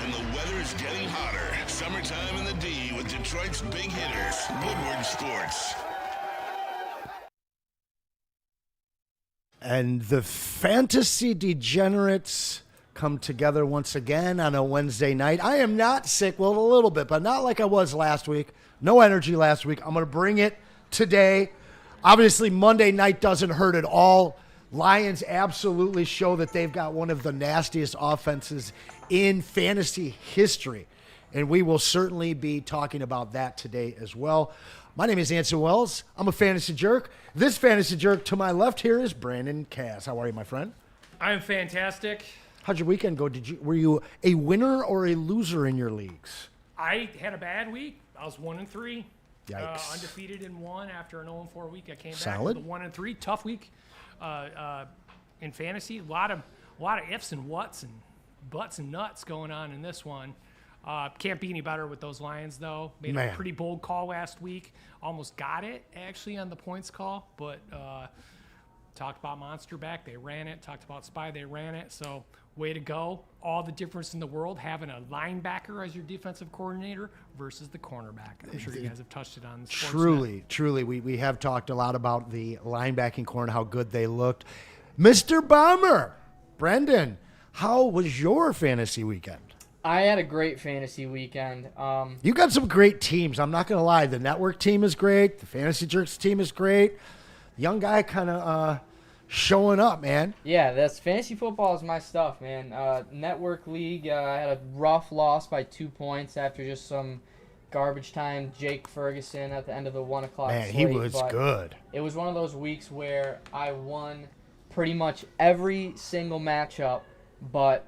and the weather's getting hotter. Summertime in the D with Detroit's big hitters. Woodward Sports. And the fantasy degenerates come together once again on a Wednesday night. I am not sick, well, a little bit, but not like I was last week. No energy last week. I'm going to bring it today. Obviously, Monday night doesn't hurt at all. Lions absolutely show that they've got one of the nastiest offenses in fantasy history. And we will certainly be talking about that today as well. My name is Anson Wells. I'm a fantasy jerk. This fantasy jerk to my left here is Brandon Cass. How are you, my friend? I'm fantastic. How'd your weekend go? Were you a winner or a loser in your leagues? I had a bad week. I was 1-3. Yikes. Undefeated in one after an 0-4 week. I came back Solid. with a 1-3. Tough week in fantasy. A lot of ifs and whats and butts and nuts going on in this one. Can't be any better with those Lions, though. Made a pretty bold call last week. Almost got it, actually, on the points call. But talked about Monster back. They ran it. Talked about Spy. They ran it. So way to go. All the difference in the world having a linebacker as your defensive coordinator versus the cornerback. I'm sure you guys have touched it on the Truly. We have talked a lot about the linebacking core and how good they looked. Mr. Bomber, Brendan, how was your fantasy weekend? I had a great fantasy weekend. You got some great teams. I'm not going to lie. The network team is great. The Fantasy Jerks team is great. The young guy kind of showing up, man. Yeah, that's fantasy football is my stuff, man. Network league, I had a rough loss by 2 points after just some garbage time. Jake Ferguson at the end of the 1 o'clock Man, slate, he was but good. It was one of those weeks where I won pretty much every single matchup, but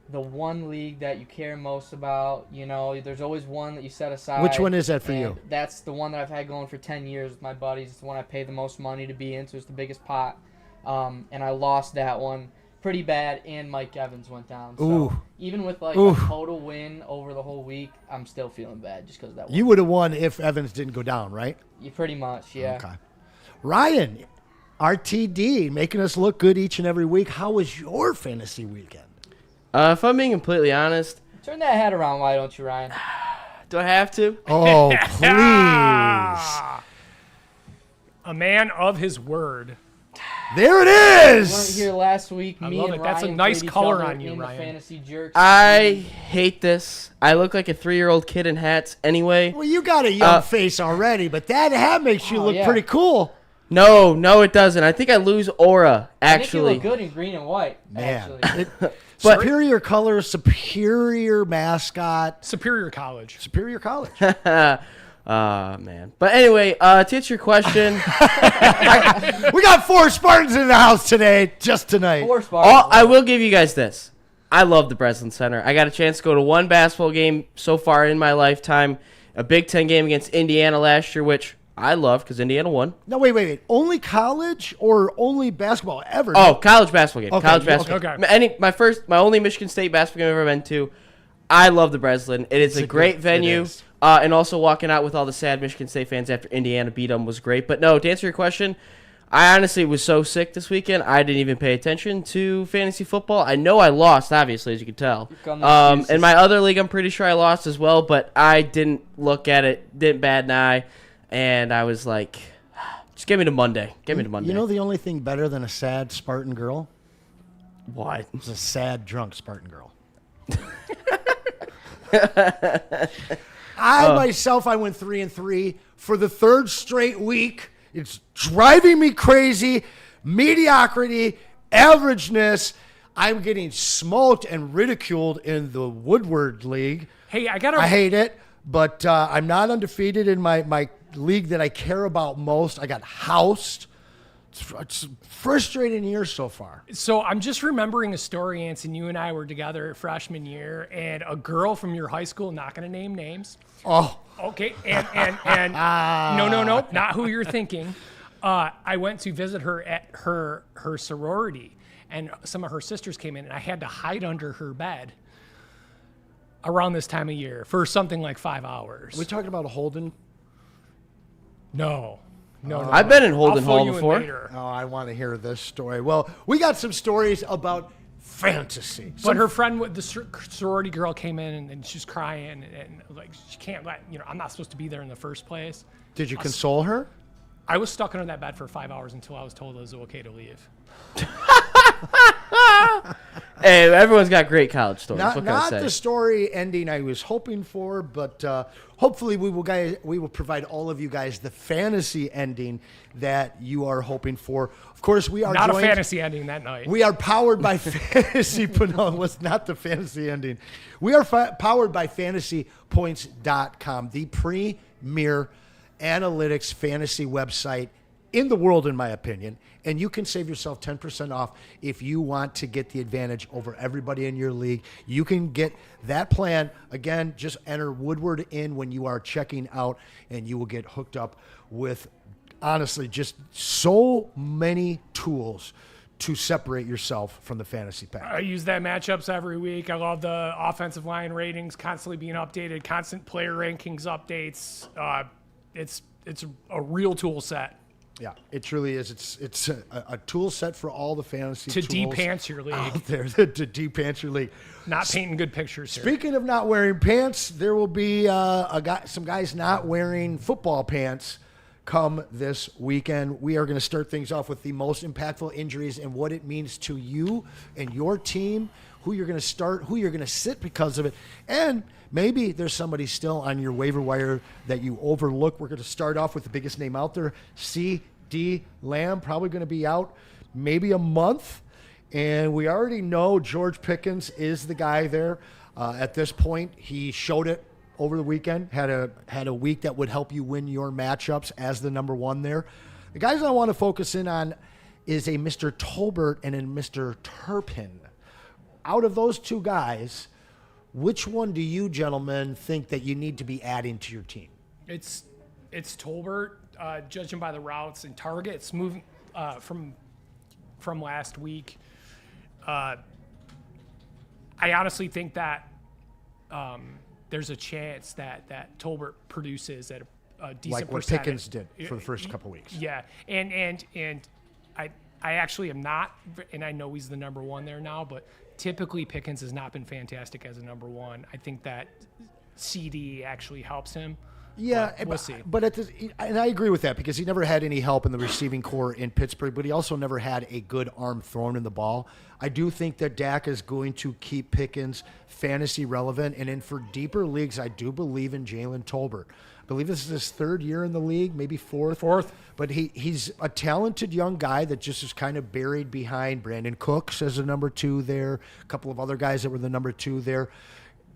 the one league that you care most about, there's always one that you set aside. Which one is that for you? That's the one that I've had going for 10 years with my buddies. It's the one I pay the most money to be in, so it's the biggest pot. And I lost that one pretty bad, and Mike Evans went down. So even with a total win over the whole week, I'm still feeling bad just because of that one. You would have won if Evans didn't go down, right? You pretty much, yeah. Okay. Ryan, RTD, making us look good each and every week. How was your fantasy weekend? If I'm being completely honest. Turn that head around, why don't you, Ryan? Do I have to? Oh, please. A man of his word. There it is. We weren't here last week. I Me love and it. That's a Ryan nice played each color other on you, in the Ryan. Fantasy Jerks. I hate this. I look like a 3-year-old kid in hats anyway. Well, you got a young face already, but that hat makes you look pretty cool. No, it doesn't. I think I lose aura, actually. I think you look good in green and white, Man. actually. Superior color, superior mascot. Superior College. Superior college. Man. But anyway, to answer your question. We got 4 Spartans in the house today, just tonight. 4 Spartans. I will give you guys this. I love the Breslin Center. I got a chance to go to one basketball game so far in my lifetime. A Big Ten game against Indiana last year, which I love because Indiana won. No, wait. Only college or only basketball ever? Oh, college basketball game. Okay, College basketball. okay. My only Michigan State basketball game I've ever been to. I love the Breslin. It is a great venue. And also walking out with all the sad Michigan State fans after Indiana beat them was great. But no, to answer your question, I honestly was so sick this weekend, I didn't even pay attention to fantasy football. I know I lost, obviously, as you can tell. In my other league, I'm pretty sure I lost as well, but I didn't look at it, didn't bat an eye, and I was like, just give me to Monday. Give me to Monday. You know the only thing better than a sad Spartan girl? What? It's a sad, drunk Spartan girl. I went 3-3 for the 3rd straight week. It's driving me crazy. Mediocrity, averageness. I'm getting smoked and ridiculed in the Woodward League. Hey, I hate it, but I'm not undefeated in my league that I care about most. I got housed. It's a frustrating year so far. So I'm just remembering a story, Anson. You and I were together at freshman year, and a girl from your high school, not going to name names. Oh. Okay, and no, not who you're thinking. I went to visit her at her sorority, and some of her sisters came in, and I had to hide under her bed around this time of year for something like 5 hours. We talking about a Holden? No. I've been in Holden I'll fill Hall you in before. later. Oh, I want to hear this story. Well, we got some stories about fantasy. But her friend, the sorority girl, came in and she's crying and like she can't let I'm not supposed to be there in the first place. Did you console her? I was stuck under that bed for 5 hours until I was told it was okay to leave. Hey, everyone's got great college stories. Not, what can I not say? the story ending I was hoping for, but hopefully we will provide all of you guys the fantasy ending that you are hoping for. Of course, we are Not joined, a fantasy ending that night. We are powered by fantasy, but no, it was not the fantasy ending. We are powered by fantasypoints.com, the premier analytics fantasy website in the world, in my opinion. And you can save yourself 10% off if you want to get the advantage over everybody in your league. You can get that plan. Again, just enter Woodward in when you are checking out, and you will get hooked up with, honestly, just so many tools to separate yourself from the fantasy pack. I use that matchups every week. I love the offensive line ratings constantly being updated, constant player rankings updates. It's a real tool set. Yeah, it truly is. It's a tool set for all the fantasy To tools de-pants your league. out there. To de-pants your league. Not painting good pictures here. Speaking of not wearing pants, there will be some guys not wearing football pants come this weekend. We are going to start things off with the most impactful injuries and what it means to you and your team, who you're going to start, who you're going to sit because of it, and maybe there's somebody still on your waiver wire that you overlook. We're going to start off with the biggest name out there, C.D. Lamb, probably going to be out maybe a month. And we already know George Pickens is the guy there. At this point, he showed it over the weekend, had a week that would help you win your matchups as the number one there. The guys I want to focus in on is a Mr. Tolbert and a Mr. Turpin. Out of those two guys, which one do you gentlemen think that you need to be adding to your team? It's Tolbert, judging by the routes and targets moving from last week. I honestly think that there's a chance that Tolbert produces at a decent like what percentage. Pickens did for the first couple weeks. Yeah, and I actually am not, and I know he's the number one there now, but typically Pickens has not been fantastic as a number one. I think that CD actually helps him. Yeah, but we'll see. But and I agree with that because he never had any help in the receiving core in Pittsburgh, but he also never had a good arm thrown in the ball. I do think that Dak is going to keep Pickens fantasy relevant, and in for deeper leagues, I do believe in Jalen Tolbert. I believe this is his third year in the league, maybe fourth. But he's a talented young guy that just is kind of buried behind Brandon Cooks as a number two there, a couple of other guys that were the number two there.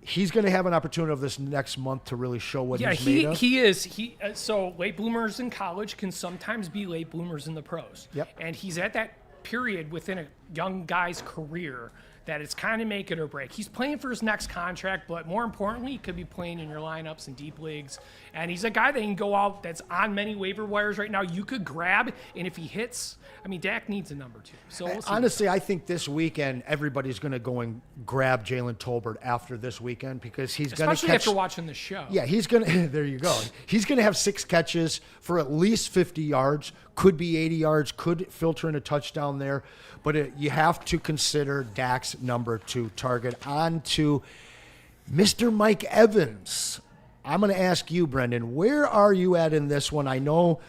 He's going to have an opportunity of this next month to really show what he's made of. He is. So late bloomers in college can sometimes be late bloomers in the pros. Yep. And he's at that period within a young guy's career that it's kind of make it or break. He's playing for his next contract, but more importantly, he could be playing in your lineups and deep leagues. And he's a guy that can go out that's on many waiver wires right now. You could grab, and if he hits, I mean, Dak needs a number two. So we'll see. Honestly, I think this weekend everybody's going to go and grab Jalen Tolbert after this weekend because he's going to catch. Especially after watching the show. Yeah, he's going to. There you go. He's going to have 6 catches for at least 50 yards. Could be 80 yards. Could filter in a touchdown there. But you have to consider Dak's number 2 target. On to Mr. Mike Evans. I'm going to ask you, Brendan, where are you at in this one? I know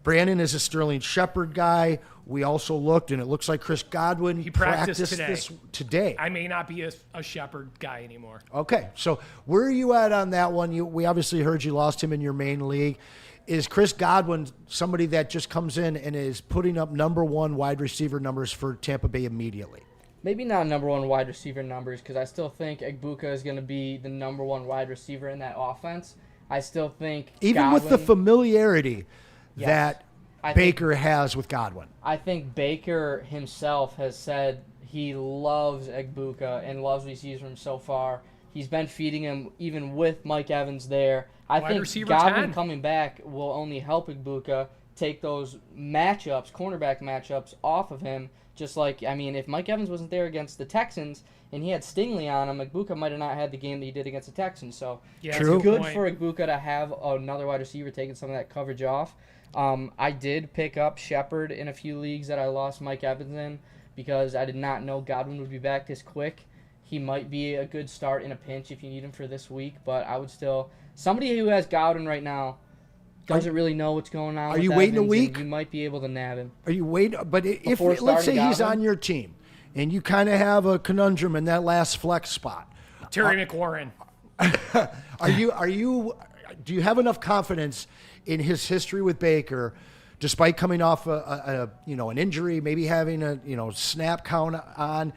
Brandon is a Sterling Shepard guy. We also looked, and it looks like Chris Godwin He practiced this today. I may not be a Shepard guy anymore. Okay, so where are you at on that one? We obviously heard you lost him in your main league. Is Chris Godwin somebody that just comes in and is putting up number 1 wide receiver numbers for Tampa Bay immediately? Maybe not number 1 wide receiver numbers because I still think Egbuka is going to be the number 1 wide receiver in that offense. I still think even with the familiarity that Baker has with Godwin. I think Baker himself has said he loves Egbuka and loves what he sees from him so far. He's been feeding him even with Mike Evans there. I think Godwin coming back will only help Egbuka take those matchups, cornerback matchups, off of him. Just like, I mean, if Mike Evans wasn't there against the Texans and he had Stingley on him, Egbuka might have not had the game that he did against the Texans. So yeah, it's good for Egbuka to have another wide receiver taking some of that coverage off. I did pick up Shepard in a few leagues that I lost Mike Evans in, because I did not know Godwin would be back this quick. He might be a good start in a pinch if you need him for this week, but I would still somebody who has Godwin right now doesn't really know what's going on. Are you waiting a week? You might be able to nab him. Are you waiting? But if let's say he's on your team, and you kind of have a conundrum in that last flex spot, Terry McLaurin. Do you have enough confidence in his history with Baker, despite coming off an injury, maybe having a snap count on?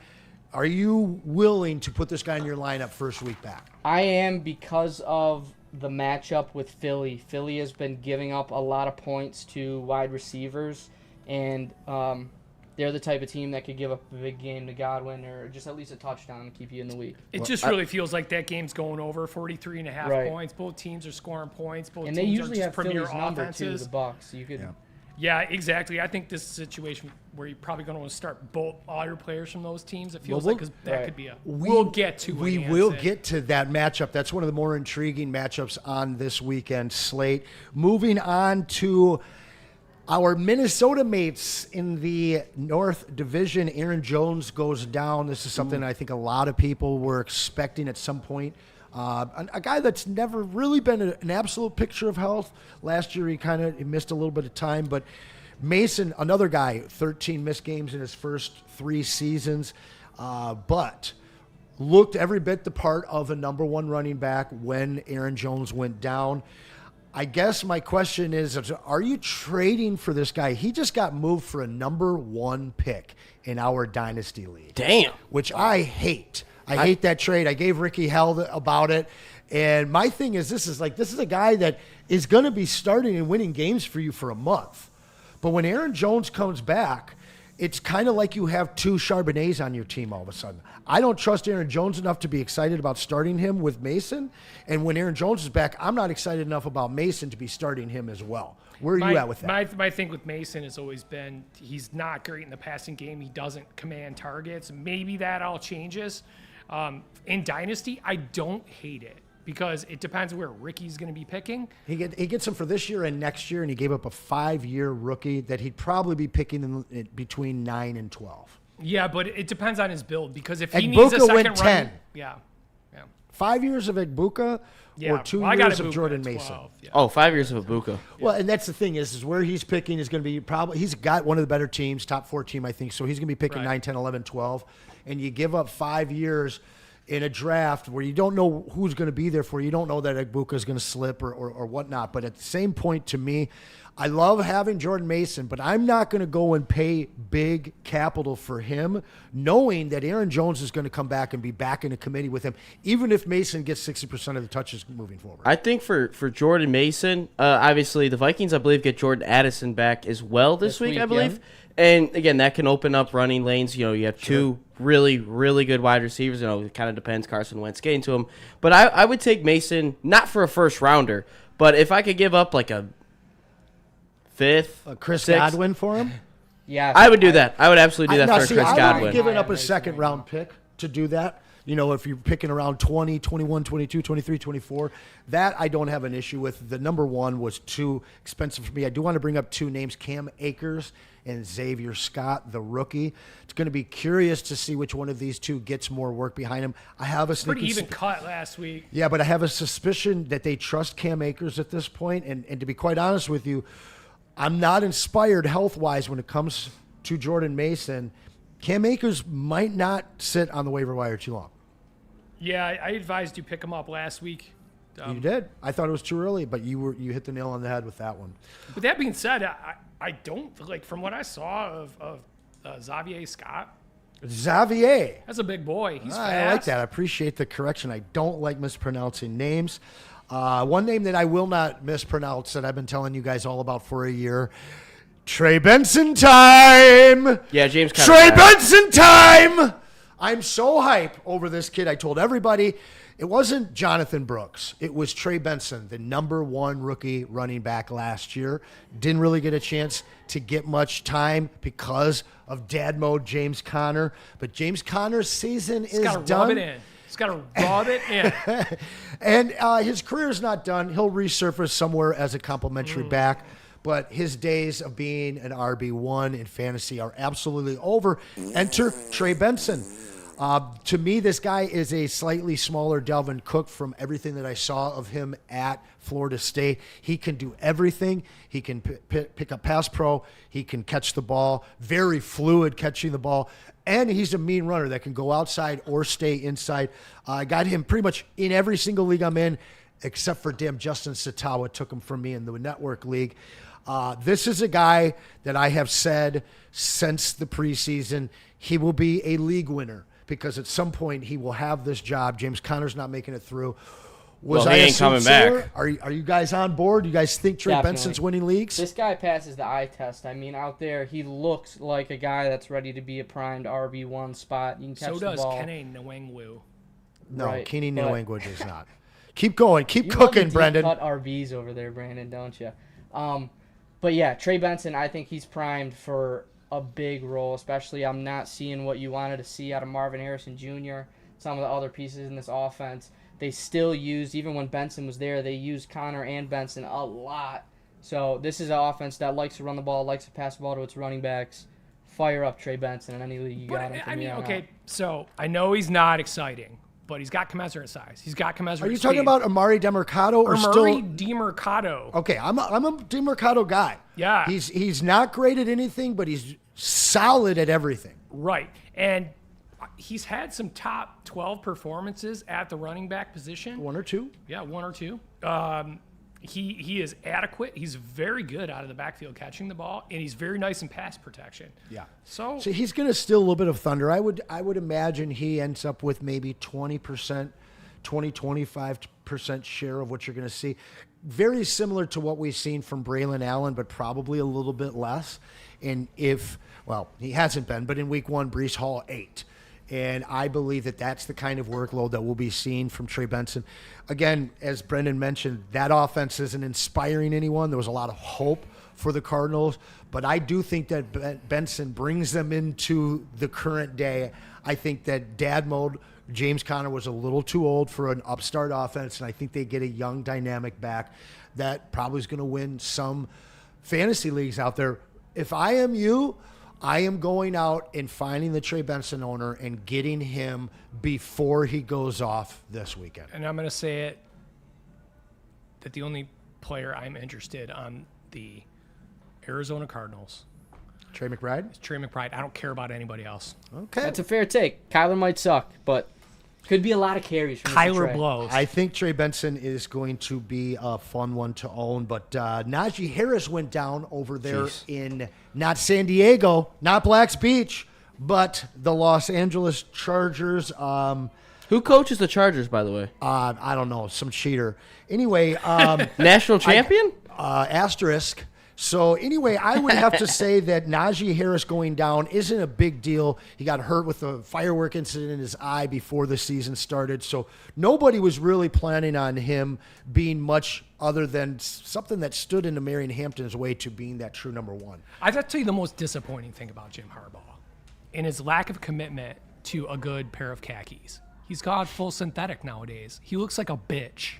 Are you willing to put this guy in your lineup first week back? I am, because of the matchup with Philly. Philly has been giving up a lot of points to wide receivers, and they're the type of team that could give up a big game to Godwin or just at least a touchdown and keep you in the week. It just really feels like that game's going over 43.5 points. Both teams are scoring points. Both and teams they usually are just have premier Philly's number offenses. too, the Bucks. You could. Yeah, exactly. I think this is a situation where you're probably going to want to start all your players from those teams. It feels like because that could be a. We'll get to. We will get to that matchup. That's one of the more intriguing matchups on this weekend slate. Moving on to our Minnesota mates in the North Division. Aaron Jones goes down. This is something I think a lot of people were expecting at some point. A guy that's never really been an absolute picture of health. Last year he missed a little bit of time, but Mason, another guy, 13 missed games in his first 3 seasons, but looked every bit the part of a number 1 running back when Aaron Jones went down. I guess my question is, are you trading for this guy? He just got moved for a number 1 pick in our Dynasty League. Damn. Which I hate. I hate that trade. I gave Ricky hell about it. And my thing is, this is a guy that is going to be starting and winning games for you for a month. But when Aaron Jones comes back, it's kind of like you have 2 Charbonnets on your team all of a sudden. I don't trust Aaron Jones enough to be excited about starting him with Mason. And when Aaron Jones is back, I'm not excited enough about Mason to be starting him as well. Where are you at with that? My thing with Mason has always been he's not great in the passing game. He doesn't command targets. Maybe that all changes. In Dynasty, I don't hate it because it depends where Ricky's going to be picking. He gets him for this year and next year, and he gave up a 5-year rookie that he'd probably be picking in between 9 and 12. Yeah, but it depends on his build because if Egbuka he needs a second went run, 10. Yeah. 5 years of Egbuka or 2 I got years of Egbuka Jordan at Mason. 12, yeah. Oh, 5 years of Ibuka. Well, and that's the thing is where he's picking is going to be he's got one of the better teams, top 4 team, I think. So he's going to be picking 9, 10, 11, 12. And you give up 5 years in a draft where you don't know who's going to be there for you. You don't know that Egbuka is going to slip or whatnot. But at the same point, to me, I love having Jordan Mason, but I'm not going to go and pay big capital for him, knowing that Aaron Jones is going to come back and be back in a committee with him, even if Mason gets 60% of the touches moving forward. I think for Jordan Mason, obviously the Vikings, I believe, get Jordan Addison back as well this week, I believe. Yeah. And, again, that can open up running lanes. You have 2 really, really good wide receivers. It kind of depends. Carson Wentz getting to him. But I would take Mason, not for a first-rounder, but if I could give up like a 5th, Chris 6th, Godwin for him? Yeah, I would do that. I would absolutely do that for Chris I Godwin. would giving up a Mason second-round pick to do that. If you're picking around 20, 21, 22, 23, 24, that I don't have an issue with. The number 1 was too expensive for me. I do want to bring up 2 names, Cam Akers and Xavier Scott, the rookie. It's going to be curious to see which one of these 2 gets more work behind him. I have a Pretty even cut last week. Yeah, but I have a suspicion that they trust Cam Akers at this point. And to be quite honest with you, I'm not inspired health-wise when it comes to Jordan Mason. Cam Akers might not sit on the waiver wire too long. Yeah, I advised you pick him up last week. You did. I thought it was too early, but you hit the nail on the head with that one. With that being said, I don't like from what I saw of Xavier Scott. Xavier. That's a big boy. He's fast. I like that. I appreciate the correction. I don't like mispronouncing names. One name that I will not mispronounce that I've been telling you guys all about for a year. Trey Benson time. Yeah, James. Trey Benson time. I'm so hype over this kid. I told everybody it wasn't Jonathan Brooks. It was Trey Benson, the number 1 rookie running back last year. Didn't really get a chance to get much time because of dad mode James Conner. But James Conner's season is done. Rub it in. He's got to rub it in. And his career is not done. He'll resurface somewhere as a complimentary back. but his days of being an RB1 in fantasy are absolutely over. Enter Trey Benson. To me, this guy is a slightly smaller Dalvin Cook from everything that I saw of him at Florida State. He can do everything. He can pick up pass pro. He can catch the ball. Very fluid catching the ball. And he's a mean runner that can go outside or stay inside. I got him pretty much in every single league I'm in, except for damn Justin Satawa took him from me in the network league. This is a guy that I have said since the preseason, he will be a league winner because at some point he will have this job. James Conner's not making it through. He ain't coming back. Are you guys on board? You guys think Trey Definitely. Benson's winning leagues? This guy passes the eye test. I mean, out there, he looks like a guy that's ready to be a primed RB1 spot. You can catch So the does ball. Kenny Nwangwu. No, Right, Keeney but- language is not. Keep going. Keep You cooking, love the Brendan. deep cut RBs over there, Brandon, don't you? But yeah, Trey Benson, I think he's primed for a big role, especially I'm not seeing what you wanted to see out of Marvin Harrison Jr., some of the other pieces in this offense. They still used, even when Benson was there, they used Connor and Benson a lot. So this is an offense that likes to run the ball, likes to pass the ball to its running backs. Fire up Trey Benson in any league you got him. I mean, okay, so I know he's not exciting, but he's got commensurate size. He's got commensurate Are you speed. talking about Amari DeMercado or Murray still? DiMercado? Okay, I'm a DeMercado guy. Yeah. He's not great at anything, but he's solid at everything. Right. And he's had some top 12 performances at the running back position. One or two. Yeah, one or two. He is adequate. He's very good out of the backfield catching the ball, and he's very nice in pass protection. Yeah. So he's going to steal a little bit of thunder. I would imagine he ends up with maybe 25% share of what you're going to see. Very similar to what we've seen from Braylon Allen, but probably a little bit less. And he hasn't been, but in week 1, Breece Hall 8. And I believe that that's the kind of workload that we'll be seeing from Trey Benson. Again, as Brendan mentioned, that offense isn't inspiring anyone. There was a lot of hope for the Cardinals, but I do think that Benson brings them into the current day. I think that dad mode, James Conner was a little too old for an upstart offense, and I think they get a young dynamic back that probably is going to win some fantasy leagues out there. If I am you, I am going out and finding the Trey Benson owner and getting him before he goes off this weekend. And I'm going to say it, that the only player I'm interested on the Arizona Cardinals Trey McBride? is Trey McBride. I don't care about anybody else. Okay. That's a fair take. Kyler might suck, but could be a lot of carries from Mr. Kyler Trey. blows. I think Trey Benson is going to be a fun one to own, but Najee Harris went down over there in not San Diego, not Black's Beach, but the Los Angeles Chargers. Who coaches the Chargers, by the way? I don't know, some cheater. Anyway, National champion? asterisk. So anyway, I would have to say that Najee Harris going down isn't a big deal. He got hurt with a firework incident in his eye before the season started. So nobody was really planning on him being much other than something that stood in Marion Hampton's way to being that true number one. I'd have to tell you the most disappointing thing about Jim Harbaugh and his lack of commitment to a good pair of khakis. He's got full synthetic nowadays. He looks like a bitch.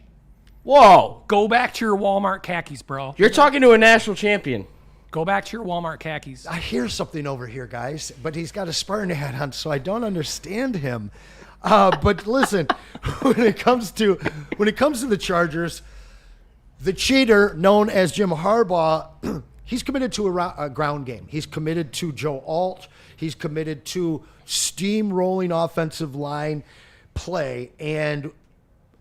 Whoa. Go back to your Walmart khakis, bro. You're talking to a national champion. Go back to your Walmart khakis. I hear something over here, guys, but he's got a Spartan hat on, so I don't understand him. But listen, when it comes to the Chargers, the cheater known as Jim Harbaugh, he's committed to a ground game. He's committed to Joe Alt. He's committed to steamrolling offensive line play, and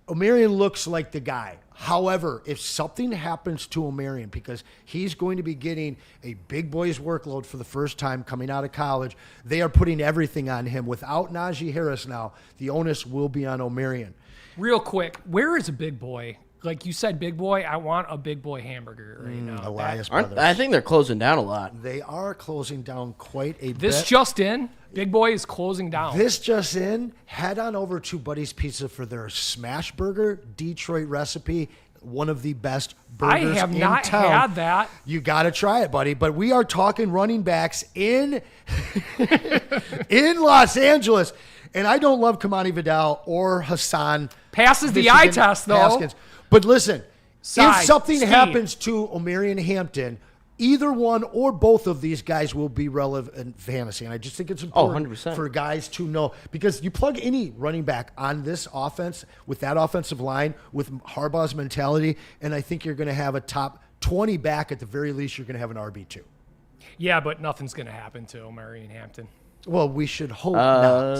O'Marion looks like the guy. However, if something happens to O'Marion, because he's going to be getting a big boy's workload for the first time coming out of college, they are putting everything on him. Without Najee Harris now, the onus will be on O'Marion. Real quick, where is a big boy? Like you said, big boy, I want a big boy hamburger right now. Elias Aren't, Brothers. I think they're closing down a lot. They are closing down quite a This bit. just in, big boy is closing down. This just in, head on over to Buddy's Pizza for their Smash Burger Detroit recipe. One of the best I burgers have in not town. had that. You got to try it, buddy. But we are talking running backs in in Los Angeles. And I don't love Kamani Vidal or Hassan. Passes the Michigan eye test, though. Haskins. But listen, Size, if something speed. happens to O'Marion Hampton, either one or both of these guys will be relevant in fantasy. And I just think it's important 100%. for guys to know, because you plug any running back on this offense with that offensive line, with Harbaugh's mentality, and I think you're going to have a top 20 back at the very least. You're going to have an RB2. Yeah, but nothing's going to happen to Omari and Hampton. Well, we should hope not.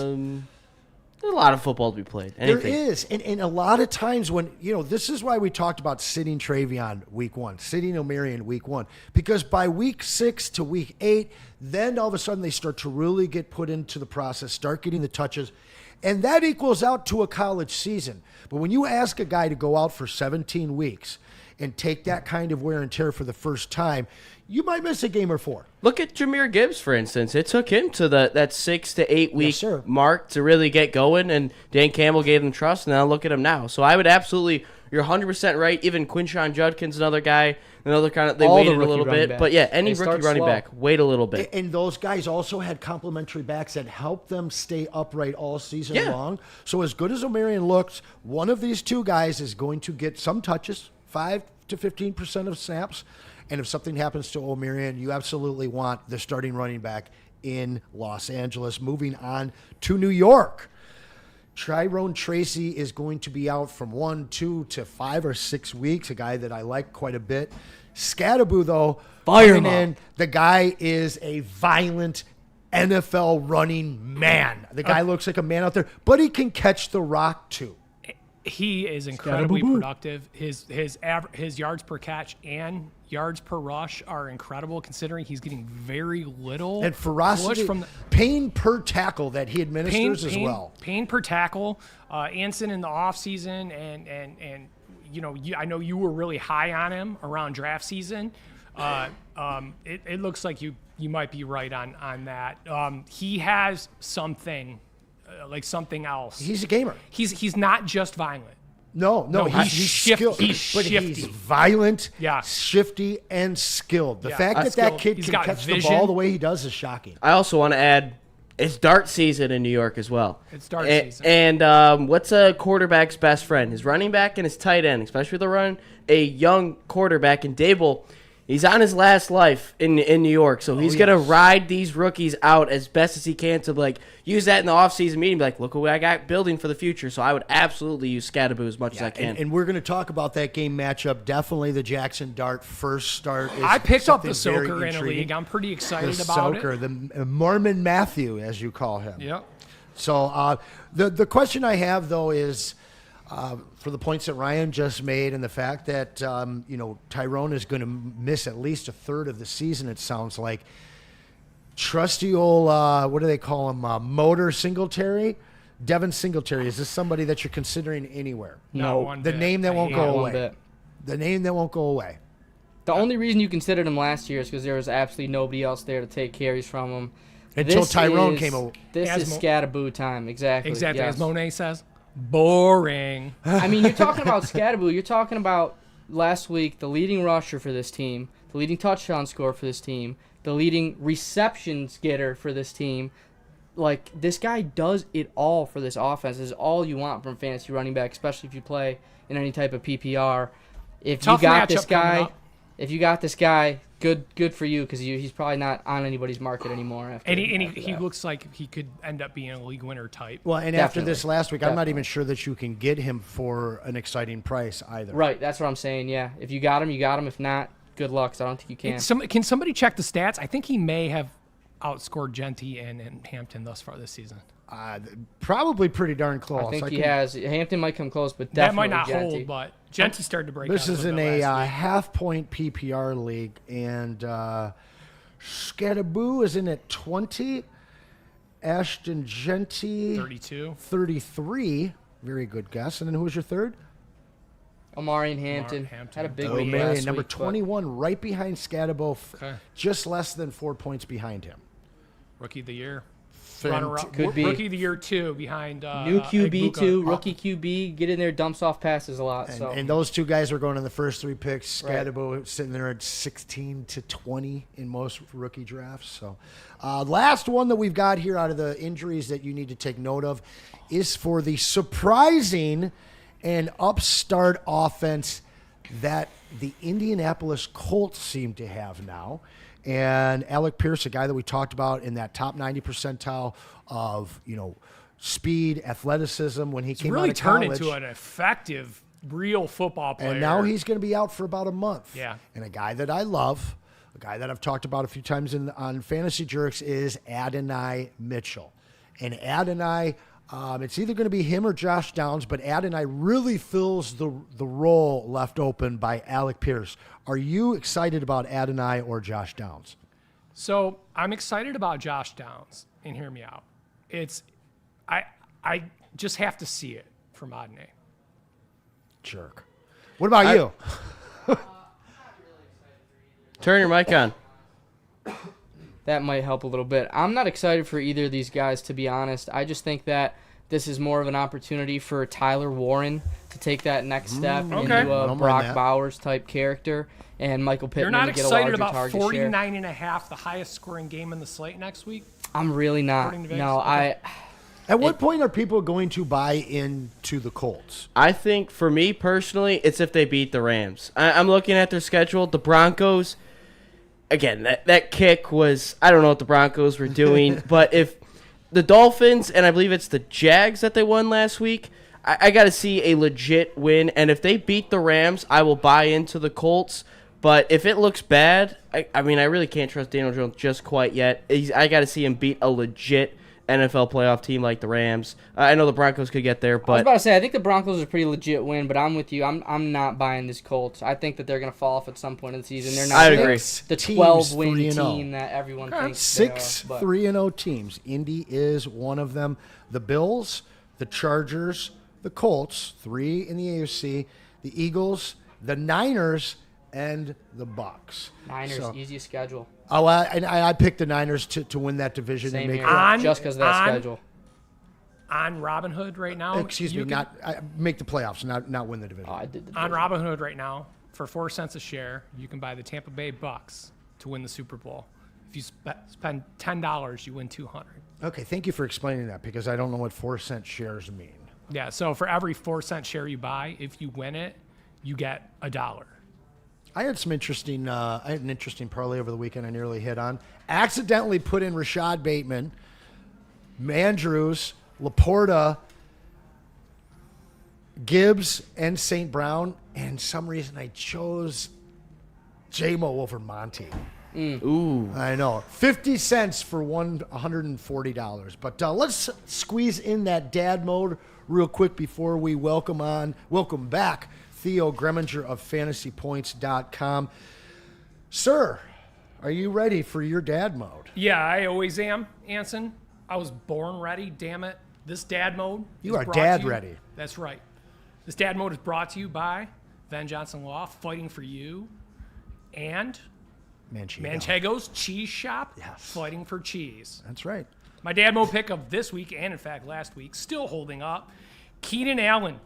There's a lot of football to be played. There is. And a lot of times when, this is why we talked about sitting Travion week 1, sitting Omari in week 1, because by week 6 to week 8, then all of a sudden they start to really get put into the process, start getting the touches, and that equals out to a college season. But when you ask a guy to go out for 17 weeks and take that kind of wear and tear for the first time, you might miss a game or 4. Look at Jahmyr Gibbs, for instance. It took him to that 6 to 8 week Yes, mark to really get going, and Dan Campbell gave him trust, and now look at him now. So I would absolutely, you're 100% right. Even Quinshon Judkins, another guy, another kind of, they All the waited a rookie little running bit. backs. But yeah, any They rookie start running slow. back, wait a little bit. And those guys also had complementary backs that helped them stay upright all season long. So as good as Omarion looks, one of these two guys is going to get some touches, 5 to 15% of snaps. And if something happens to Omarion, you absolutely want the starting running back in Los Angeles. Moving on to New York. Tyrone Tracy is going to be out from 1, 2 to 5 or 6 weeks, a guy that I like quite a bit. Scatterboo, though, coming in, the guy is a violent NFL running man. The guy looks like a man out there, but he can catch the rock, too. He is incredibly productive. His yards per catch and yards per rush are incredible, considering he's getting very little and ferocity, push from the pain per tackle that he administers as well. Pain per tackle. Anson in the offseason, and I know you were really high on him around draft season. It looks like you might be right on that. He has something. Like something else. He's a gamer. He's not just violent. No, he's skilled. He's but shifty. He's violent, Yeah. shifty, and skilled. The fact that skilled. kid He's can got catch the vision. ball the way he does is shocking. I also want to add, it's dart season in New York as well. It's dart season. And what's a quarterback's best friend? His running back and his tight end, especially the run. A young quarterback in Dable. He's on his last life in New York, so he's going to ride these rookies out as best as he can to use that in the offseason meeting. Be like, look what I got building for the future. So I would absolutely use Scatterboo as much as I can. And we're going to talk about that game matchup. Definitely the Jackson Dart first start. Is I picked up the something very Soaker in a intriguing. league. I'm pretty excited The about Soaker, it. the Mormon Matthew, as you call him. Yep. So the question I have, though, is for the points that Ryan just made and the fact that, Tyrone is going to miss at least a third of the season, it sounds like. Trusty old, what do they call him, Motor Singletary? Devin Singletary, is this somebody that you're considering anywhere? Not one The bit. name that I won't hate go it. away. The name that won't go away. The only reason you considered him last year is because there was absolutely nobody else there to take carries from him. Until This Tyrone is- came over. This As is Mo- Scatterboo time, exactly. Exactly. yes. As Monet says, boring. I mean, you're talking about Scatterboo. You're talking about last week, the leading rusher for this team, the leading touchdown scorer for this team, the leading receptions getter for this team. Like, this guy does it all for this offense. This is all you want from fantasy running back, especially if you play in any type of PPR. If Tough you got matchup this coming guy, good for you, because he's probably not on anybody's market anymore. After, And after he that. looks like he could end up being a league winner type. Well, and after Definitely. this last week, I'm not Definitely. even sure that you can get him for an exciting price either. Right, that's what I'm saying, yeah. If you got him, you got him. If not, good luck, 'cause I don't think you can. Can somebody check the stats? I think he may have outscored Genty and Hampton thus far this season. Probably pretty darn close. I think he can- has. Hampton might come close, but That definitely might not Genty. hold, but Genty started to break This out is a in little bit a last week. half-point PPR league, and Scatterboo is in at 20. Ashton Genty, 32. 33. Very good guess. And then who was your third? Omari and Hampton. Hampton. Had a big Oh, week man, last number week, but 21, right behind Scatterboo, Okay. just less than 4 points behind him. Rookie of the year. Fant- Could be. Rookie of the year 2 behind New QB Egbuka. too, rookie QB, get in there, dumps off passes a lot. So And those two guys were going in the first 3 picks. Right. Scatterboo sitting there at 16 to 20 in most rookie drafts. So, last one that we've got here out of the injuries that you need to take note of is for the surprising and upstart offense, that the Indianapolis Colts seem to have now. And Alec Pierce, a guy that we talked about in that top 90 percentile of, speed, athleticism when he came really out of college. turned into an effective, real football player. And now he's going to be out for about a month. Yeah. And a guy that I love, a guy that I've talked about a few times on Fantasy Jerks is Adonai Mitchell. And Adonai, it's either going to be him or Josh Downs, but Adonai really fills the role left open by Alec Pierce. Are you excited about Adonai or Josh Downs? So I'm excited about Josh Downs, and hear me out. I just have to see it from Adonai. Jerk. What about you? Turn your mic on. That might help a little bit. I'm not excited for either of these guys, to be honest. I just think that this is more of an opportunity for Tyler Warren to take that next step into a Brock Bowers type character, and Michael Pittman You're not to get a excited larger about target 49 and a half, the highest scoring game in the slate next week? I'm really not. According to Vegas? No, Okay. At what point are people going to buy into the Colts? I think for me personally, it's if they beat the Rams. I'm looking at their schedule. The Broncos, again, that kick was, I don't know what the Broncos were doing, but if the Dolphins, and I believe it's the Jags that they won last week, I got to see a legit win. And if they beat the Rams, I will buy into the Colts. But if it looks bad, I really can't trust Daniel Jones just quite yet. I got to see him beat a legit NFL playoff team like the Rams. I know the Broncos could get there, I was but about to say, I think the Broncos are a pretty legit win, but I'm with you. I'm not buying this Colts. I think that they're going to fall off at some point in the season. They're not I agree. the Teams 12-win 3-0. team that everyone thinks Six they are. 3-0 teams. Indy is one of them. The Bills, the Chargers, the Colts, 3 in the AFC, the Eagles, the Niners, and the Bucks. Niners, So- easiest schedule. Oh, I picked the Niners to win that division. Same and make here, On- just because of that on- schedule. On Robinhood right now, Excuse me, make the playoffs, not win the division. Oh, I did the on Robinhood right now, for 4 cents a share, you can buy the Tampa Bay Bucks to win the Super Bowl. If you spend $10, you win $200. Okay, thank you for explaining that because I don't know what 4-cent shares mean. Yeah, so for every 4-cent share you buy, if you win it, you get $1. I had some interesting. I had an interesting parlay over the weekend. I nearly hit on. Accidentally put in Rashad Bateman, Andrews, Laporta, Gibbs, and St. Brown, and some reason I chose J-Mo over Monty. ooh. I know. 50 cents for $140. But let's squeeze in that dad mode real quick before we welcome back Theo Greminger of fantasypoints.com. Sir, are you ready for your dad mode? Yeah, I always am, Anson. I was born ready, damn it. This dad mode You is are brought to dad you- ready. That's right. This dad mode is brought to you by Van Johnson Law, fighting for you, and Manchego's Cheese Shop, Yes. fighting for cheese. That's right. My dad mode pick of this week, and in fact last week, still holding up. Keenan Allen.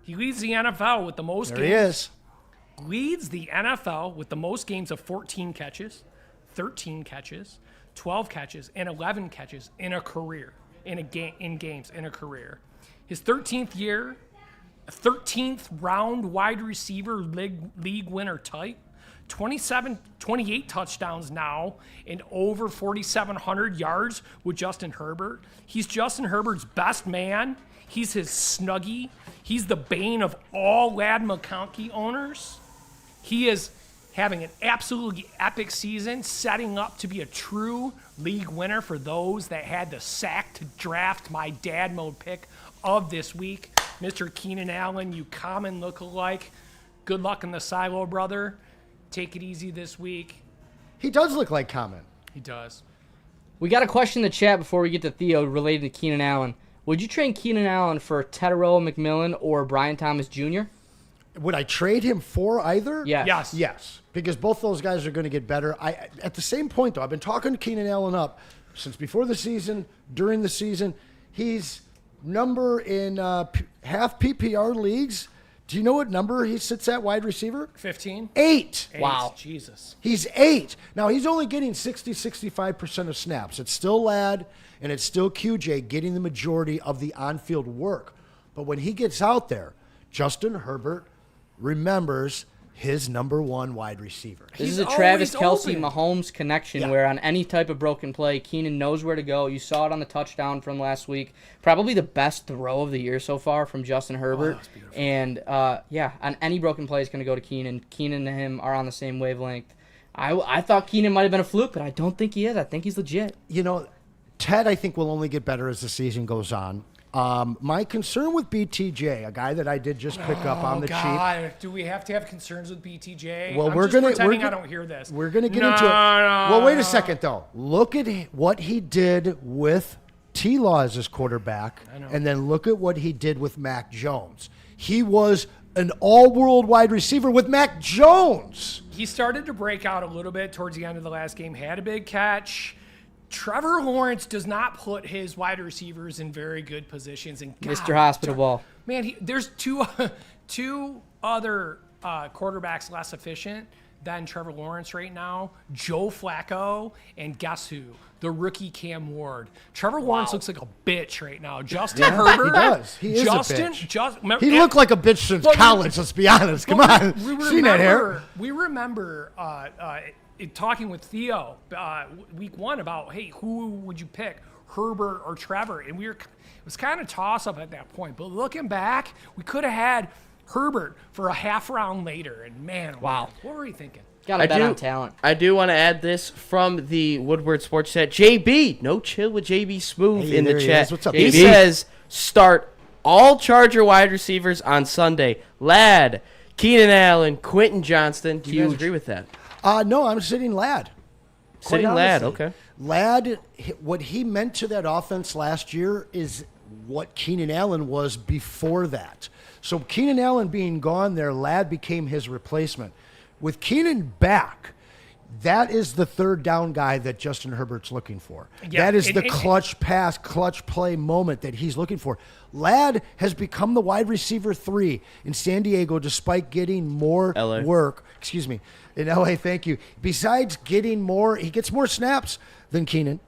He leads the NFL with the most There games. he is. Leads the NFL with the most games of 14 catches, 13 catches, 12 catches, and 11 catches in a career, in games in a career. His 13th year, 13th round wide receiver league winner type, 28 touchdowns now, and over 4,700 yards with Justin Herbert. He's Justin Herbert's best man. He's his snuggie. He's the bane of all Lad McConkey owners. He is having an absolutely epic season, setting up to be a true league winner for those that had the sack to draft my dad mode pick of this week. Mr. Keenan Allen, you common lookalike. Good luck in the silo, brother. Take it easy this week. He does look like Common. He does. We got a question in the chat before we get to Theo related to Keenan Allen. Would you trade Keenan Allen for Tedero McMillan or Brian Thomas Jr.? Would I trade him for either? Yes. Yes. Yes, because both those guys are going to get better. At the same point, though, I've been talking to Keenan Allen up since before the season, during the season. He's number in half PPR leagues. Do you know what number he sits at wide receiver? 15? 8. Wow. Jesus. He's 8. Now, he's only getting 65% of snaps. It's still Ladd, and it's still QJ getting the majority of the on-field work. But when he gets out there, Justin Herbert remembers his number one wide receiver. This is He's a Travis always Kelce open. Mahomes connection Yeah. where on any type of broken play, Keenan knows where to go. You saw it on the touchdown from last week. Probably the best throw of the year so far from Justin Herbert. that's beautiful. And on any broken play, it's going to go to Keenan. Keenan and him are on the same wavelength. I thought Keenan might have been a fluke, but I don't think he is. I think he's legit. You know, Ted, I think, will only get better as the season goes on. My concern with BTJ, a guy that I did just pick up on the cheap. God, do we have to have concerns with BTJ? Well, I'm we're just gonna pretending I don't hear this. We're gonna get No, into it. no, Well, wait no. a second though. Look at what he did with T-Law as his quarterback, and then look at what he did with Mac Jones. He was an all-world wide receiver with Mac Jones. He started to break out a little bit towards the end of the last game. Had a big catch. Trevor Lawrence does not put his wide receivers in very good positions. And God, Mr. Hospital Ball. Man, there's two other quarterbacks less efficient than Trevor Lawrence right now. Joe Flacco and guess who? The rookie Cam Ward. Trevor Lawrence looks like a bitch right now. Justin Herbert. He does. He is Justin, a bitch. Remember, He looked like a bitch since Well, college. Let's be honest. Come on, see that hair? We remember talking with Theo week one about, hey, who would you pick, Herbert or Trevor? And it was kind of toss up at that point. But looking back, we could have had Herbert for a half round later. And man, Wow. what were you thinking? Got to bet on talent. I do want to add this from the Woodward Sports Chat. JB, no chill with JB Smooth Hey, in the there he chat. is. What's up, He JB? says start all Charger wide receivers on Sunday. Ladd, Keenan Allen, Quentin Johnston. Do you guys agree with that? No, I'm sitting Ladd. Quite Sitting Ladd, honestly. okay. Ladd, what he meant to that offense last year is what Keenan Allen was before that. So Keenan Allen being gone there, Ladd became his replacement. With Keenan back, that is the third down guy that Justin Herbert's looking for. Yeah, that is and- the and- clutch pass, clutch play moment that he's looking for. Ladd has become the wide receiver 3 in San Diego despite getting more LA. work. Excuse me. In LA, thank you. Besides getting more, he gets more snaps than Keenan.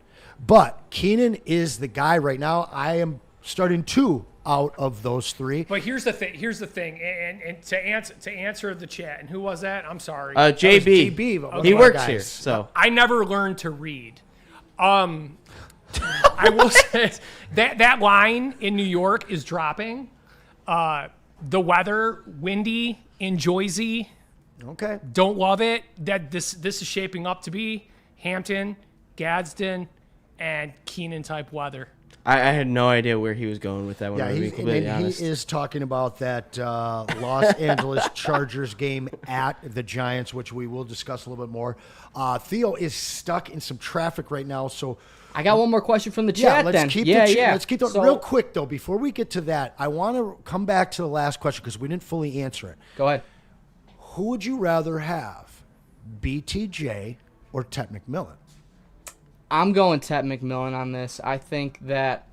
But Keenan is the guy right now. I am starting 2 out of those 3. But here's the thing, and to answer the chat, and who was that? I'm sorry. JB. JB, but one He of our works guys. here, so. I never learned to read. I will say that line in New York is dropping. The weather, windy in Jersey. Okay. Don't love it. That this is shaping up to be Hampton, Gadsden, and Keenan type weather. I had no idea where he was going with that one. Yeah, to be completely honest. he is talking about that Los Angeles Chargers game at the Giants, which we will discuss a little bit more. Theo is stuck in some traffic right now, so I got one more question from the yeah, chat let's then. keep let's keep the So- real quick though. Before we get to that, I want to come back to the last question because we didn't fully answer it. Go ahead. Who would you rather have, BTJ or Ted McMillan? I'm going Ted McMillan on this. I think that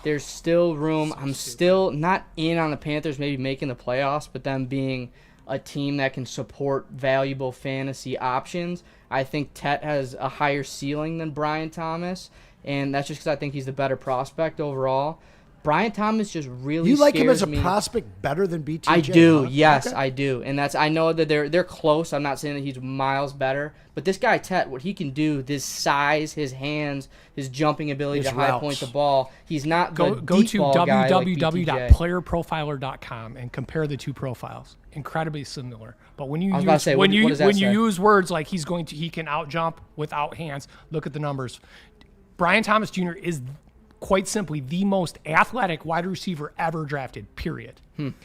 there's still room. I'm still not in on the Panthers maybe making the playoffs, but them being a team that can support valuable fantasy options. I think Ted has a higher ceiling than Brian Thomas, and that's just because I think he's the better prospect overall. Brian Thomas just really You like him as a scares me. prospect better than BTJ? I do, huh? yes, Okay. I do, and I know that they're close. I'm not saying that he's miles better, but this guy Tet, what he can do, this size, his hands, his jumping ability His to high routes. point the ball. He's not Go the to deep ball guy like BTJ. www.playerprofiler.com and compare the two profiles. Incredibly similar. But when you I was about to say, what does that say? use words like he can out jump without hands, look at the numbers. Brian Thomas Jr. is quite simply the most athletic wide receiver ever drafted, period.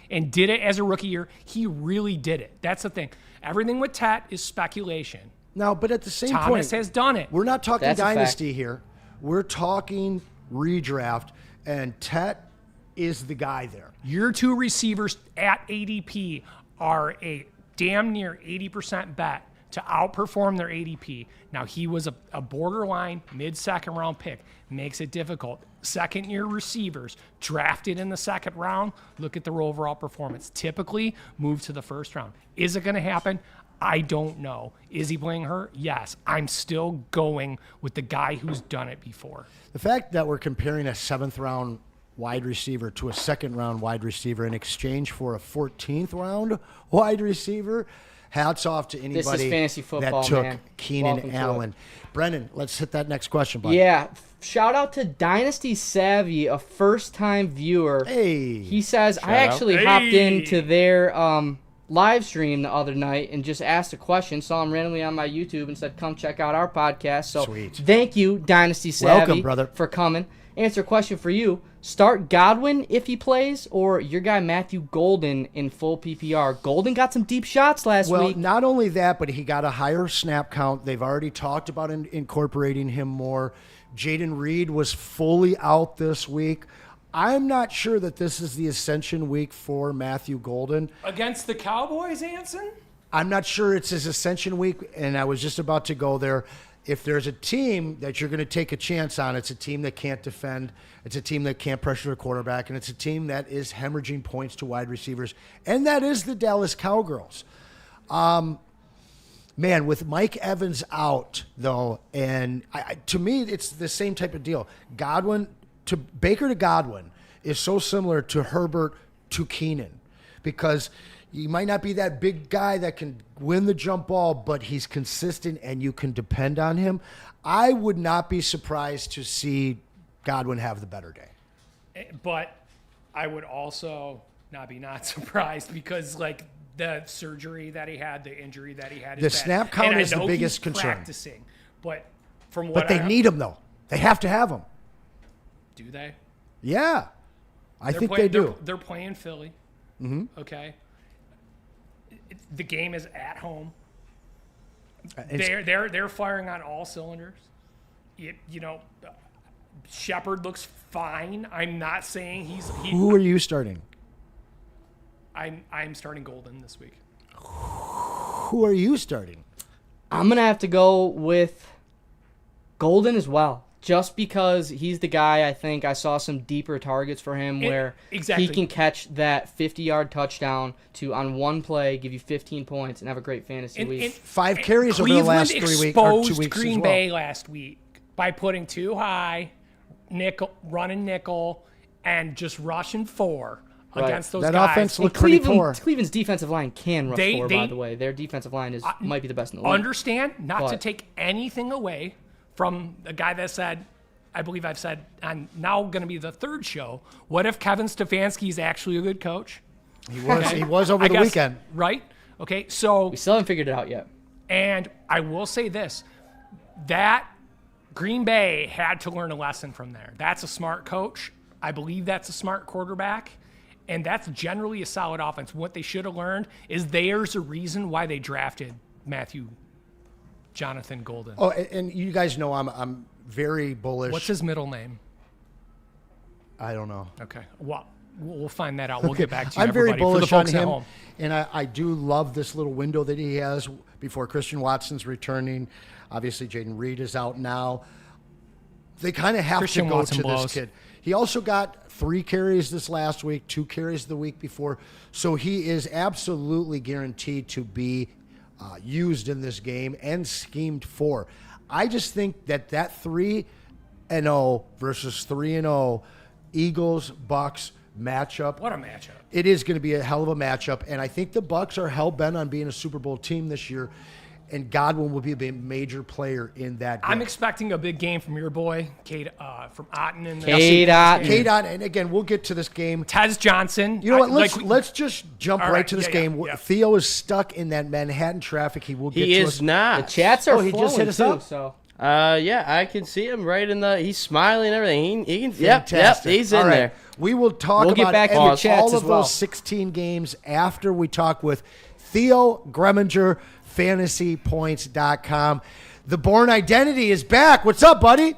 And did it as a rookie year. He really did it. That's the thing. Everything with Tet is speculation. Now, but at the same Thomas point, has done it. we're not talking That's a fact. dynasty here. We're talking redraft, and Tet is the guy there. Your 2 receivers at ADP are a damn near 80% bet to outperform their ADP. Now, he was a borderline mid-second round pick. Makes it difficult. Second-year receivers drafted in the second round, look at their overall performance. Typically, move to the first round. Is it going to happen? I don't know. Is he playing hurt? Yes. I'm still going with the guy who's done it before. The fact that we're comparing a 7th-round wide receiver to a 2nd-round wide receiver in exchange for a 14th-round wide receiver, hats off to anybody fantasy football, that took man. Keenan Welcome to Allen. Brendan, let's hit that next question, buddy. Yeah. Shout out to Dynasty Savvy, a first-time viewer. Hey. He says, I out. actually hopped into their live stream the other night and just asked a question. Saw him randomly on my YouTube and said, come check out our podcast. So Sweet. Thank you, Dynasty Savvy, Welcome, brother. for coming. Answer a question for you. Start Godwin if he plays, or your guy Matthew Golden in full PPR. Golden got some deep shots last Well, week. not only that, but he got a higher snap count. They've already talked about incorporating him more. Jaden Reed was fully out this week. I'm not sure that this is the ascension week for Matthew Golden. Against the Cowboys, Anson? I'm not sure it's his ascension week, and I was just about to go there. If there's a team that you're going to take a chance on, it's a team that can't defend, it's a team that can't pressure the quarterback, and it's a team that is hemorrhaging points to wide receivers, and that is the Dallas Cowgirls. Man, with Mike Evans out, though, and to me, it's the same type of deal. Baker to Godwin is so similar to Herbert to Keenan, because you might not be that big guy that can win the jump ball, but he's consistent and you can depend on him. I would not be surprised to see Godwin have the better day. But I would also not surprised because, like, the surgery that he had, the injury that he had is The bad. snap count And I is the know biggest he's concern. practicing, but from what But they need him, though. They have to have him. do they? Yeah. I think playing, they do. They're playing Philly. Mm-hmm. Okay. The game is at home. They're firing on all cylinders. Shepard looks fine. I'm not saying Who are you starting? I'm starting Golden this week. Who are you starting? I'm going to have to go with Golden as well. Just because he's the guy, I think I saw some deeper targets for him where exactly. he can catch that 50-yard touchdown to, on one play, give you 15 points and have a great fantasy week. 5 carries over the last 3 weeks or 2 weeks Green as well. Bay last week by putting too high, running nickel, and just rushing 4 against those that guys. offense looked pretty poor. Cleveland's defensive line can rush 4, by the way. Their defensive line might be the best in the league. Understand, not to But- take anything away from a guy that said, I believe I've said, I'm now going to be the third show, what if Kevin Stefanski is actually a good coach? He was over I the guess, weekend. Right? Okay, so, We still haven't figured it out yet. and I will say this, that Green Bay had to learn a lesson from there. That's a smart coach. I believe that's a smart quarterback. And that's generally a solid offense. What they should have learned is there's a reason why they drafted Jonathan Golden. Oh, and you guys know I'm very bullish. What's his middle name? I don't know. Okay. Well, we'll find that out. We'll get back to you, I'm very everybody. For the bullish on folks at him, home. and I do love this little window that he has before Christian Watson's returning. Obviously, Jaden Reed is out now. They kind of have Christian to go Watson to blows. this kid. He also got 3 carries this last week, 2 carries the week before. So he is absolutely guaranteed to be used in this game and schemed for. I just think that 3-0 versus 3-0 Eagles Bucks matchup. What a matchup. It is going to be a hell of a matchup, and I think the Bucks are hell bent on being a Super Bowl team this year, and Godwin will be a major player in that game. I'm expecting a big game from your boy, Cade, from Otten. In Cade Otten. K-Dot, and again, we'll get to this game. Tez Johnson. You know what? Let's just jump All right right, to this yeah, game. yeah. Theo is stuck in that Manhattan traffic. He will get He to is us. The not. chats are he flowing just hit us too, up? so Yeah, I can see him right in the. He's smiling and everything. He can. Yep, Fantastic. he's in All right. there. We will talk We'll get about back to your chats all as of well. those 16 games after we talk with Theo Greminger, fantasypoints.com. The Born Identity is back. What's up, buddy?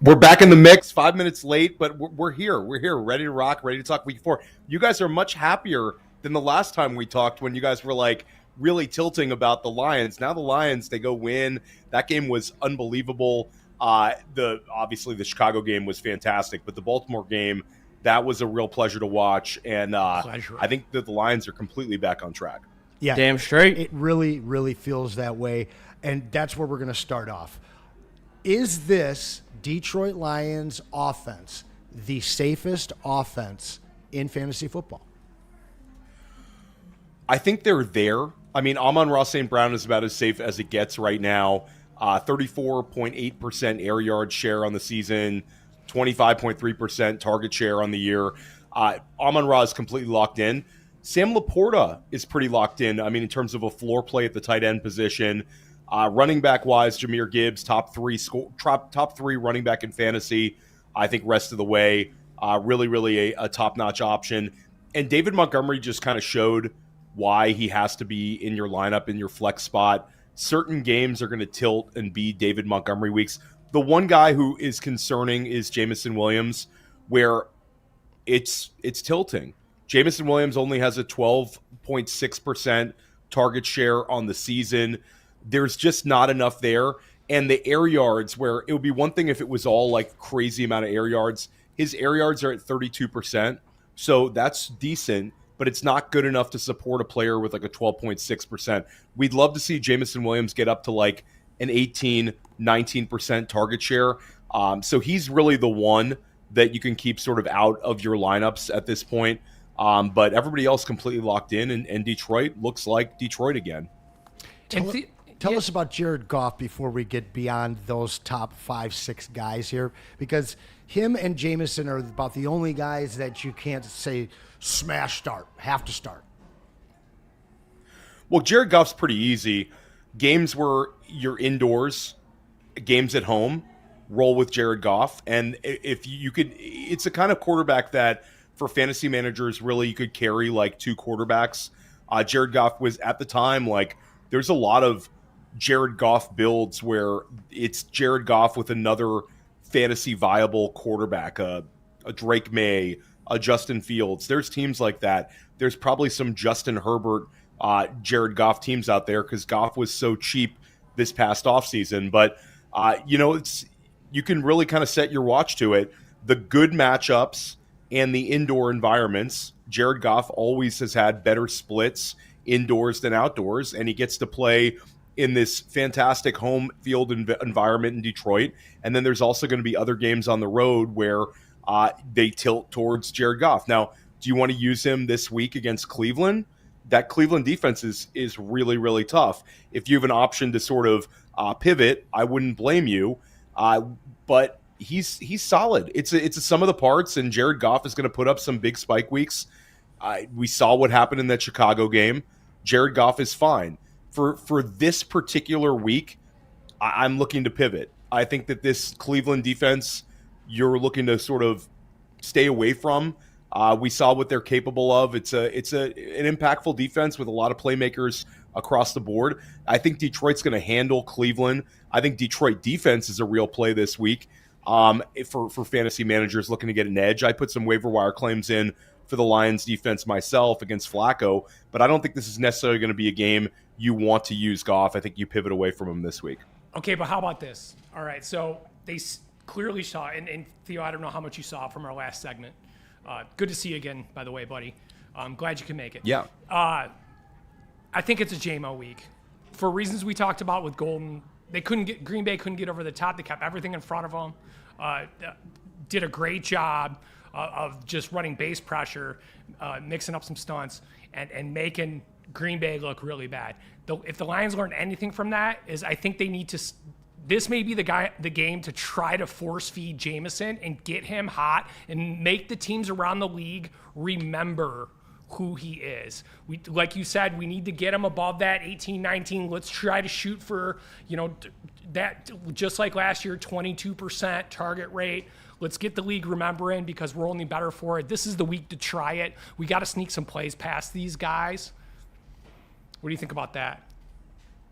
We're back in the mix, 5 minutes late, but we're here. We're here, ready to rock, ready to talk week 4. You guys are much happier than the last time we talked when you guys were like really tilting about the Lions. Now the Lions, they go win. That game was unbelievable. Obviously the Chicago game was fantastic, but the Baltimore game, that was a real pleasure to watch. And I think that the Lions are completely back on track. Yeah, Damn straight. It really, really feels that way, and that's where we're going to start off. Is this Detroit Lions offense the safest offense in fantasy football? I think they're there. I mean, Amon-Ra St. Brown is about as safe as it gets right now. 34.8% air yard share on the season, 25.3% target share on the year. Amon-Ra is completely locked in. Sam Laporta is pretty locked in. I mean, in terms of a floor play at the tight end position. Running back wise, Jahmyr Gibbs, top three running back in fantasy. I think rest of the way, really a top-notch option. And David Montgomery just kind of showed why he has to be in your lineup, in your flex spot. Certain games are going to tilt and be David Montgomery weeks. The one guy who is concerning is Jameson Williams, where it's tilting. Jameson Williams only has a 12.6% target share on the season. There's just not enough there. And the air yards, where it would be one thing if it was all like crazy amount of air yards, his air yards are at 32%. So that's decent, but it's not good enough to support a player with like a 12.6%. We'd love to see Jameson Williams get up to like an 18, 19% target share. So he's really the one that you can keep sort of out of your lineups at this point. But everybody else completely locked in, and Detroit looks like Detroit again. Tell us about Jared Goff before we get beyond those top 5-6 guys here, because him and Jameson are about the only guys that you can't say smash start, have to start. Well, Jared Goff's pretty easy. Games where you're indoors, games at home, roll with Jared Goff. And if you could, it's a kind of quarterback that for fantasy managers, really you could carry like two quarterbacks. Jared Goff was at the time, like there's a lot of Jared Goff builds where it's Jared Goff with another fantasy viable quarterback, a Drake May, a Justin Fields. There's teams like that. There's probably some Justin Herbert, Jared Goff teams out there because Goff was so cheap this past offseason. But, you can really kind of set your watch to it. The good matchups and the indoor environments, Jared Goff always has had better splits indoors than outdoors, and he gets to play in this fantastic home field environment in Detroit. And then there's also going to be other games on the road where they tilt towards Jared Goff. Now, do you want to use him this week against Cleveland? That Cleveland defense is really, really tough. If you have an option to sort of pivot, I wouldn't blame you. But he's solid. It's a sum of the parts, and Jared Goff is going to put up some big spike weeks. We saw what happened in that Chicago game. Jared Goff is fine. For this particular week, I'm looking to pivot. I think that this Cleveland defense, you're looking to sort of stay away from. We saw what they're capable of. It's an impactful defense with a lot of playmakers across the board. I think Detroit's going to handle Cleveland. I think Detroit defense is a real play this week for fantasy managers looking to get an edge. I put some waiver wire claims in for the Lions defense myself against Flacco, but I don't think this is necessarily going to be a game you want to use Goff. I think you pivot away from him this week. Okay, but how about this? All right, so they clearly saw, and Theo, I don't know how much you saw from our last segment. Good to see you again, by the way, buddy. I'm glad you can make it. Yeah. I think it's a JMO week. For reasons we talked about with Golden, Green Bay couldn't get over the top. They kept everything in front of them. Did a great job of just running base pressure, mixing up some stunts, and making Green Bay look really bad. If the Lions learn anything from that, is I think they need to. This may be the game to try to force feed Jameson and get him hot and make the teams around the league remember who he is. Like you said, we need to get him above that 18, 19. Let's try to shoot for, that just like last year, 22% target rate. Let's get the league remembering because we're only better for it. This is the week to try it. We got to sneak some plays past these guys. What do you think about that?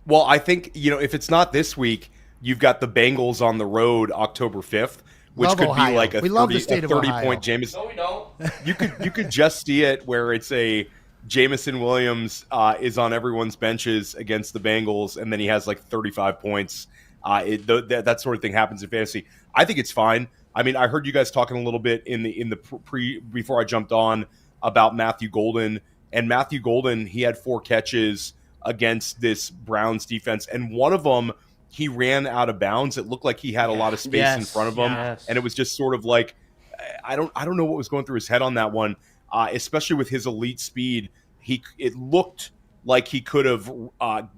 Well, I think, if it's not this week, you've got the Bengals on the road October 5th, which love could Ohio. be like a We love the state of 30-point Ohio. Jameson. No, we don't. You could just see it where it's a Jameson Williams is on everyone's benches against the Bengals, and then he has like 35 points. That sort of thing happens in fantasy. I think it's fine. I mean, I heard you guys talking a little bit in the before I jumped on about Matthew Golden, and Matthew Golden, he had 4 catches against this Browns defense, and one of them he ran out of bounds. It looked like he had a lot of space in front of him, and it was just sort of like I don't know what was going through his head on that one, especially with his elite speed. It looked like he could have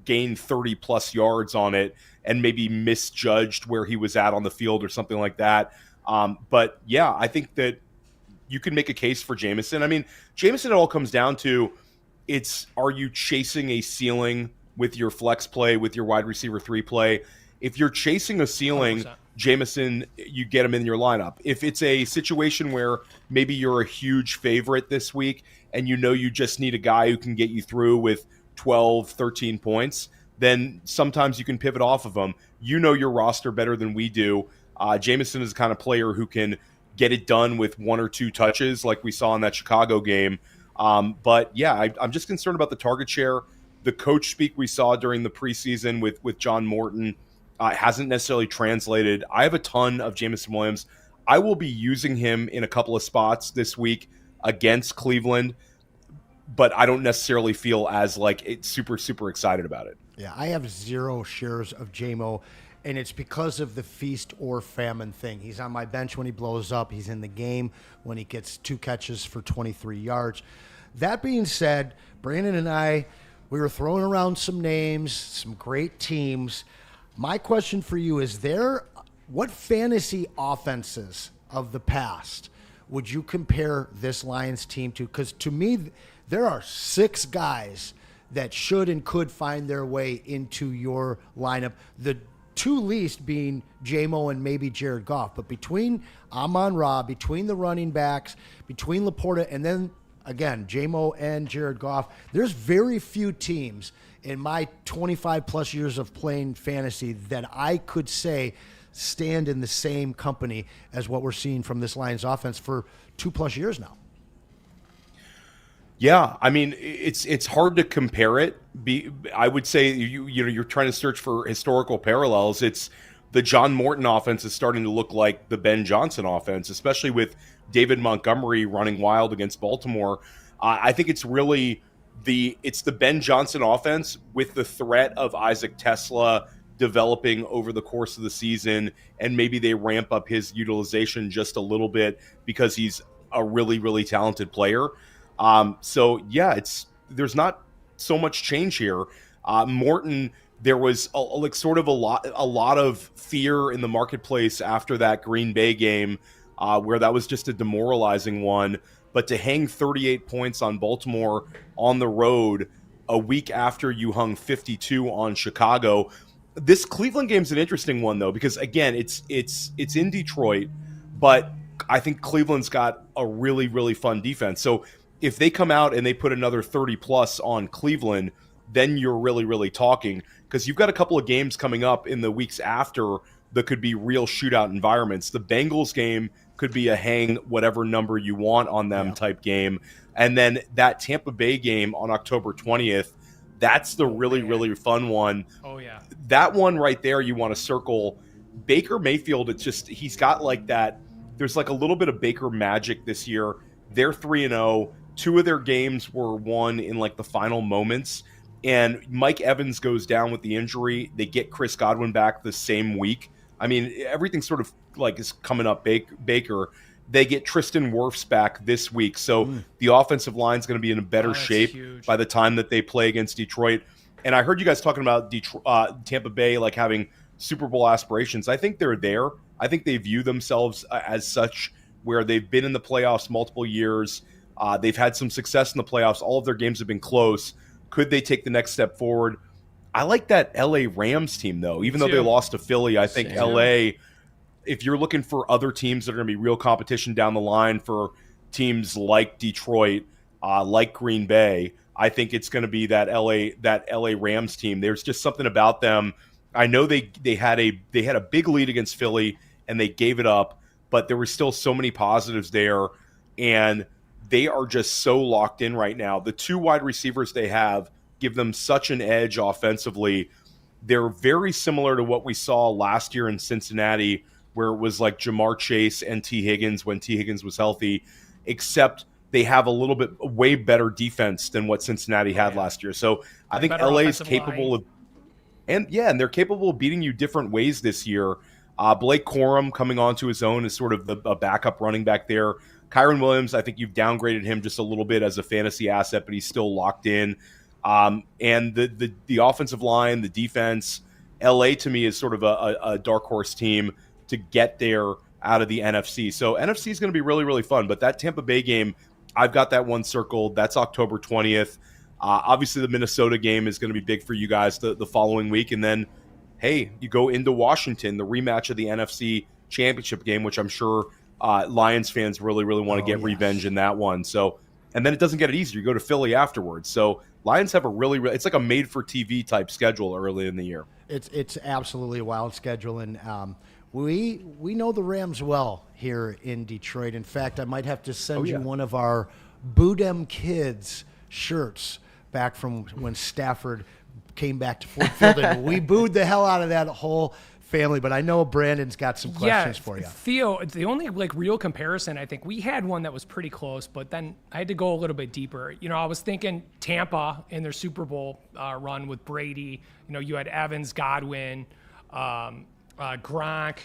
gained 30 plus yards on it and maybe misjudged where he was at on the field or something like that. But yeah, I think that you can make a case for Jameson. I mean, Jameson, it all comes down to are you chasing a ceiling with your flex play, with your wide receiver 3 play? If you're chasing a ceiling, 100%. Jameson, you get him in your lineup. If it's a situation where maybe you're a huge favorite this week and you just need a guy who can get you through with 12, 13 points, then sometimes you can pivot off of him. You know your roster better than we do. Jameson is the kind of player who can get it done with 1 or 2 touches like we saw in that Chicago game. But yeah, I'm just concerned about the target share. The coach speak we saw during the preseason with John Morton hasn't necessarily translated. I have a ton of Jameson Williams. I will be using him in a couple of spots this week against Cleveland, but I don't necessarily feel as super, super excited about it. Yeah, I have 0 shares of JMO, and it's because of the feast or famine thing. He's on my bench when he blows up. He's in the game when he gets 2 catches for 23 yards. That being said, Brandon and I, we were throwing around some names, some great teams. My question for you is what fantasy offenses of the past would you compare this Lions team to? Because to me, there are 6 guys that should and could find their way into your lineup. The 2 least being J-Mo and maybe Jared Goff. But between Amon-Ra, between the running backs, between Laporta, and then, again, J-Mo and Jared Goff, there's very few teams in my 25-plus years of playing fantasy that I could say stand in the same company as what we're seeing from this Lions offense for 2+ years now. Yeah, I mean, it's hard to compare it. I would say you're trying to search for historical parallels. It's the John Morton offense is starting to look like the Ben Johnson offense, especially with David Montgomery running wild against Baltimore. I think it's really the Ben Johnson offense with the threat of Isaac Tesla developing over the course of the season, and maybe they ramp up his utilization just a little bit because he's a really, really talented player. So yeah, there's not so much change here. Morton, there was a lot of fear in the marketplace after that Green Bay game, where that was just a demoralizing one. But to hang 38 points on Baltimore on the road a week after you hung 52 on Chicago, this Cleveland game's an interesting one though, because again, it's in Detroit, but I think Cleveland's got a really, really fun defense. So if they come out and they put another 30 plus on Cleveland, then you're really, really talking, because you've got a couple of games coming up in the weeks after that could be real shootout environments. The Bengals game could be a hang whatever number you want on them type game. And then that Tampa Bay game on October 20th, that's the really, really fun one. Oh, yeah. That one right there you want to circle. Baker Mayfield, he's got like that. There's like a little bit of Baker magic this year. They're 3-0. 2 of their games were won in like the final moments. And Mike Evans goes down with the injury. They get Chris Godwin back the same week. I mean, everything sort of like is coming up Baker. They get Tristan Wirfs back this week. So the offensive line is going to be in a better shape by the time that they play against Detroit. And I heard you guys talking about Tampa Bay like having Super Bowl aspirations. I think they're there. I think they view themselves as such, where they've been in the playoffs multiple years. They've had some success in the playoffs. All of their games have been close. Could they take the next step forward? I like that LA Rams team, though. Even though they lost to Philly, I think LA, if you're looking for other teams that are going to be real competition down the line for teams like Detroit, like Green Bay, I think it's going to be that LA Rams team. There's just something about them. I know they had a big lead against Philly and they gave it up, but there were still so many positives there, and they are just so locked in right now. The 2 wide receivers they have give them such an edge offensively. They're very similar to what we saw last year in Cincinnati, where it was like Jamar Chase and T. Higgins when T. Higgins was healthy, except they have a little bit way better defense than what Cincinnati had last year. So I think LA is capable of, and they're capable of beating you different ways this year. Blake Corum coming onto his own is sort of a backup running back there. Kyron Williams, I think you've downgraded him just a little bit as a fantasy asset, but he's still locked in. And the offensive line, the defense, LA to me is sort of a dark horse team to get there out of the NFC. So NFC is going to be really, really fun. But that Tampa Bay game, I've got that one circled. That's October 20th. Obviously, the Minnesota game is going to be big for you guys the following week. And then, hey, you go into Washington, the rematch of the NFC Championship game, which I'm sure Lions fans really, really want to get revenge in that one. So, and then it doesn't get it easier. You go to Philly afterwards. So Lions have a really, it's like a made-for-TV type schedule early in the year. It's absolutely a wild schedule, and we know the Rams well here in Detroit. In fact, I might have to send you one of our Boo Dem Kids shirts back from when Stafford came back to Ford Field, and we booed the hell out of that whole family. But I know Brandon's got some questions for you. Theo, the only real comparison, I think we had one that was pretty close, but then I had to go a little bit deeper. I was thinking Tampa in their Super Bowl run with Brady. You had Evans, Godwin, Gronk,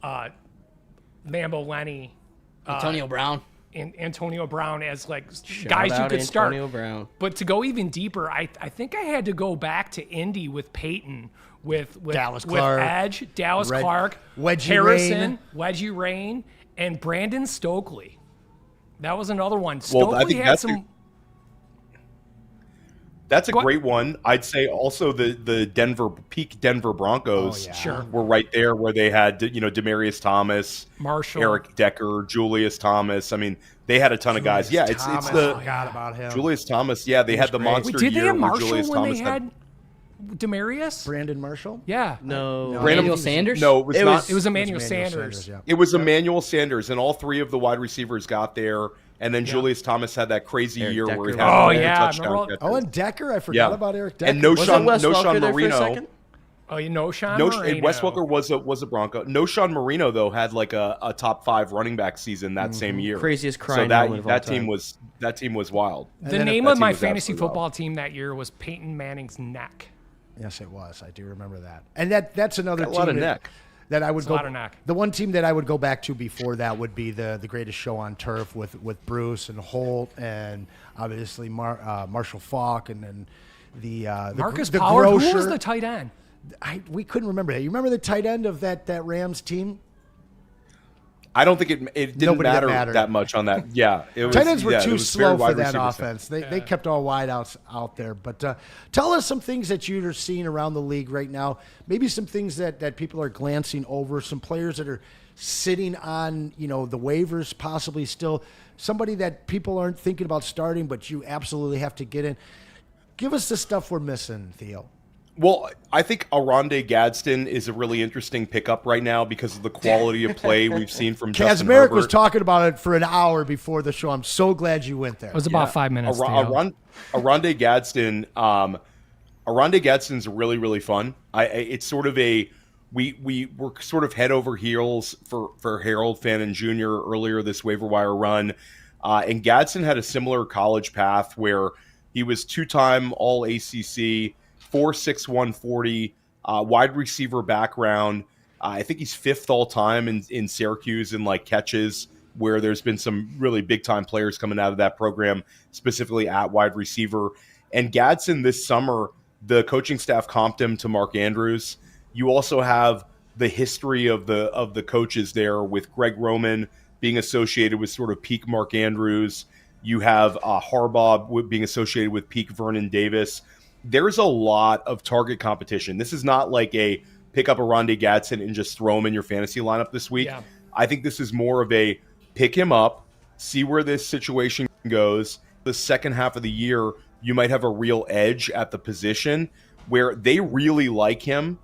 Lambo Lenny, Antonio Brown. And Antonio Brown as Shout guys you out could start. Antonio Brown. But to go even deeper, I think I had to go back to Indy with Peyton, with Dallas with Clark, Edge, Dallas Clark, Wedgie Harrison, Wedgie Rain, and Brandon Stokely. That was another one. Stokely I think had some. That's a great one. I'd say also the Denver Broncos were right there where they had Demaryius Thomas, Marshall, Eric Decker, Julius Thomas. I mean, they had a ton of guys. Yeah, it's the forgot about him. Julius Thomas. Yeah, they had the monster Did they year have where Marshall Julius when Thomas they had Demarius? Brandon Marshall? Yeah. No. Emmanuel Sanders? No, it was It was Emmanuel Sanders. Yeah. It was Emmanuel Sanders, and all three of the wide receivers got there. And then Julius Thomas had that crazy Eric year Decker. where he Oh, had a yeah, touchdown remember catches. Oh, and Decker? I forgot about Eric Decker. And no Was it Sean Wes Welker there for a Marino. second? Oh, Sean No, Marino. Wes Welker was a Bronco. No Sean Marino though had like a top 5 running back season that same year. Craziest So crying that moment of all team time. was wild. The name of my fantasy football team that year was Peyton Manning's neck. Yes, it was. I do remember that. And that's another Got a team lot of neck. that I would go. A lot of neck. The one team that I would go back to before that would be the Greatest Show on Turf with Bruce and Holt and obviously Marshall Faulk and then the Marcus the Power. Who Grocer. was the tight end? We couldn't remember that. You remember the tight end of that Rams team? I don't think it didn't matter mattered. that much on that. Yeah, it was, Tight ends were it too was slow very for wide that receiver offense. They kept all wideouts out there. But tell us some things that you're seeing around the league right now. Maybe some things that people are glancing over. Some players that are sitting on the waivers, possibly still. Somebody that people aren't thinking about starting, but you absolutely have to get in. Give us the stuff we're missing, Theo. Well, I think Aronde Gadsden is a really interesting pickup right now because of the quality of play we've seen from Justin Kazmarek Herbert. was talking about it for an hour before the show. I'm so glad you went there. It was about 5 minutes. Aronde Gadsden. Aronde Gadsden's really, really fun. It's sort of we were sort of head over heels for Harold Fannin Jr. earlier this waiver wire run, and Gadsden had a similar college path where he was 2-time All ACC. 4'6", 140, wide receiver background. I think he's 5th all time in Syracuse in catches, where there's been some really big time players coming out of that program, specifically at wide receiver. And Gadsden this summer, the coaching staff comped him to Mark Andrews. You also have the history of the coaches there with Greg Roman being associated with sort of peak Mark Andrews. You have Harbaugh being associated with peak Vernon Davis. There's a lot of target competition. This is not like a pick up a Aronde Gadsden and just throw him in your fantasy lineup this week. Yeah. I think this is more of a pick him up, see where this situation goes. The second half of the year, you might have a real edge at the position where they really like him.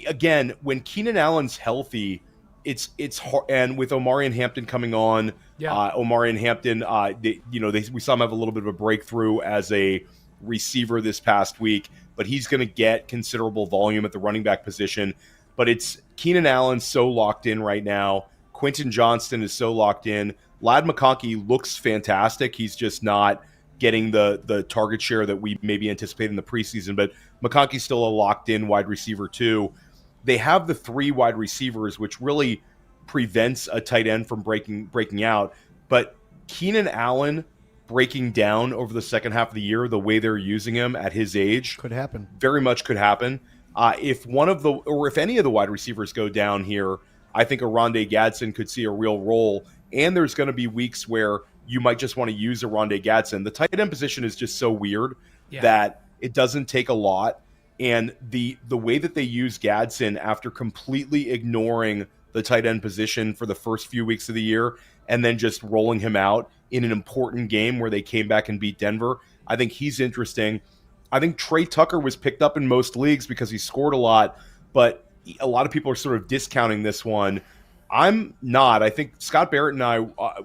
Again, when Keenan Allen's healthy, it's hard. And with Omari and Hampton coming on, Omari and Hampton, we saw him have a little bit of a breakthrough as a receiver this past week, but he's going to get considerable volume at the running back position. But it's Keenan Allen so locked in right now. Quentin Johnston is so locked in. Ladd McConkey looks fantastic. He's just not getting the target share that we maybe anticipated in the preseason, but McConkey's still a locked in wide receiver too. They have the 3 wide receivers, which really prevents a tight end from breaking out. But Keenan Allen breaking down over the second half of the year, the way they're using him at his age. Could happen. Very much could happen. If any of the wide receivers go down here, I think Oronde Gadsden could see a real role. And there's going to be weeks where you might just want to use Oronde Gadsden. The tight end position is just so weird that it doesn't take a lot. And the way that they use Gadsden after completely ignoring the tight end position for the first few weeks of the year and then just rolling him out in an important game where they came back and beat Denver, I think he's interesting. I think Trey Tucker was picked up in most leagues because he scored a lot, but a lot of people are sort of discounting this one. I'm not. I think Scott Barrett and I,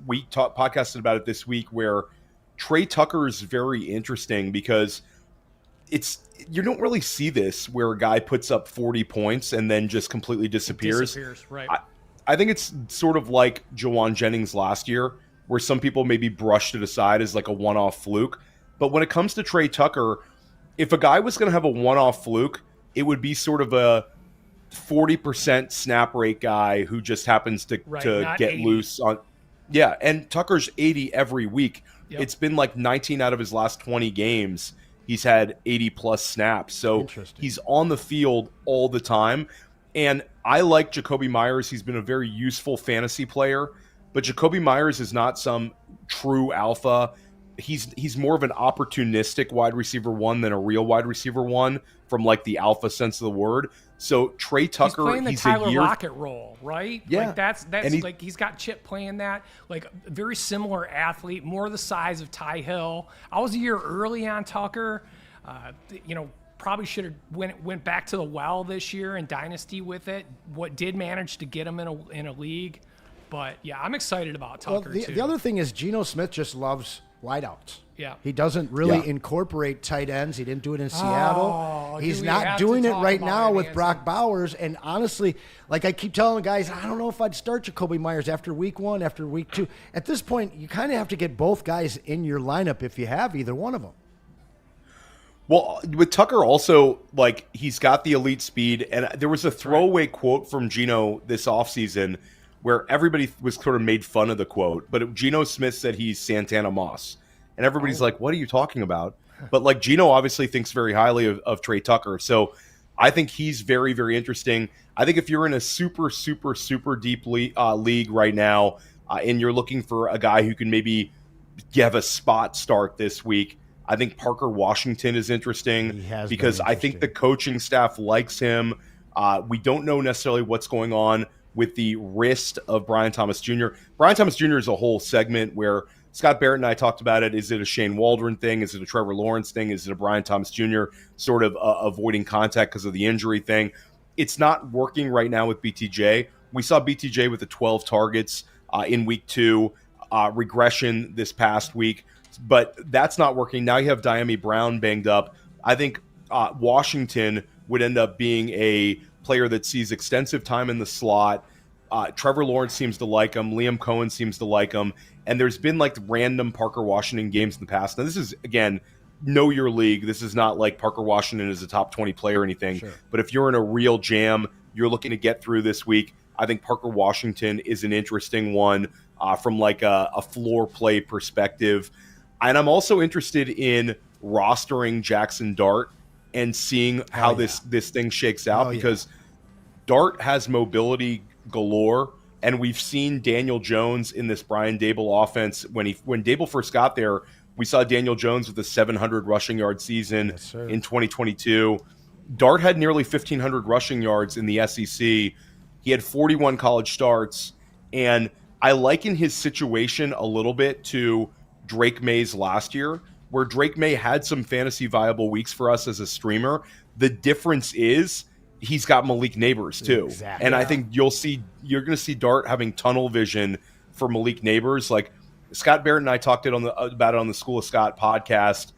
we podcasted about it this week, where Trey Tucker is very interesting because you don't really see this where a guy puts up 40 points and then just completely disappears. Right. I think it's sort of like Jawan Jennings last year, where some people maybe brushed it aside as like a one-off fluke. But when it comes to Trey Tucker, if a guy was going to have a one-off fluke, it would be sort of a 40% snap rate guy who just happens to get 80. loose on. Yeah, and Tucker's 80 every week. Yep. It's been like 19 out of his last 20 games. He's had 80 plus snaps. So he's on the field all the time. And I like Jacoby Myers. He's been a very useful fantasy player, but Jacoby Myers is not some true alpha. He's more of an opportunistic wide receiver one than a real wide receiver one from like the alpha sense of the word. So Trey Tucker, he's playing the Tyler Lockett role, right? Yeah. Like that's like he's got Chip playing that, like a very similar athlete, more the size of Ty Hill. I was a year early on Tucker. Probably should have went back to the well this year in Dynasty with it. What did manage to get him in a league. But yeah, I'm excited about Tucker too. The other thing is Geno Smith just loves wideouts. Yeah. He doesn't really incorporate tight ends. He didn't do it in Seattle. He's not doing it right now with Brock Bowers. And honestly, like I keep telling the guys, I don't know if I'd start Jacoby Myers after week 1, after week 2. At this point, you kind of have to get both guys in your lineup if you have either one of them. Well, with Tucker also, like, he's got the elite speed. And there was a throwaway quote from Geno this offseason where everybody was sort of made fun of the quote. But Geno Smith said he's Santana Moss. And everybody's like, what are you talking about? But like Geno obviously thinks very highly of Trey Tucker. So I think he's very, very interesting. I think if you're in a super, super, super deep league right now and you're looking for a guy who can maybe have a spot start this week, I think Parker Washington is interesting because I think the coaching staff likes him. We don't know necessarily what's going on with the wrist of Brian Thomas Jr. Brian Thomas Jr. is a whole segment where Scott Barrett and I talked about it. Is it a Shane Waldron thing? Is it a Trevor Lawrence thing? Is it a Brian Thomas Jr. sort of avoiding contact because of the injury thing? It's not working right now with BTJ. We saw BTJ with the 12 targets in week 2, regression this past week, but that's not working. Now you have Diami Brown banged up. I think Washington would end up being a player that sees extensive time in the slot. Trevor Lawrence seems to like him. Liam Cohen seems to like him. And there's been like random Parker Washington games in the past. Now this is, again, know your league. This is not like Parker Washington is a top 20 player or anything. Sure. But if you're in a real jam, you're looking to get through this week, I think Parker Washington is an interesting one from like a floor play perspective. And I'm also interested in rostering Jackson Dart and seeing how this thing shakes out because Dart has mobility galore. And we've seen Daniel Jones in this Brian Dable offense. When Dable first got there, we saw Daniel Jones with a 700 rushing yard season in 2022. Dart had nearly 1,500 rushing yards in the SEC. He had 41 college starts. And I liken his situation a little bit to Drake May's last year, where Drake May had some fantasy viable weeks for us as a streamer. The difference is he's got Malik Neighbors too. Exactly. And I think you're going to see Dart having tunnel vision for Malik Neighbors. Like Scott Barrett and I talked about it on the School of Scott podcast.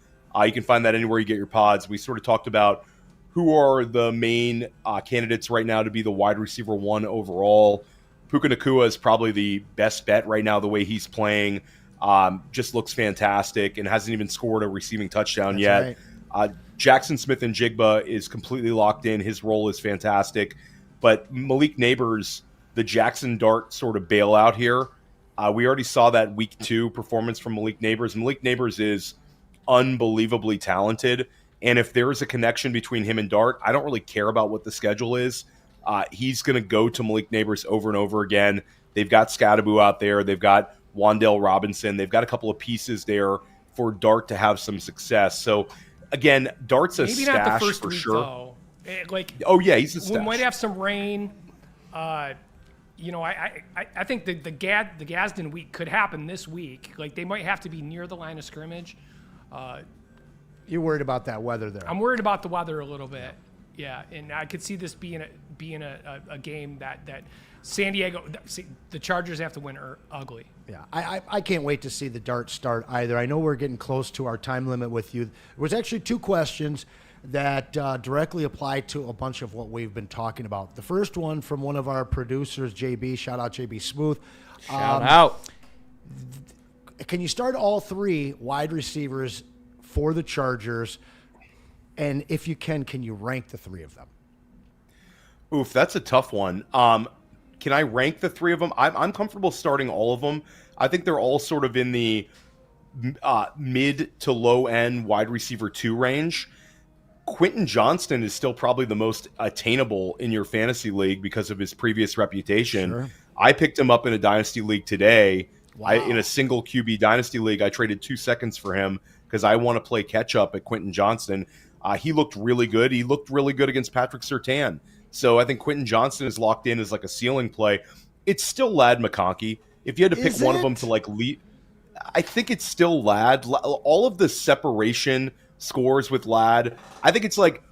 You can find that anywhere you get your pods. We sort of talked about who are the main candidates right now to be the wide receiver 1 overall. Puka Nacua is probably the best bet right now. The way he's playing just looks fantastic and hasn't even scored a receiving touchdown yet. Right. Jackson Smith and Jigba is completely locked in. His role is fantastic. But Malik Neighbors, the Jackson Dart sort of bailout here, We already saw that week 2 performance from Malik Neighbors. Malik Neighbors is unbelievably talented. And if there is a connection between him and Dart, I don't really care about what the schedule is. He's going to go to Malik Neighbors over and over again. They've got Scadaboo out there. They've got Wandale Robinson. They've got a couple of pieces there for Dart to have some success. So, again, Dart's a Maybe stash not the first for week, sure. though. Oh, yeah, he's a stash. We might have some rain. I think the Gadsden week could happen this week. Like, they might have to be near the line of scrimmage. You're worried about that weather there. I'm worried about the weather a little bit. Yeah, and I could see this being a game that San Diego, the Chargers have to win ugly. Yeah, I can't wait to see the Dart start either. I know we're getting close to our time limit with you. There was actually 2 questions that directly apply to a bunch of what we've been talking about. The first one from one of our producers, JB. Shout out JB Smooth. Shout out. Can you start all 3 wide receivers for the Chargers? And if you can you rank the 3 of them? Oof, that's a tough one. Can I rank the 3 of them? I'm comfortable starting all of them. I think they're all sort of in the mid to low end wide receiver 2 range. Quentin Johnston is still probably the most attainable in your fantasy league because of his previous reputation. Sure. I picked him up in a dynasty league today. Wow. In a single QB dynasty league, I traded 2 seconds for him because I want to play catch up at Quentin Johnston. He looked really good. He looked really good against Patrick Surtain. So I think Quentin Johnston is locked in as like a ceiling play. It's still Ladd McConkey. If you had to pick one of them to like lead, I think it's still Ladd. All of the separation scores with Ladd, I think it's like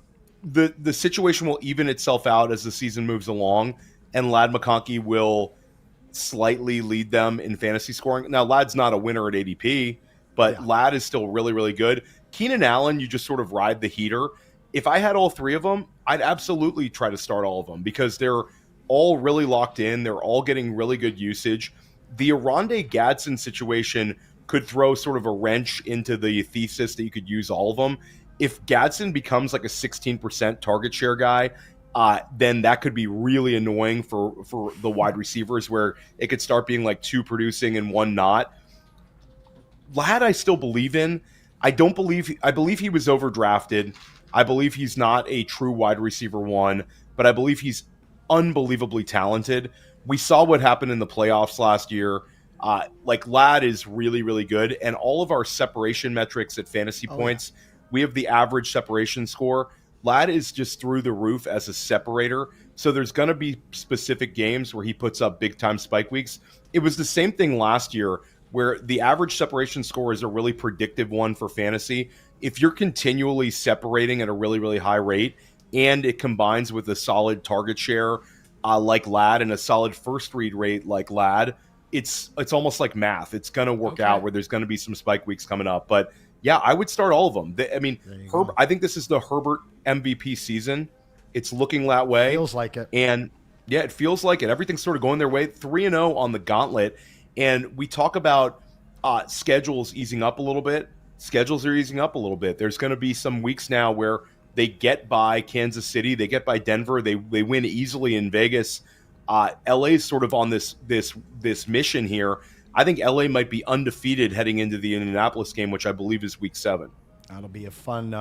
the situation will even itself out as the season moves along, and Ladd McConkey will slightly lead them in fantasy scoring. Now, Ladd's not a winner at ADP, but Ladd is still really, really good. Keenan Allen, you just sort of ride the heater. If I had all 3 of them, I'd absolutely try to start all of them because they're all really locked in. They're all getting really good usage. The Oronde Gadsden situation could throw sort of a wrench into the thesis that you could use all of them. If Gadsden becomes like a 16% target share guy, then that could be really annoying for the wide receivers where it could start being like 2 producing and 1 not. Ladd I still believe in. I believe he was overdrafted. I believe he's not a true wide receiver 1, but I believe he's unbelievably talented. We saw what happened in the playoffs last year. Ladd is really, really good. And all of our separation metrics at fantasy points, we have the average separation score. Ladd is just through the roof as a separator. So there's going to be specific games where he puts up big time spike weeks. It was the same thing last year where the average separation score is a really predictive one for fantasy. If you're continually separating at a really, really high rate and it combines with a solid target share like Ladd and a solid first read rate like Ladd, it's almost like math. It's going to work out where there's going to be some spike weeks coming up. But yeah, I would start all of them. I think this is the Herbert MVP season. It's looking that way. Feels like it. And yeah, it feels like it. Everything's sort of going their way. 3-0 on the gauntlet. And we talk about schedules easing up a little bit. Schedules are easing up a little bit. There's going to be some weeks now where they get by Kansas City, they get by Denver, they win easily in Vegas. LA's sort of on this mission here. I think LA might be undefeated heading into the Indianapolis game, which I believe is week 7. That'll be a fun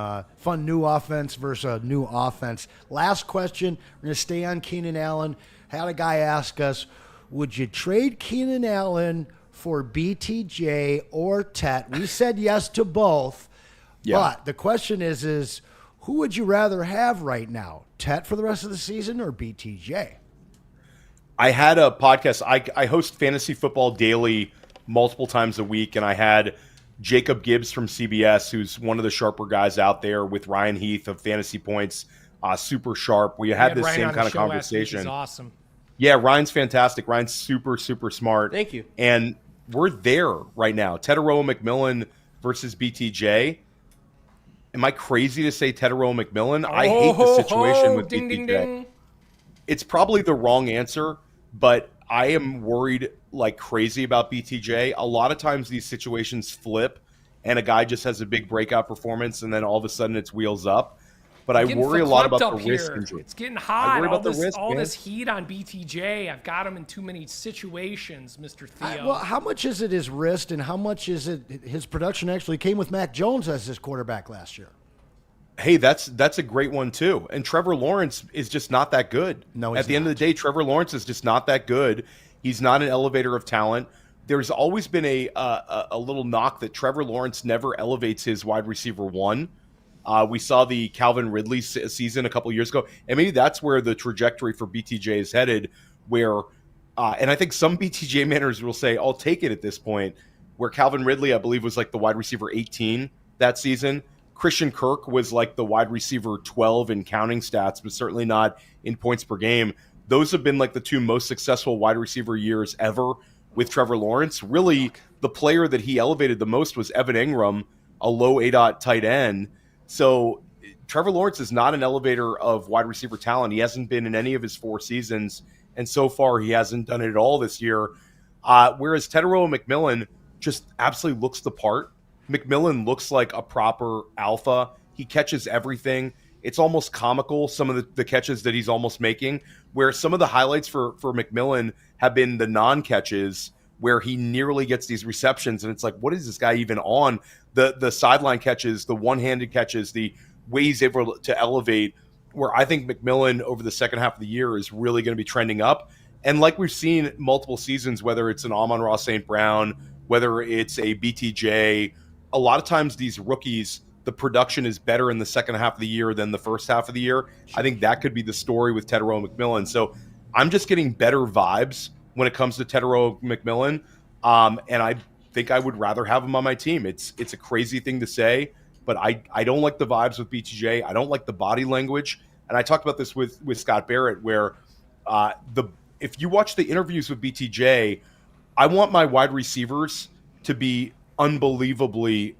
new offense versus a new offense. Last question. We're going to stay on Keenan Allen. Had a guy ask us, would you trade Keenan Allen for BTJ or Tet? We said yes to both. Yeah. But the question is who would you rather have right now? Tet for the rest of the season or BTJ? I had a podcast. I host Fantasy Football Daily multiple times a week, and I had Jacob Gibbs from CBS, who's one of the sharper guys out there, with Ryan Heath of Fantasy Points, super sharp. We had this same kind of conversation. He's awesome. Yeah, Ryan's fantastic. Ryan's super, super smart. Thank you. And we're there right now. Teteroa McMillan versus BTJ. Am I crazy to say Teteroa McMillan? I hate the situation with ding, BTJ. Ding, ding. It's probably the wrong answer, but I am worried like crazy about BTJ. A lot of times these situations flip and a guy just has a big breakout performance and then all of a sudden it's wheels up. but I Getting worry a lot about verklempt the up wrist here. injury. It's getting I hot. worry about the wrist, all man. this heat on BTJ. I've got him in too many situations, Mr. Theo. Well, how much is it his wrist, and how much is it his production actually came with Mac Jones as his quarterback last year? Hey, that's a great one too. And Trevor Lawrence is just not that good. No, he's at the end of not. the day, Trevor Lawrence is just not that good. He's not an elevator of talent. There's always been a little knock that Trevor Lawrence never elevates his wide receiver one. We saw the Calvin Ridley season a couple years ago, and maybe that's where the trajectory for BTJ is headed. Where, and I think some BTJ managers will say, "I'll take it at this point." Where Calvin Ridley, I believe, was like the wide receiver 18 that season. Christian Kirk was like the wide receiver 12 in counting stats, but certainly not in points per game. Those have been like the two most successful wide receiver years ever with Trevor Lawrence. Really, the player that he elevated the most was Evan Ingram, a low ADOT tight end. So Trevor Lawrence is not an elevator of wide receiver talent. He hasn't been in any of his 4 seasons, and so far he hasn't done it at all this year. Whereas Tetairoa McMillan just absolutely looks the part. McMillan looks like a proper alpha. He catches everything. It's almost comical, some of the catches that he's almost making, where some of the highlights for McMillan have been the non-catches where he nearly gets these receptions. And it's like, what is this guy even on? The sideline catches, the one-handed catches, the way he's able to elevate, where I think McMillan over the second half of the year is really going to be trending up. And like we've seen multiple seasons, whether it's an Amon-Ra St. Brown, whether it's a BTJ, a lot of times these rookies, the production is better in the second half of the year than the first half of the year. I think that could be the story with Tetairoa McMillan. So I'm just getting better vibes when it comes to Tetairoa McMillan. And I think I would rather have him on my team. It's a crazy thing to say, but I don't like the vibes with BTJ. I don't like the body language. And I talked about this with Scott Barrett, where if you watch the interviews with BTJ, I want my wide receivers to be unbelievably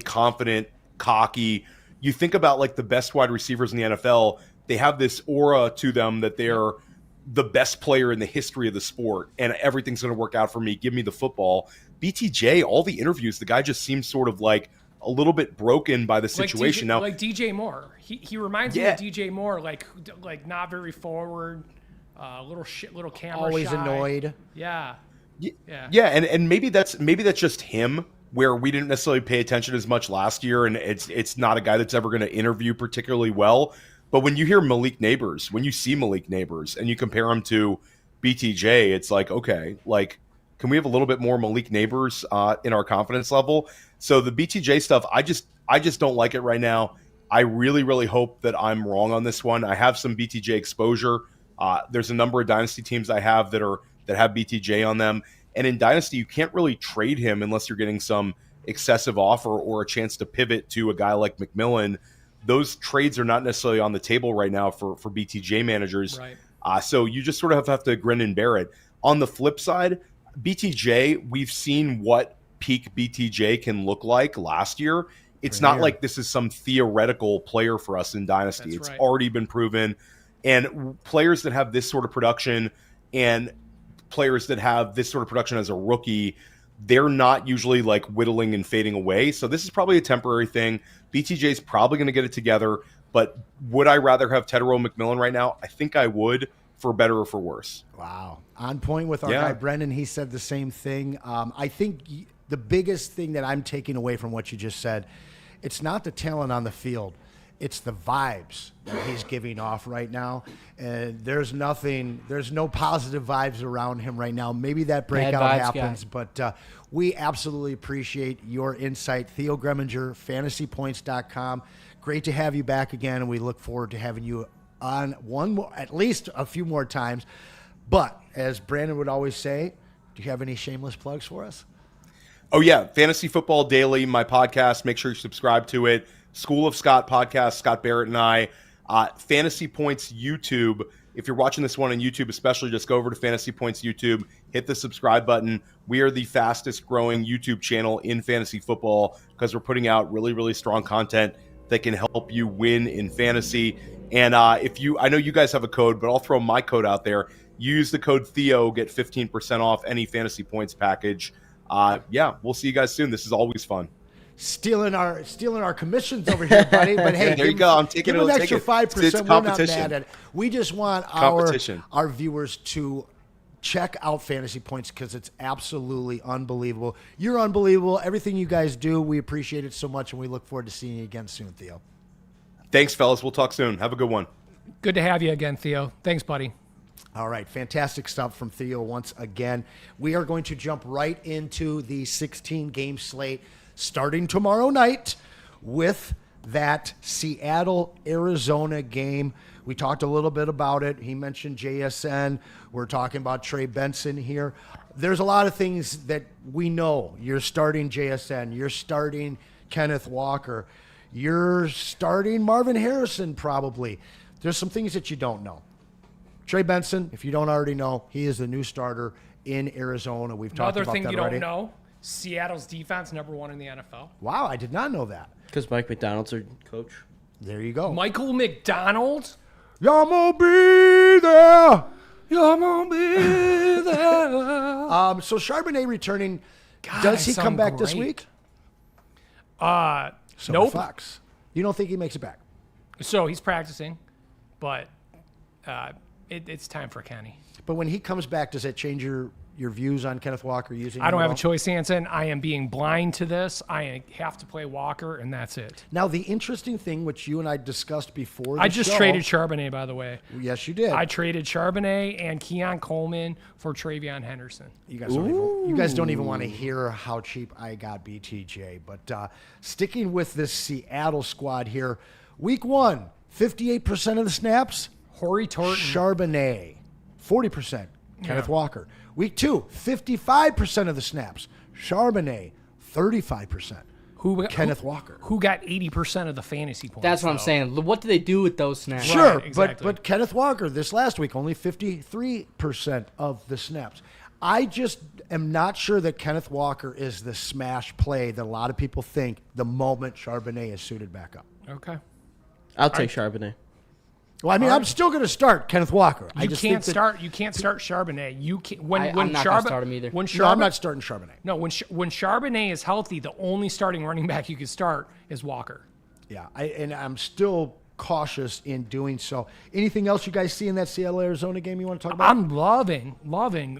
confident, cocky. You think about like the best wide receivers in the NFL, they have this aura to them that they're the best player in the history of the sport and everything's going to work out for me. Give me the football. BTJ, all the interviews, the guy just seems sort of like a little bit broken by the situation. Like DJ Moore. He reminds me of DJ Moore, like not very forward, little camera always shy. Annoyed. Yeah. Yeah, and maybe that's just him, where we didn't necessarily pay attention as much last year, and it's not a guy that's ever going to interview particularly well. But when you hear Malik Neighbors, when you see Malik Neighbors, and you compare him to BTJ, it's like, okay, like, can we have a little bit more Malik Neighbors in our confidence level? So the BTJ stuff, I just don't like it right now. I really, really hope that I'm wrong on this one. I have some BTJ exposure. There's a number of dynasty teams I have that have BTJ on them. And in Dynasty, you can't really trade him unless you're getting some excessive offer or a chance to pivot to a guy like McMillan. Those trades are not necessarily on the table right now for BTJ managers. Right. So you just sort of have to grin and bear it. On the flip side, BTJ, we've seen what peak BTJ can look like last year. It's not like this is some theoretical player for us in Dynasty. That's it's already been proven. And players that have this sort of production and players that have this sort of production as a rookie, they're not usually like whittling and fading away. So this is probably a temporary thing. BTJ is probably going to get it together, but would I rather have Tetairoa McMillan right now? I think I would, for better or for worse. Wow. On point with our guy Brendan. He said the same thing. I think the biggest thing that I'm taking away from what you just said, it's not the talent on the field. It's the vibes that he's giving off right now. And there's no positive vibes around him right now. Maybe that breakout happens, but we absolutely appreciate your insight. Theo Greminger, fantasypoints.com. Great to have you back again, and we look forward to having you on at least a few more times. But as Brandon would always say, do you have any shameless plugs for us? Oh, yeah. Fantasy Football Daily, my podcast. Make sure you subscribe to it. School of Scott podcast, Scott Barrett and I. Fantasy Points YouTube. If you're watching this one on YouTube, especially, just go over to Fantasy Points YouTube, hit the subscribe button. We are the fastest growing YouTube channel in fantasy football because we're putting out really, really strong content that can help you win in fantasy. And I know you guys have a code, but I'll throw my code out there. Use the code Theo, get 15% off any Fantasy Points package. We'll see you guys soon. This is always fun. stealing our commissions over here, buddy. But hey, there you go. I'm taking give it. an extra 5%. It's We're not competition. mad at it. We just want our viewers to check out Fantasy Points because it's absolutely unbelievable. You're unbelievable. Everything you guys do, we appreciate it so much, and we look forward to seeing you again soon, Theo. Thanks, fellas. We'll talk soon. Have a good one. Good to have you again, Theo. Thanks, buddy. All right, fantastic stuff from Theo once again. We are going to jump right into the 16-game slate starting tomorrow night with that Seattle-Arizona game. We talked a little bit about it. He mentioned JSN. We're talking about Trey Benson here. There's a lot of things that we know. You're starting JSN. You're starting Kenneth Walker. You're starting Marvin Harrison probably. There's some things that you don't know. Trey Benson, if you don't already know, he is the new starter in Arizona. We've talked Another about thing that you already. don't know, Seattle's defense, #1 in the NFL. Wow, I did not know that. Because Mike McDonald's our coach. There you go. Michael McDonald. Y'all gonna be there. You're gonna be there. So Charbonnet returning. God, Does he I come sound back this great. week? So Nope. Fox. You don't think he makes it back? So he's practicing, but it's time for Kenny. But when he comes back, does that change your views on Kenneth Walker using I don't him at have a all? choice, Hanson. I am being blind to this. I have to play Walker, and that's it. Now, the interesting thing, which you and I discussed before the I just show- traded Charbonnet, by the way. Yes, you did. I traded Charbonnet and Keon Coleman for Travion Henderson. You guys don't even want to hear how cheap I got BTJ. But sticking with this Seattle squad here, week 1, 58% of the snaps, Horry Torton. Charbonnet. 40%, Kenneth Walker. Week 2, 55% of the snaps, Charbonnet. 35%, Kenneth Walker. Who got 80% of the fantasy points? That's what I'm though? saying. What do they do with those snaps? Sure, Right, exactly. but Kenneth Walker this last week, only 53% of the snaps. I just am not sure that Kenneth Walker is the smash play that a lot of people think the moment Charbonnet is suited back up. Okay. I'll take Charbonnet. Well, I mean, I'm still going to start Kenneth Walker. You can't start Charbonnet. You can't I'm not gonna start him either. When No, I'm not starting Charbonnet. No, when Charbonnet is healthy, the only starting running back you can start is Walker. Yeah, and I'm still cautious in doing so. Anything else you guys see in that Seattle-Arizona game you want to talk about? I'm loving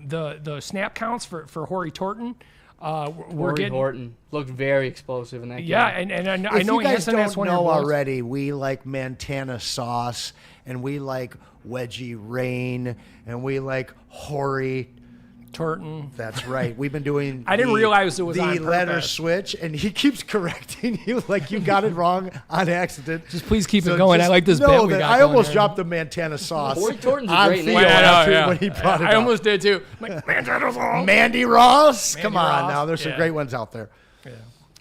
the snap counts for Horry Torton. We're getting Horton looked very explosive in that game. yeah, and I If know you guys Hanson, that's don't one of know your goals. already, we like Montana sauce, and we like Wedgie Rain, and we like Horry. Torton. That's right. We've been doing. I didn't realize it was the on letter purpose. switch, and he keeps correcting you like you got it wrong on accident. Just please keep it going. I like this know bit we that got I going almost here. dropped the Montana sauce Horry Torton's a on great Theo name. after when he brought it I up. almost did too. Like, man, that was all. Mandy Ross. Come Mandy on Ross, now. There's some yeah. great ones out there. Yeah.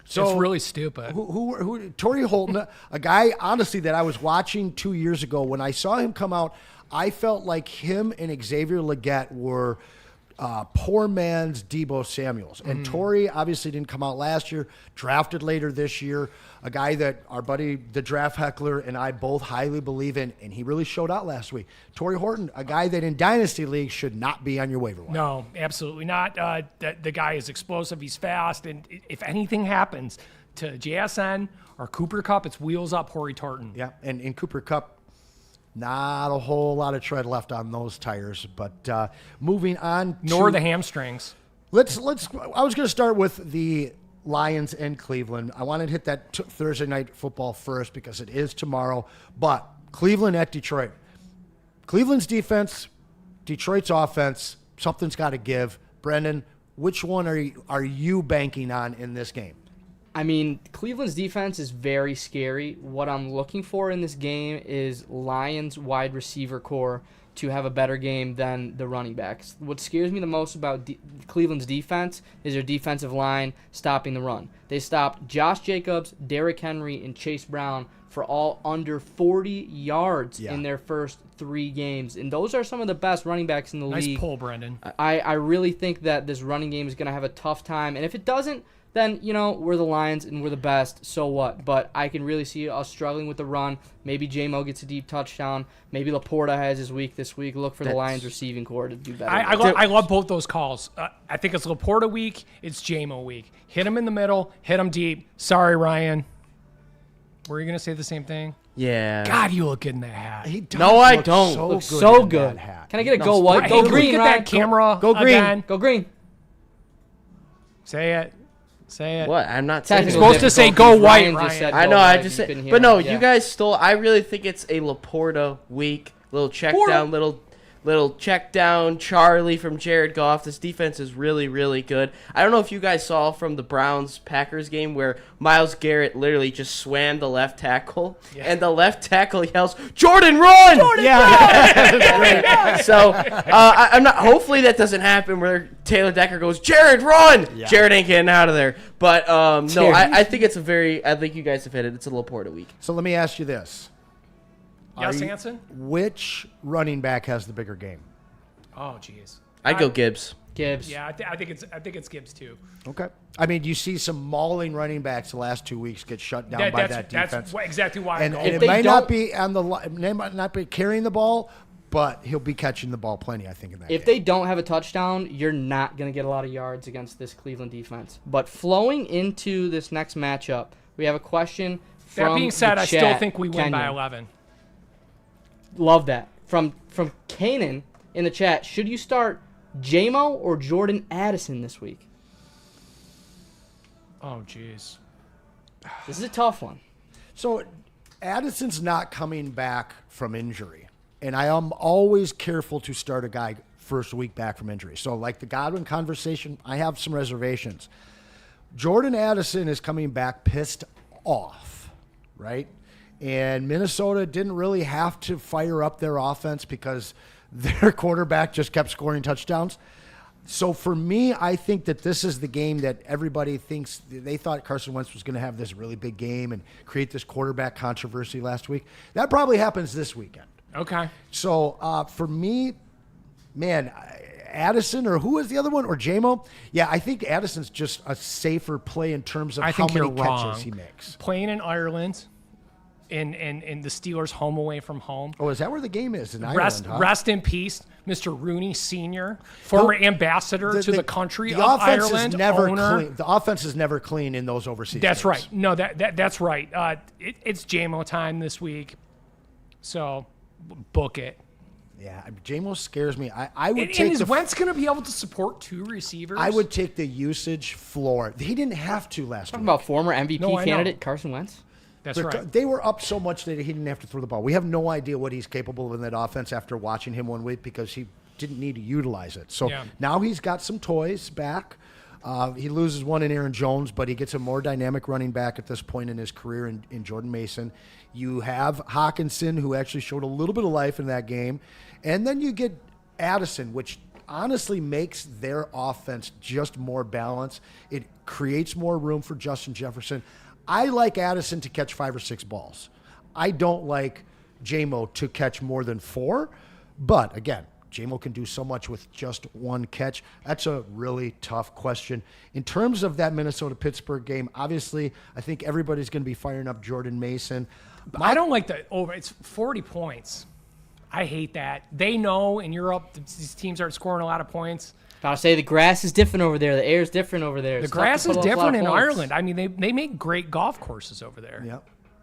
So it's really stupid. Who Torrey Holton, a guy, honestly, that I was watching 2 years ago. When I saw him come out, I felt like him and Xavier Legette were poor man's Debo Samuels. And Torrey obviously didn't come out last year, drafted later this year, a guy that our buddy, the draft heckler, and I both highly believe in, and he really showed out last week. Torrey Horton, a guy that in Dynasty League should not be on your waiver wire. No, absolutely not. The guy is explosive. He's fast. And if anything happens to JSN or Cooper Kupp, it's wheels up Horry Torton. Yeah, and in Cooper Kupp, not a whole lot of tread left on those tires. But moving on, Nor to, the hamstrings. let's. I was going to start with the Lions and Cleveland. I wanted to hit that Thursday night football first because it is tomorrow. But Cleveland at Detroit. Cleveland's defense, Detroit's offense. Something's got to give. Brendan, which one are you banking on in this game? I mean, Cleveland's defense is very scary. What I'm looking for in this game is Lions wide receiver core to have a better game than the running backs. What scares me the most about Cleveland's defense is their defensive line stopping the run. They stopped Josh Jacobs, Derrick Henry, and Chase Brown for all under 40 yards in their first 3 games. And those are some of the best running backs in the Nice league. pull, Brendan. I really think that this running game is going to have a tough time. And if it doesn't then, we're the Lions and we're the best, so what? But I can really see us struggling with the run. Maybe J-Mo gets a deep touchdown. Maybe Laporta has his week this week. Look for the Lions receiving core to do better. I love both those calls. I think it's Laporta week, it's J-Mo week. Hit him in the middle, hit him deep. Sorry, Ryan. Were you going to say the same thing? Yeah. God, you look good in that hat. He does No, I look don't. So Looks good so in good. that hat. Can I get a go white? Hey, Go look green, at Ryan. that camera. Go green. Again. Go green. Say it. Say it. What? I'm not saying You're Technical supposed to say difficulties. go white, Ryan just Ryan. said I go know. white. I just You said, couldn't hear but no, him. Yeah. you guys stole. I really think it's a Laporta week. Little check down, little check down. Charlie from Jared Goff. This defense is really, really good. I don't know if you guys saw from the Browns Packers game where Myles Garrett literally just swam the left tackle, and the left tackle yells, "Jordan, run!" So I'm not. Hopefully that doesn't happen where Taylor Decker goes, "Jared, run!" Jared ain't getting out of there. But no, I think it's I think you guys have hit it. It's a Laporta week. So let me ask you this. Yes, Are you- Hanson? Which running back has the bigger game? Oh, jeez. I'd go Gibbs. Gibbs. Yeah, I think it's Gibbs too. Okay. I mean, you see some mauling running backs the last 2 weeks get shut down by that defense. That's exactly why. and I'm and going. it they might not don't- be on the they might not be carrying the ball, but he'll be catching the ball plenty, I think, in that If game. they don't have a touchdown, you're not going to get a lot of yards against this Cleveland defense. But flowing into this next matchup, we have a question from That being said, the I still chat. think we win by Kenyon. 11. Love that. From Kanan in the chat, should you start J-Mo or Jordan Addison this week? Oh, jeez. This is a tough one. So Addison's not coming back from injury, and I am always careful to start a guy first week back from injury. So like the Godwin conversation, I have some reservations. Jordan Addison is coming back pissed off, right? And Minnesota didn't really have to fire up their offense because their quarterback just kept scoring touchdowns. So for me, I think that this is the game that everybody thinks. They thought Carson Wentz was going to have this really big game and create this quarterback controversy last week. That probably happens this weekend. Okay. So for me, man, Addison, or who was the other one, or J-Mo? Yeah, I think Addison's just a safer play in terms of I how think many you're catches wrong. he makes. Playing in Ireland, in the Steelers' home away from home. Oh, is that where the game is? In Ireland, huh? Rest in peace, Mr. Rooney Sr., former ambassador to the country the of offense Ireland. Is never owner. clean. The offense is never clean in those overseas That's games. right. No, that's right. It's JMO time this week, so book it. Yeah, J-Mo scares me. I would And take is the Wentz going to be able to support two receivers? I would take the usage floor. He didn't have to last Talking week. about former MVP No, I know. candidate Carson Wentz. That's right. They were up so much that he didn't have to throw the ball. We have no idea what he's capable of in that offense after watching him 1 week because he didn't need to utilize it. So Yeah. now he's got some toys back. He loses one in Aaron Jones, but he gets a more dynamic running back at this point in his career in Jordan Mason. You have Hawkinson, who actually showed a little bit of life in that game. And then you get Addison, which honestly makes their offense just more balanced. It creates more room for Justin Jefferson. I like Addison to catch 5 or 6 balls. I don't like J-Mo to catch more than 4. But again, J-Mo can do so much with just 1 catch. That's a really tough question. In terms of that Minnesota-Pittsburgh game, obviously, I think everybody's going to be firing up Jordan Mason. I don't like the over. It's 40 points. I hate that. They know in Europe these teams aren't scoring a lot of points. Gotta say the grass is different over there. The air is different over there. The It's tough to grass put is up a lot different of in points. Ireland. I mean, they make great golf courses over there.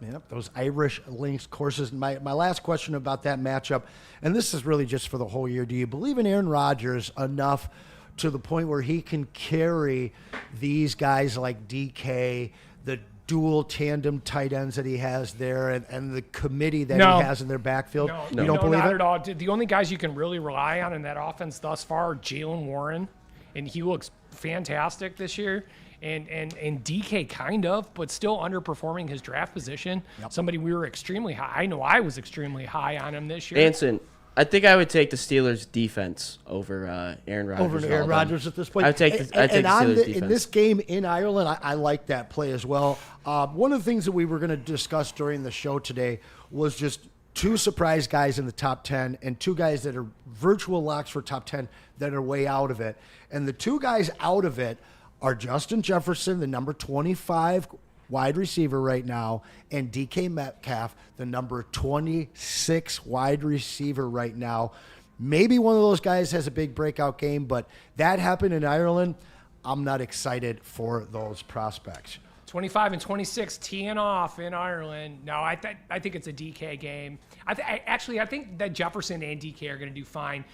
Yep. Those Irish links courses. My last question about that matchup, and this is really just for the whole year. Do you believe in Aaron Rodgers enough to the point where he can carry these guys like DK, the dual tandem tight ends that he has there, and the committee that No. he has in their backfield? No, You don't believe not it? at all. The only guys you can really rely on in that offense thus far are Jalen Warren, and he looks fantastic this year. And DK kind of, but still underperforming his draft position. Somebody we were extremely high. I know I was extremely high on him this year. Anson, I think I would take the Steelers defense over Aaron Rodgers. Over and Aaron all of them. Rodgers at this point. I'd take the Steelers defense. In this game in Ireland, I like that play as well. One of the things that we were going to discuss during the show today was just 2 surprise guys in the top 10 and 2 guys that are virtual locks for top 10 that are way out of it. And the 2 guys out of it are Justin Jefferson, the number 25 wide receiver right now, and DK Metcalf, the number 26 wide receiver right now. Maybe one of those guys has a big breakout game, but that happened in Ireland. I'm not excited for those prospects. 25 and 26 teeing off in Ireland. No, I think it's a DK game. I think that Jefferson and DK are going to do fine.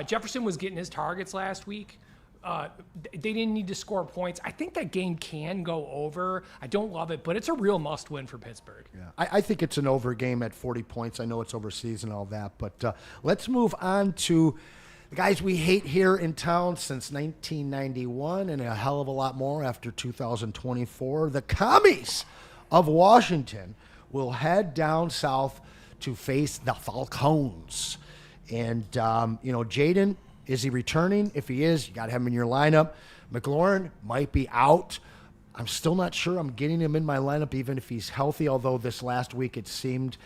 Jefferson was getting his targets last week. They didn't need to score points. I think that game can go over. I don't love it, but it's a real must-win for Pittsburgh. Yeah, I think it's an over game at 40 points. I know it's overseas and all that, but let's move on to the guys we hate here in town since 1991 and a hell of a lot more after 2024. The Commies of Washington will head down south to face the Falcons. And, Jaden, is he returning? If he is, you got to have him in your lineup. McLaurin might be out. I'm still not sure I'm getting him in my lineup, even if he's healthy, although this last week it seemed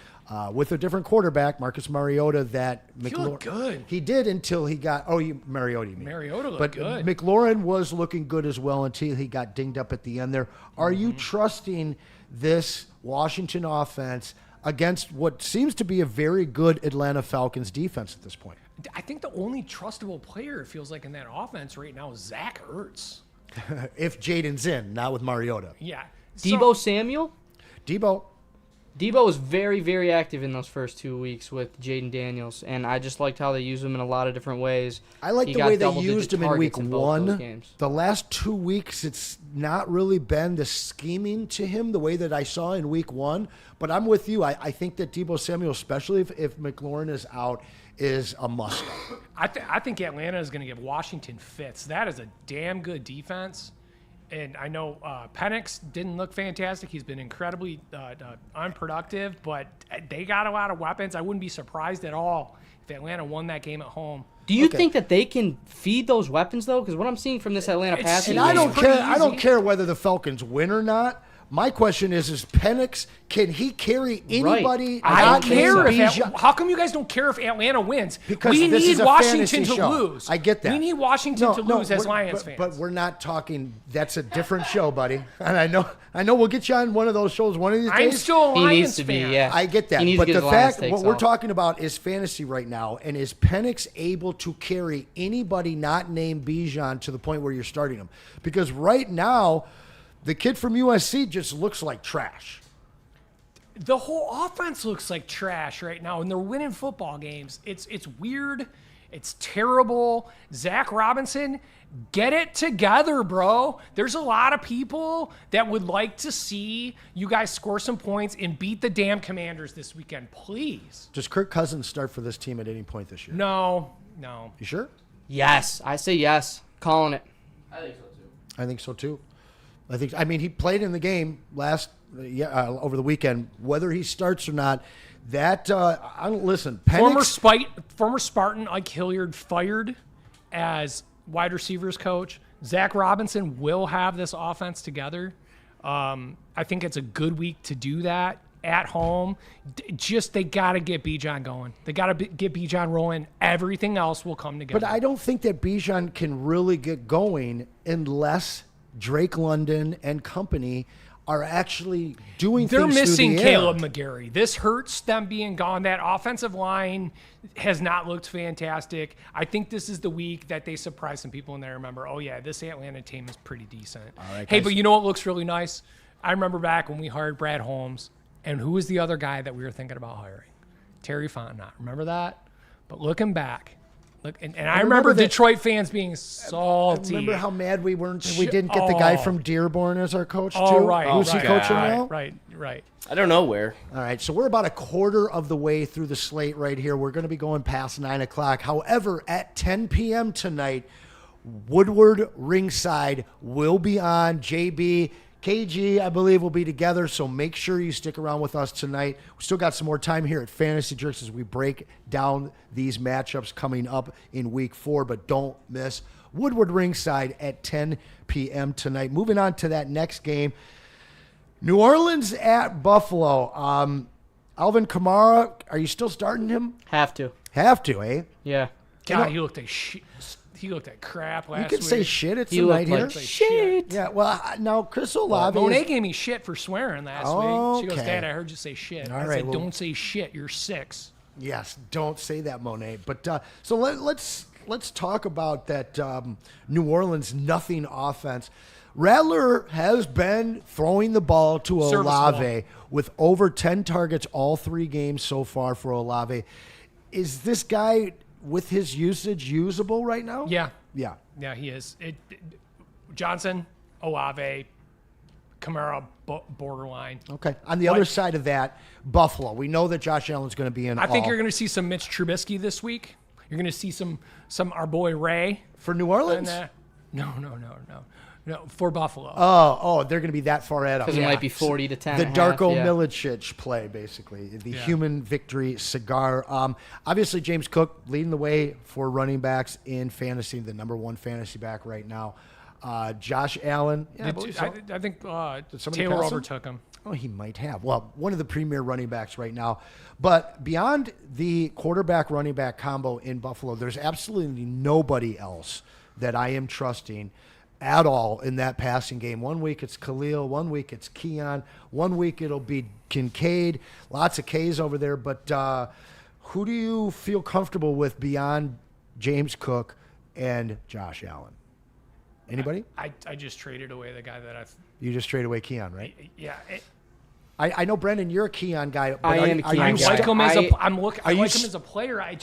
with a different quarterback, Marcus Mariota, that McLaurin... He looked good. He did until he got... Mariota, you mean. Mariota looked but good. McLaurin was looking good as well until he got dinged up at the end there. Are you trusting this Washington offense against what seems to be a very good Atlanta Falcons defense at this point? I think the only trustable player, it feels like, in that offense right now is Zach Ertz. If Jaden's in, not with Mariota. Yeah. Debo Samuel? Debo was very, very active in those first 2 weeks with Jaden Daniels, and I just liked how they used him in a lot of different ways. I like the way they used him in week in both those one. games. The last 2 weeks, it's not really been the scheming to him the way that I saw in week one. But I'm with you. I think that Debo Samuel, especially if McLaurin is out, is a must. I think Atlanta is going to give Washington fits. That is a damn good defense. And I know Penix didn't look fantastic. He's been incredibly unproductive, but they got a lot of weapons. I wouldn't be surprised at all if Atlanta won that game at home. Do you think that they can feed those weapons, though? Because what I'm seeing from this Atlanta passing And game... I don't care whether the Falcons win or not. My question is Penix, can he carry anybody? I don't care if how come you guys don't care if Atlanta wins? Because we this need is a Washington fantasy to show. lose. I get that. We need Washington to lose as Lions fans. But we're not talking. That's a different show, buddy. And I know we'll get you on one of those shows one of these days. I'm still a Lions he needs to fan. be, yeah. I get that. He needs But to get the his Lions fact, takes what we're off. talking about is fantasy right now. And is Penix able to carry anybody not named Bijan to the point where you're starting him? Because right now, the kid from USC just looks like trash. The whole offense looks like trash right now, and they're winning football games. It's weird. It's terrible. Zach Robinson, get it together, bro. There's a lot of people that would like to see you guys score some points and beat the damn Commanders this weekend, please. Does Kirk Cousins start for this team at any point this year? No. You sure? Yes. I say yes. Calling it. I think so too. I mean, he played in the game over the weekend. Whether he starts or not, listen. Penix, Former Spartan Ike Hilliard fired as wide receivers coach. Zach Robinson will have this offense together. I think it's a good week to do that at home. They got to get Bijan going. They got to get Bijan rolling. Everything else will come together. But I don't think that Bijan can really get going unless Drake London and company are actually doing They're things missing through the air. Caleb McGarry. This hurts them being gone. That offensive line has not looked fantastic. I think this is the week that they surprise some people and they remember, oh, yeah, this Atlanta team is pretty decent. All right, hey, guys. but you know what looks really nice? I remember back when we hired Brad Holmes, and who was the other guy that we were thinking about hiring? Terry Fontenot. Remember that? But looking back, and I remember Detroit fans being salty. Remember how mad we weren't? We didn't get the guy from Dearborn as our coach, too? Right. Who's he coaching now? Right. I don't know where. All right, so we're about a quarter of the way through the slate right here. We're going to be going past 9 o'clock. However, at 10 p.m. tonight, Woodward ringside will be on. JB, KG, I believe, will be together, so make sure you stick around with us tonight. We still got some more time here at Fantasy Jerks as we break down these matchups coming up in Week 4, but don't miss Woodward ringside at 10 p.m. tonight. Moving on to that next game, New Orleans at Buffalo. Alvin Kamara, are you still starting him? Have to. Have to, eh? Yeah. God, he looked he looked like crap last You week. can say shit. It's He a looked night like here. shit. Yeah, well, now Chris Olave. Monet gave me shit for swearing last week. She goes, Okay. Dad, I heard you say shit. All I right, said, well- don't say shit. You're 6. Yes, don't say that, Monet. But so let's talk about that New Orleans nothing offense. Rattler has been throwing the ball to Olave Serviceable. with over 10 targets all 3 games so far for Olave. Is this guy with his usage usable right now? Yeah. Yeah. Yeah, he is. Johnson, Olave, Kamara, borderline. Okay. On the other side of that, Buffalo. We know that Josh Allen's going to be in. I think you're going to see some Mitch Trubisky this week. You're going to see some our boy Ray. for New Orleans. And, no, for Buffalo. They're going to be that far at him. Because it might be 40 to 10. The and a half, Darko yeah. Milicic play, basically. The human victory cigar. Obviously, James Cook leading the way for running backs in fantasy, the number 1 fantasy back right now. Josh Allen. Yeah, I think somebody Taylor pass him? overtook him. Oh, he might have. Well, one of the premier running backs right now. But beyond the quarterback running back combo in Buffalo, there's absolutely nobody else that I am trusting at all in that passing game. 1 week it's Khalil, 1 week it's Keon, 1 week it'll be Kincaid. Lots of K's over there. But who do you feel comfortable with beyond James Cook and Josh Allen? Anybody? I just traded away the guy that You just traded away Keon, right? yeah. I know, Brendan, you're a Keon guy. But I am a Keon I guy. like him as I- I'm looking. I you like him s- as a player. I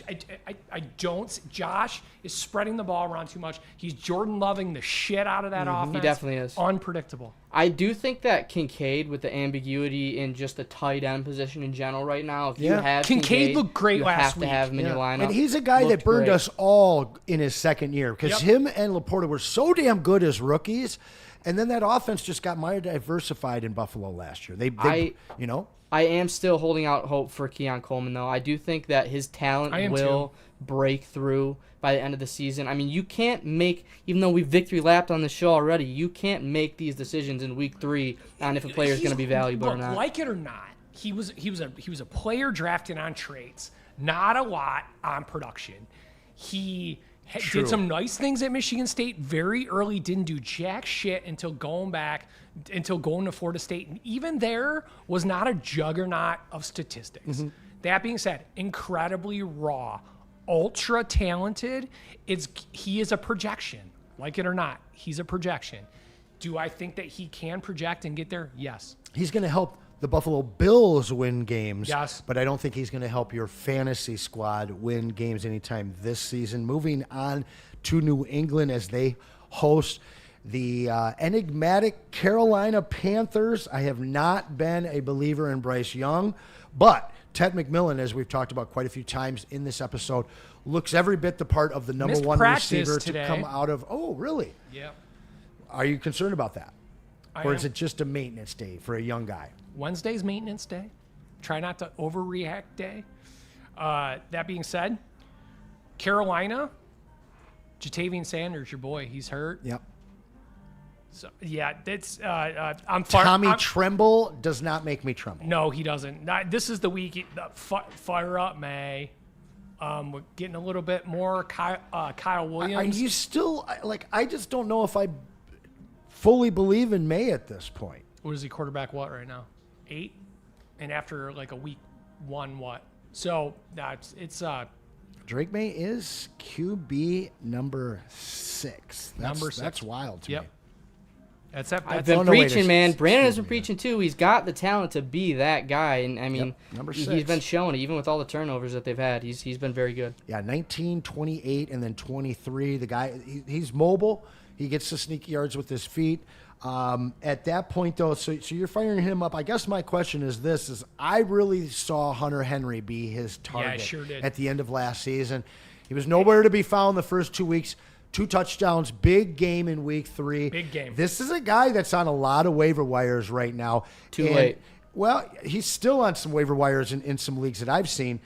don't. Josh is spreading the ball around too much. He's Jordan loving the shit out of that offense. He definitely is. Unpredictable. I do think that Kincaid, with the ambiguity in just the tight end position in general right now, if you Yeah. have Kincaid looked great you last have to week. have him in your lineup. And he's a guy that Looked burned great. us all in his second year because Yep. him and Laporta were so damn good as rookies. And then that offense just got more diversified in Buffalo last year. They you know, I am still holding out hope for Keon Coleman, though. I do think that his talent I am will break through by the end of the season. I mean, you can't make, even though we victory lapped on the show already, you can't make these decisions in week 3 on if a player is going to be valuable or Look, not. like it or not, he was a player drafted on traits, not a lot on production. He True. did some nice things at Michigan State very early, didn't do jack shit until going to Florida State. And even there was not a juggernaut of statistics. Mm-hmm. That being said, incredibly raw, ultra talented. He is a projection. Like it or not, he's a projection. Do I think that he can project and get there? Yes. he's going to help the Buffalo Bills win games. Yes. But I don't think he's going to help your fantasy squad win games anytime this season. Moving on to New England as they host the enigmatic Carolina Panthers. I have not been a believer in Bryce Young, but Ted McMillan, as we've talked about quite a few times in this episode, looks every bit the part of the number Missed one practice receiver today. to come out of. Oh, really? Yep. Are you concerned about that? I Or is am. it just a maintenance day for a young guy? Wednesday's maintenance day. Try not to overreact day. That being said, Carolina, Jatavian Sanders, your boy, he's hurt. Yep. So yeah, that's Tommy Tremble does not make me tremble. No, he doesn't. This is the week. Fire up, May. We're getting a little bit more Kyle Williams. Are you still like? I just don't know if I fully believe in May at this point. What is he quarterback? What right now? 8, and after like a week 1, what? So that's it's Drake May is QB number 6. Number 6. That's wild to Yep. me. That's that. I've That's been no, wait, preaching, man. it's- Brandon has been excuse me, preaching too. He's got the talent to be that guy, and I mean, number he's 6. been showing it even with all the turnovers that they've had. He's been very good. Yeah, 19, 28, and then 23. The guy, he's mobile. He gets the sneaky yards with his feet. At that point, though, so you're firing him up. I guess my question is this: is I really saw Hunter Henry be his target sure did. at the end of last season. He was nowhere to be found the first 2 weeks. 2 touchdowns, big game in week 3. Big game. This is a guy that's on a lot of waiver wires right now. Too late. Well, he's still on some waiver wires in some leagues that I've seen.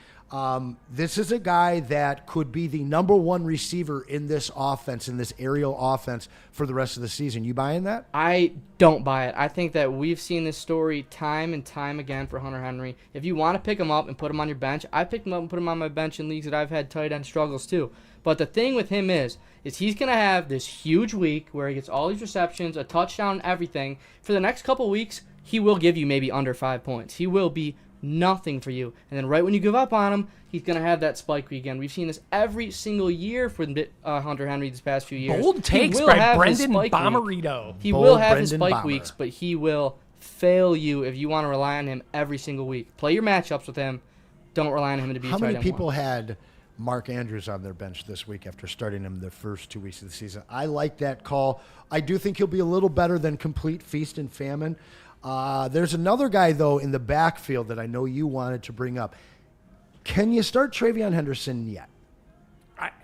This is a guy that could be the number one receiver in this offense, in this aerial offense for the rest of the season. You buying that? I don't buy it. I think that we've seen this story time and time again for Hunter Henry. If you want to pick him up and put him on your bench, I picked him up and put him on my bench in leagues that I've had tight end struggles too. But the thing with him is he's going to have this huge week where he gets all these receptions, a touchdown, everything. For the next couple weeks, he will give you maybe under 5 points. He will be nothing for you. And then right when you give up on him, he's going to have that spike week again. We've seen this every single year for Hunter Henry these past few years. Bold takes by Brendan Bomarito. He will have his spike weeks, but he will fail you if you want to rely on him every single week. Play your matchups with him. Don't rely on him to be How tight many end people one. had Mark Andrews on their bench this week after starting him the first 2 weeks of the season? I like that call. I do think he'll be a little better than complete feast and famine. There's another guy, though, in the backfield that I know you wanted to bring up. Can you start Travion Henderson yet?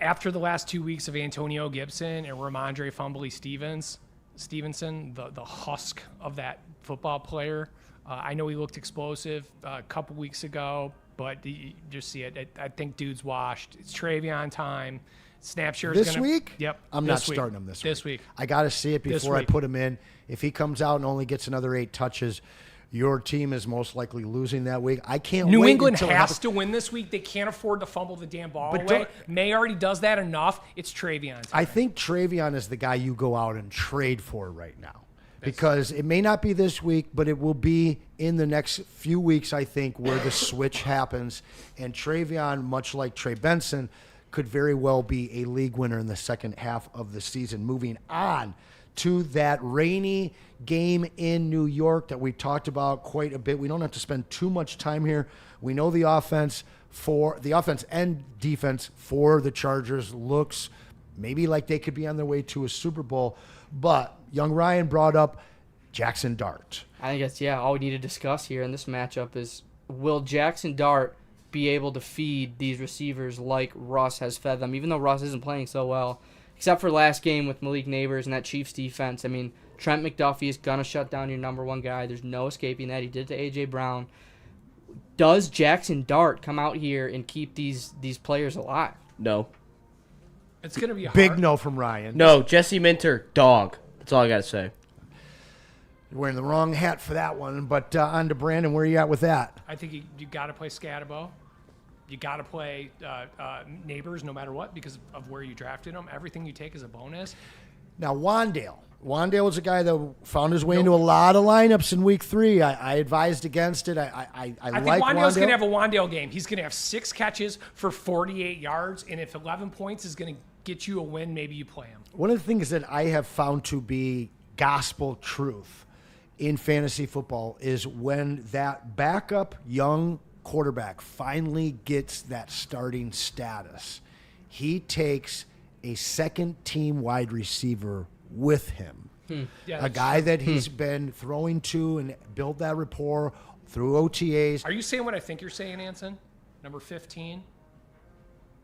After the last 2 weeks of Antonio Gibson and Ramondre Stevenson, the husk of that football player, I know he looked explosive a couple weeks ago, but you just see it. I think dude's washed. It's Travion time. Snapshare this week? Yep. I'm not starting him this week. I got to see it before I put him in. If he comes out and only gets another 8 touches, your team is most likely losing that week. I can't wait. New England has to win this week. They can't afford to fumble the damn ball away. May already does that enough. It's Travion time. I think Travion is the guy you go out and trade for right now. Because it may not be this week, but it will be in the next few weeks, I think, where the switch happens. And Travion, much like Trey Benson, could very well be a league winner in the second half of the season. Moving on to that rainy game in New York that we talked about quite a bit. We don't have to spend too much time here. We know the offense and defense for the Chargers looks maybe like they could be on their way to a Super Bowl. But young Ryan brought up Jackson Dart. I think that's, all we need to discuss here in this matchup is, will Jackson Dart be able to feed these receivers like Russ has fed them, even though Russ isn't playing so well, except for last game with Malik Neighbors and that Chiefs defense. I mean, Trent McDuffie is going to shut down your number one guy. There's no escaping that. He did it to A.J. Brown. Does Jackson Dart come out here and keep these players alive? No. It's going to be a big no from Ryan. No, Jesse Minter, dog. That's all I got to say. You're wearing the wrong hat for that one. But on to Brandon, where are you at with that? I think you got to play Scatabo. You got to play Neighbors no matter what because of where you drafted him. Everything you take is a bonus. Now, Wandale. Wandale was a guy that found his way into a lot of lineups in week 3. I advised against it. I think like Wandale's going to Wandale. have a Wandale game. He's going to have 6 catches for 48 yards, and if 11 points is going to get you a win, maybe you play him. One of the things that I have found to be gospel truth in fantasy football is when that backup young quarterback finally gets that starting status, he takes a second-team wide receiver with him. Yeah, a guy that he's been throwing to and build that rapport through OTAs. Are you saying what I think you're saying, Anson? Number 15,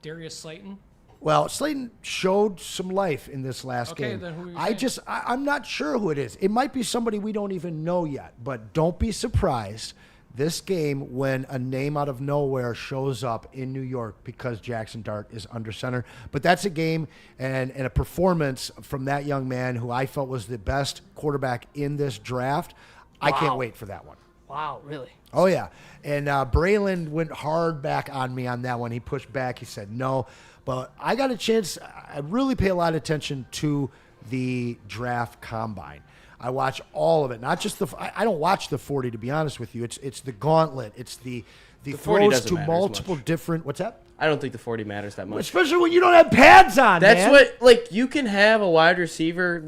Darius Slayton? Well, Slayton showed some life in this last game. Then who are you saying? I'm not sure who it is. It might be somebody we don't even know yet, but don't be surprised this game when a name out of nowhere shows up in New York because Jackson Dart is under center. But that's a game and a performance from that young man who I felt was the best quarterback in this draft. I can't wait for that one. Wow, really? Oh, yeah. And Braylon went hard back on me on that one. He pushed back. He said no. But I got a chance. I really pay a lot of attention to the draft combine. I watch all of it, not just I don't watch the 40, to be honest with you. It's the gauntlet. It's the throws to multiple different. What's that? I don't think the 40 matters that much. Especially when you don't have pads on. That's what you can have a wide receiver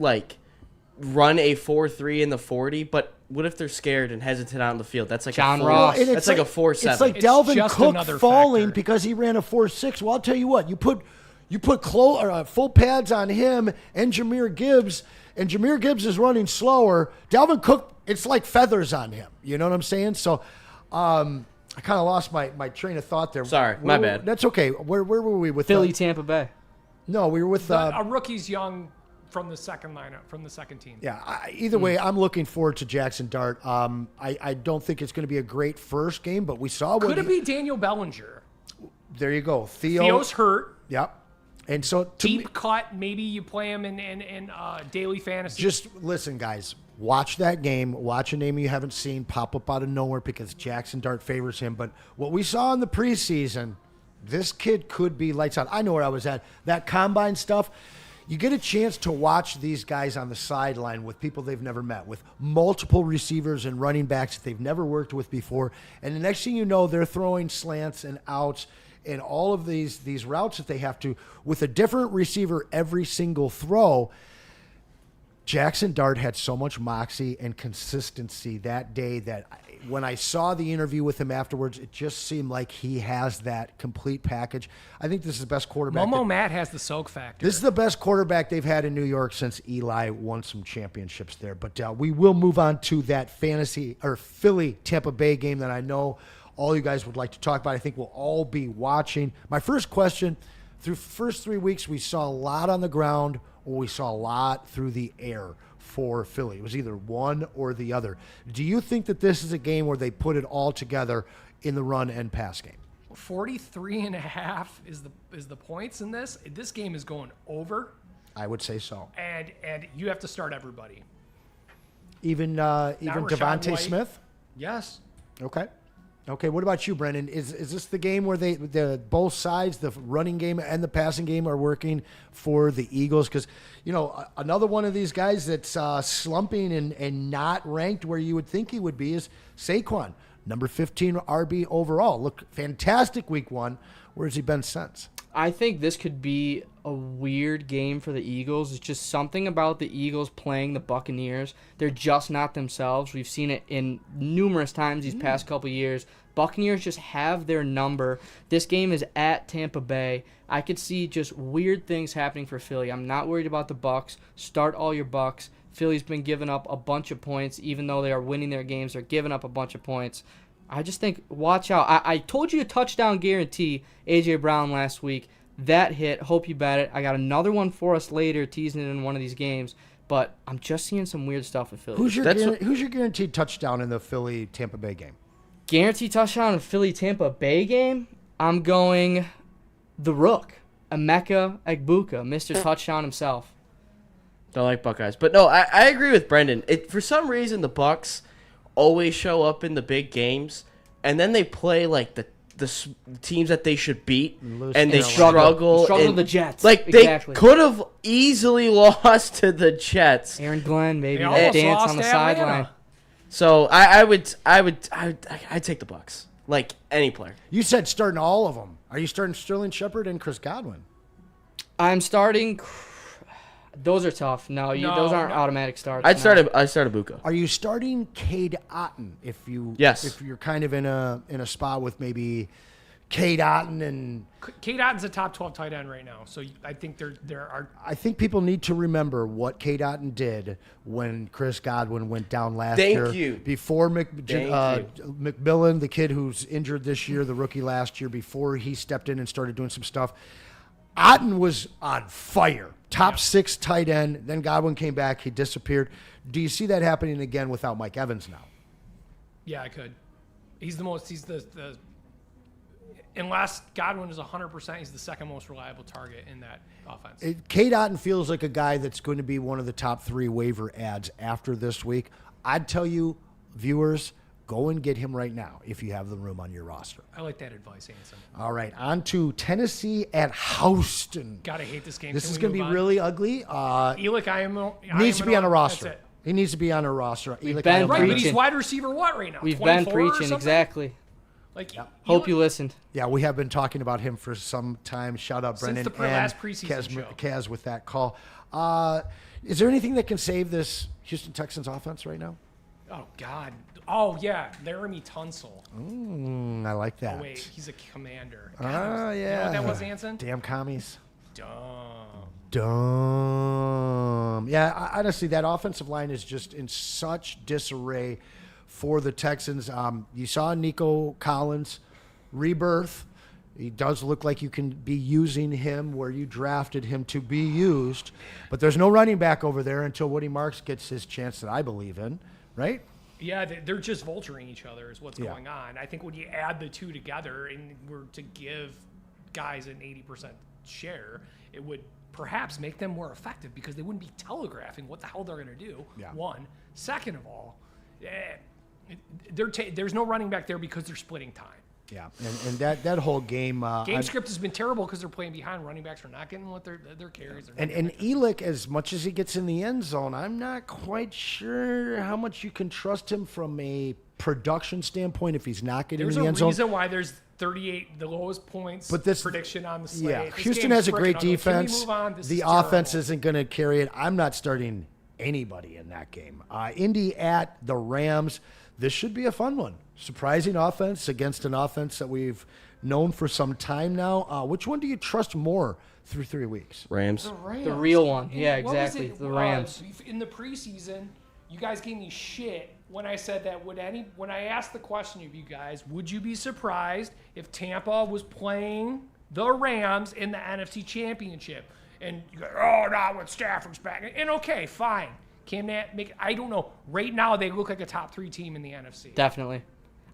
run a 4.3 in the 40, but what if they're scared and hesitant out on the field? That's like John a 4. Ross. That's like a 4.7. It's like Dalvin just Cook another falling factor. because he ran a 4.6. Well, I'll tell you what. You put full pads on him and Jahmyr Gibbs. And Jahmyr Gibbs is running slower. Dalvin Cook, it's like feathers on him. You know what I'm saying? So I kind of lost my train of thought there. Sorry, my bad. That's okay. Where were we with Philly, Tampa Bay. No, we were with a rookie's young from the second lineup, from the second team. Yeah, either way, I'm looking forward to Jackson Dart. I don't think it's going to be a great first game, but we saw what Could it be Daniel Bellinger? There you go. Theo's hurt. Yep. And so to Deep me, cut. Maybe you play him in daily fantasy. just listen, guys. Watch that game. Watch a name you haven't seen pop up out of nowhere because Jackson Dart favors him. But what we saw in the preseason, this kid could be lights out. I know where I was at. That combine stuff, you get a chance to watch these guys on the sideline with people they've never met, with multiple receivers and running backs that they've never worked with before. And the next thing you know, they're throwing slants and outs and all of these routes that they have to with a different receiver every single throw. Jackson Dart had so much moxie and consistency that day that when I saw the interview with him afterwards, it just seemed like he has that complete package. I think this is the best quarterback. Momo Matt has the soak factor. This is the best quarterback they've had in New York since Eli won some championships there. But we will move on to that Philly Tampa Bay game that I know all you guys would like to talk about. I think we'll all be watching. My first question, through the first 3 weeks, we saw a lot on the ground or we saw a lot through the air for Philly. It was either one or the other. Do you think that this is a game where they put it all together in the run and pass game? 43.5 is the points in this. This game is going over. I would say so. And you have to start everybody. Even Rachaad Devontae White. Smith? Yes. Okay, what about you, Brendan? Is this the game where both sides, the running game and the passing game, are working for the Eagles? Because, another one of these guys that's slumping and not ranked where you would think he would be is Saquon, number 15 RB overall. Look, fantastic week one. Where's he been since? I think this could be a weird game for the Eagles. It's just something about the Eagles playing the Buccaneers. They're just not themselves. We've seen it in numerous times these past couple years. Buccaneers just have their number. This game is at Tampa Bay. I could see just weird things happening for Philly. I'm not worried about the Bucs. Start all your Bucs. Philly's been giving up a bunch of points. Even though they are winning their games, they're giving up a bunch of points. I just think, watch out. I told you a touchdown guarantee, A.J. Brown, last week. That hit. Hope you bet it. I got another one for us later, teasing it in one of these games. But I'm just seeing some weird stuff with Philly. Who's your guaranteed touchdown in the Philly-Tampa Bay game? Guaranteed touchdown in the Philly-Tampa Bay game? I'm going the Rook, Emeka Egbuka, Mr. Touchdown himself. Don't like Buckeyes. But no, I agree with Brendan. For some reason, the Bucs always show up in the big games, and then they play like the teams that they should beat, and they struggle. Struggle the Jets. Like, exactly. They could have easily lost to the Jets. Aaron Glenn, maybe. They almost Dance lost on the to sideline. Atlanta. So I'd take the Bucs. Like any player. You said starting all of them. Are you starting Sterling Shepard and Chris Godwin? I'm starting. Those are tough. Those aren't automatic starts. I'd start Ibuka. Are you starting Cade Otton if you're kind of in a spot with maybe Cade Otton and Cade Otton's a top 12 tight end right now, so I think there are. I think people need to remember what Cade Otton did when Chris Godwin went down last year. Thank you. Before McMillan, the kid who's injured this year, the rookie last year, before he stepped in and started doing some stuff, Otton was on fire. Top 6 tight end. Then Godwin came back. He disappeared. Do you see that happening again without Mike Evans now? Yeah, I could. He's the unless Godwin is 100%, he's the second most reliable target in that offense. Cade Otton feels like a guy that's going to be one of the top 3 waiver ads after this week. I'd tell you, viewers, go and get him right now if you have the room on your roster. I like that advice, Anson. All right, on to Tennessee at Houston. Gotta hate this game. This is going to be really ugly. Elick Needs to be on a roster. That's it. He needs to be on a roster. Elick been Ayamon. Right, but he's Preaching. wide receiver what right now? We've 24 been or preaching, something? exactly. Like, Hope you listened. Yeah, we have been talking about him for some time. Shout out Since Brendan the and last preseason show. Kaz with that call. Is there anything that can save this Houston Texans offense right now? Oh, God. Oh, yeah. Laramie Tunsil. I like that. Oh, wait. He's a commander. Oh, God, yeah. You know what that was, Anson? Damn commies. Dumb. Yeah, honestly, that offensive line is just in such disarray for the Texans. You saw Nico Collins rebirth. He does look like you can be using him where you drafted him to be used. But there's no running back over there until Woody Marks gets his chance that I believe in, right? Yeah, they're just vulturing each other is what's going on. I think when you add the two together and were to give guys an 80% share, it would perhaps make them more effective because they wouldn't be telegraphing what the hell they're going to do. Yeah. One. Second of all, there's no running back there because they're splitting time. Yeah, and that whole game... script has been terrible because they're playing behind. Running backs are not getting what their carries are. And Elick, as much as he gets in the end zone, I'm not quite sure how much you can trust him from a production standpoint if he's not getting in the end zone. There's a reason why there's 38, the lowest points prediction on the slate. Yeah, Houston has a great defense. The offense isn't going to carry it. I'm not starting anybody in that game. Indy at the Rams. This should be a fun one. Surprising offense against an offense that we've known for some time now. Which one do you trust more through 3 weeks? Rams. The real one. Yeah, exactly. The Rams. In the preseason, you guys gave me shit when I said that. When I asked the question of you guys, would you be surprised if Tampa was playing the Rams in the NFC Championship? And you go, oh, not when Stafford's back. And okay, fine. Can that make? I don't know. Right now, they look like a top 3 team in the NFC. Definitely.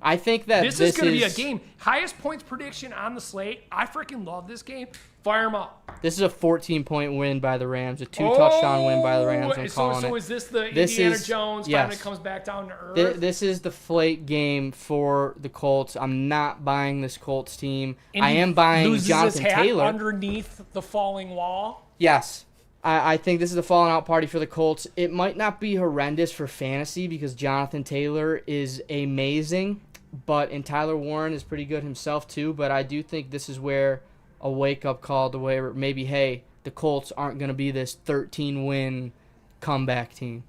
I think that this is going to be a game. Highest points prediction on the slate. I freaking love this game. Fire them up. This is a 14-point win by the Rams, a 2-touchdown win by the Rams. I'm calling it. So is this the Indiana Jones finally comes back down to earth? This is the flake game for the Colts. I'm not buying this Colts team. I am buying Jonathan Taylor. Underneath the falling wall? Yes. I think this is a falling out party for the Colts. It might not be horrendous for fantasy because Jonathan Taylor is amazing, and Tyler Warren is pretty good himself too. But I do think this is where a wake-up call to where maybe, hey, the Colts aren't going to be this 13-win comeback team.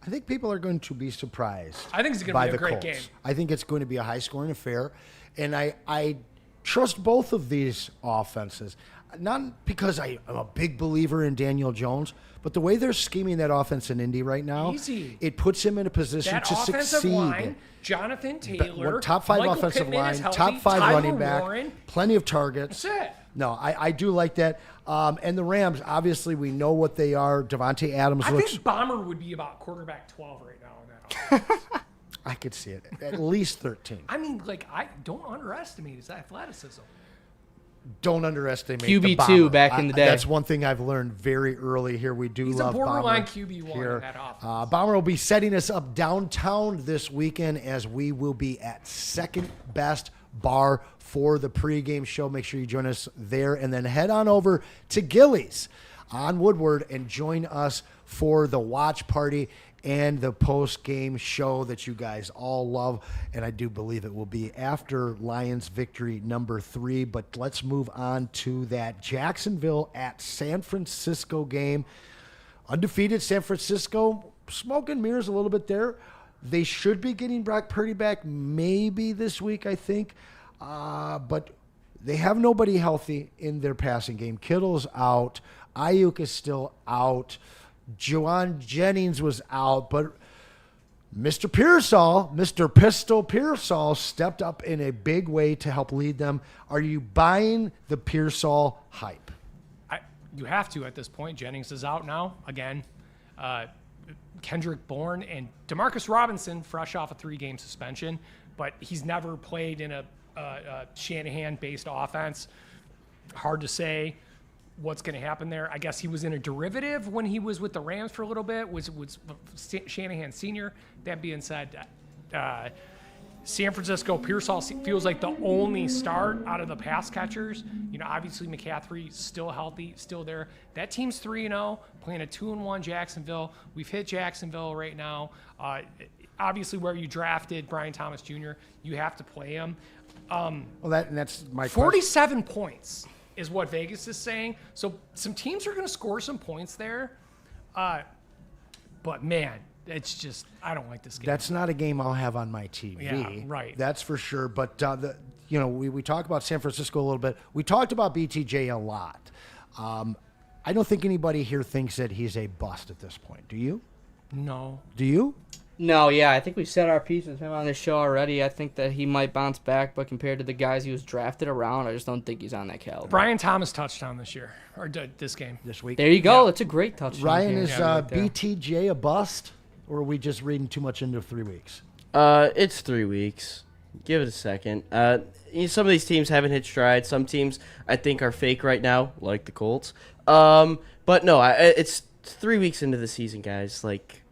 I think people are going to be surprised. I think it's going to be a great game. I think it's going to be a high-scoring affair, and I trust both of these offenses. Not because I'm a big believer in Daniel Jones, but the way they're scheming that offense in Indy right now, it puts him in a position to succeed. Line, Jonathan Taylor, top 5 Michael offensive Pittman line, healthy, top 5 Tyler running back, Warren. Plenty of targets. That's it. No, I do like that. And the Rams, obviously, we know what they are. Devontae Adams I looks... think Bomber would be about quarterback 12 right now in that offense. I could see it. At least 13. I mean, I don't underestimate his athleticism. Don't underestimate QB2 back in the day. That's one thing I've learned very early here. We do love Bomber. He's a borderline QB1 in that offense. Bomber will be setting us up downtown this weekend as we will be at Second Best Bar for the pregame show. Make sure you join us there and then head on over to Gillies on Woodward and join us for the watch party and the post-game show that you guys all love. And I do believe it will be after Lions victory number 3. But let's move on to that Jacksonville at San Francisco game. Undefeated San Francisco, smoke and mirrors a little bit there. They should be getting Brock Purdy back maybe this week, I think. But they have nobody healthy in their passing game. Kittle's out. Ayuk is still out. Juwan Jennings was out, but Mr. Pistol Pearsall stepped up in a big way to help lead them. Are you buying the Pearsall hype? You have to at this point. Jennings is out now again. Kendrick Bourne and Demarcus Robinson, fresh off a 3-game suspension, but he's never played in a Shanahan-based offense. Hard to say what's going to happen there. I guess he was in a derivative when he was with the Rams for a little bit, was Shanahan Sr. That being said, San Francisco, Pearsall feels like the only start out of the pass catchers. Obviously McCaffrey still healthy, still there. That team's 3-0, playing a 2-1 Jacksonville. We've hit Jacksonville right now. Obviously where you drafted Brian Thomas Jr., you have to play him. That's my 47 points is what Vegas is saying. So some teams are going to score some points there. But, man, it's just – I don't like this game. That's not a game I'll have on my TV. Yeah, right. That's for sure. But, we talk about San Francisco a little bit. We talked about BTJ a lot. I don't think anybody here thinks that he's a bust at this point. Do you? No. Do you? No, yeah, I think we've said our piece with him on this show already. I think that he might bounce back, but compared to the guys he was drafted around, I just don't think he's on that caliber. Brian Thomas touchdown this year, or this game. This week. There you go. That's a great touchdown. Ryan, is BTJ a bust, or are we just reading too much into 3 weeks? It's 3 weeks. Give it a second. Some of these teams haven't hit stride. Some teams I think are fake right now, like the Colts. But no, it's 3 weeks into the season, guys. Like,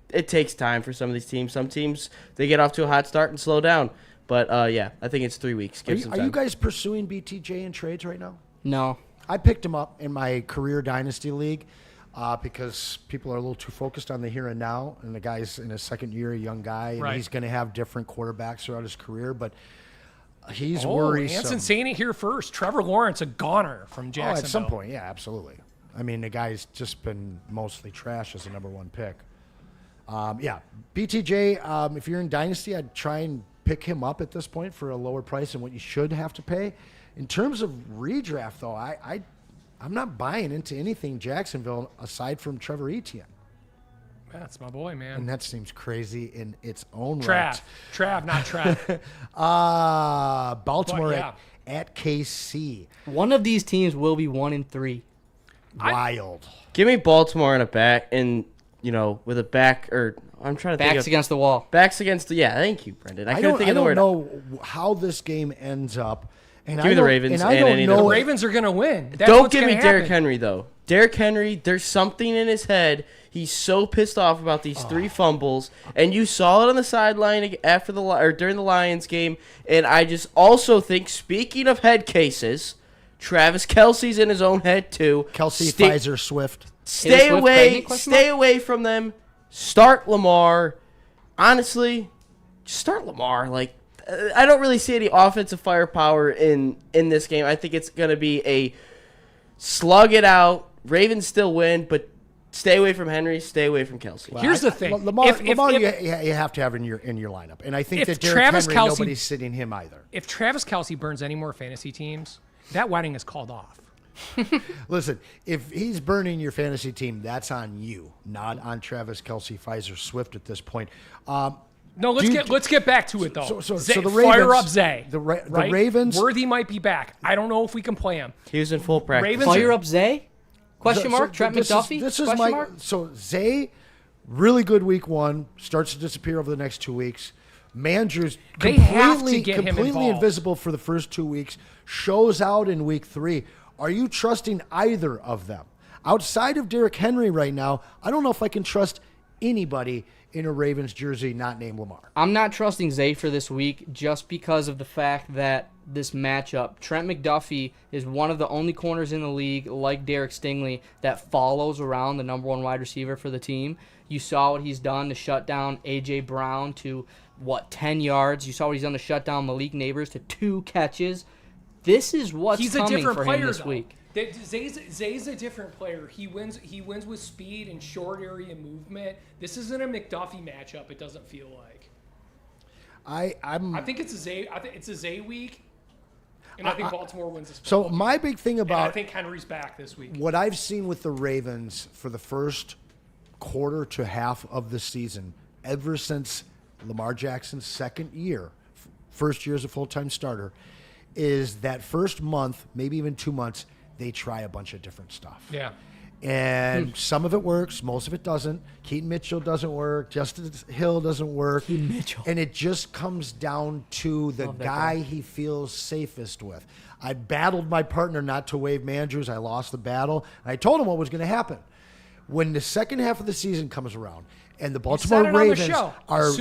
it takes time for some of these teams. Some teams, they get off to a hot start and slow down. But yeah, I think it's 3 weeks. Are you guys pursuing BTJ in trades right now? No. I picked him up in my career dynasty league because people are a little too focused on the here and now, and the guy's in his second year, a young guy, and he's going to have different quarterbacks throughout his career, but he's worrisome. Anson saying it here first. Trevor Lawrence, a goner from Jacksonville. At some point, yeah, absolutely. I mean, the guy's just been mostly trash as a number one pick. Yeah, BTJ, if you're in dynasty, I'd try and pick him up at this point for a lower price than what you should have to pay. In terms of redraft, though, I'm not buying into anything Jacksonville aside from Trevor Etienne. That's my boy, man. And that seems crazy in its own right. Trav, not Trav. Baltimore at KC. One of these teams will be 1-3. Wild. Give me Baltimore in a back, and with a back, or I'm trying to think Backs against the wall. Backs against the thank you, Brendan. I couldn't think of the word. I don't know how this game ends up. And give me the Ravens and any The Ravens are going to win. Don't give me Derrick Henry, though. Derrick Henry, there's something in his head. He's so pissed off about these 3 fumbles, and you saw it on the sideline after during the Lions game. And I just also think, speaking of head cases, Travis Kelce's in his own head too. Kelce, Pfizer, Swift. Stay away from them. Start Lamar. Honestly, just start Lamar. Like, I don't really see any offensive firepower in this game. I think it's going to be a slug it out. Ravens still win, but stay away from Henry. Stay away from Kelce. Well, here's the thing: Lamar, you have to have in your lineup, and I think that Derrick Henry, nobody's sitting him either. If Travis Kelce burns any more fantasy teams, that wedding is called off. Listen, if he's burning your fantasy team, that's on you, not on Travis Kelce, Pfizer, Swift at this point. No, let's get back to it though. So the Ravens, fire up Zay. The Ravens. Worthy might be back. I don't know if we can play him. He was in full practice. Ravens fire up Zay? Question mark. Trent McDuffie? This is my. So Zay, really good week 1, starts to disappear over the next 2 weeks. Mandrew's completely invisible for the first 2 weeks. Shows out in week 3. Are you trusting either of them? Outside of Derrick Henry right now, I don't know if I can trust anybody in a Ravens jersey not named Lamar. I'm not trusting Zay for this week just because of the fact that this matchup, Trent McDuffie is one of the only corners in the league, like Derek Stingley, that follows around the number 1 wide receiver for the team. You saw what he's done to shut down A.J. Brown to, 10 yards. You saw what he's done to shut down Malik Neighbors to 2 catches. This is what's coming for him this week. Zay's a different player. He wins with speed and short area movement. This isn't a McDuffie matchup. It doesn't feel like. I think it's a Zay. I think it's a Zay week, and I think Baltimore wins this. So my big thing about I think Henry's back this week. What I've seen with the Ravens for the first quarter to half of the season, ever since Lamar Jackson's second year, first year as a full-time starter, is that first month, maybe even 2 months, they try a bunch of different stuff. Yeah. And some of it works, most of it doesn't. Keaton Mitchell doesn't work. Justice Hill doesn't work. Keaton Mitchell. And it just comes down to the guy he feels safest with. I battled my partner not to waive Mandrews. I lost the battle. And I told him what was going to happen. When the second half of the season comes around and the Baltimore Ravens are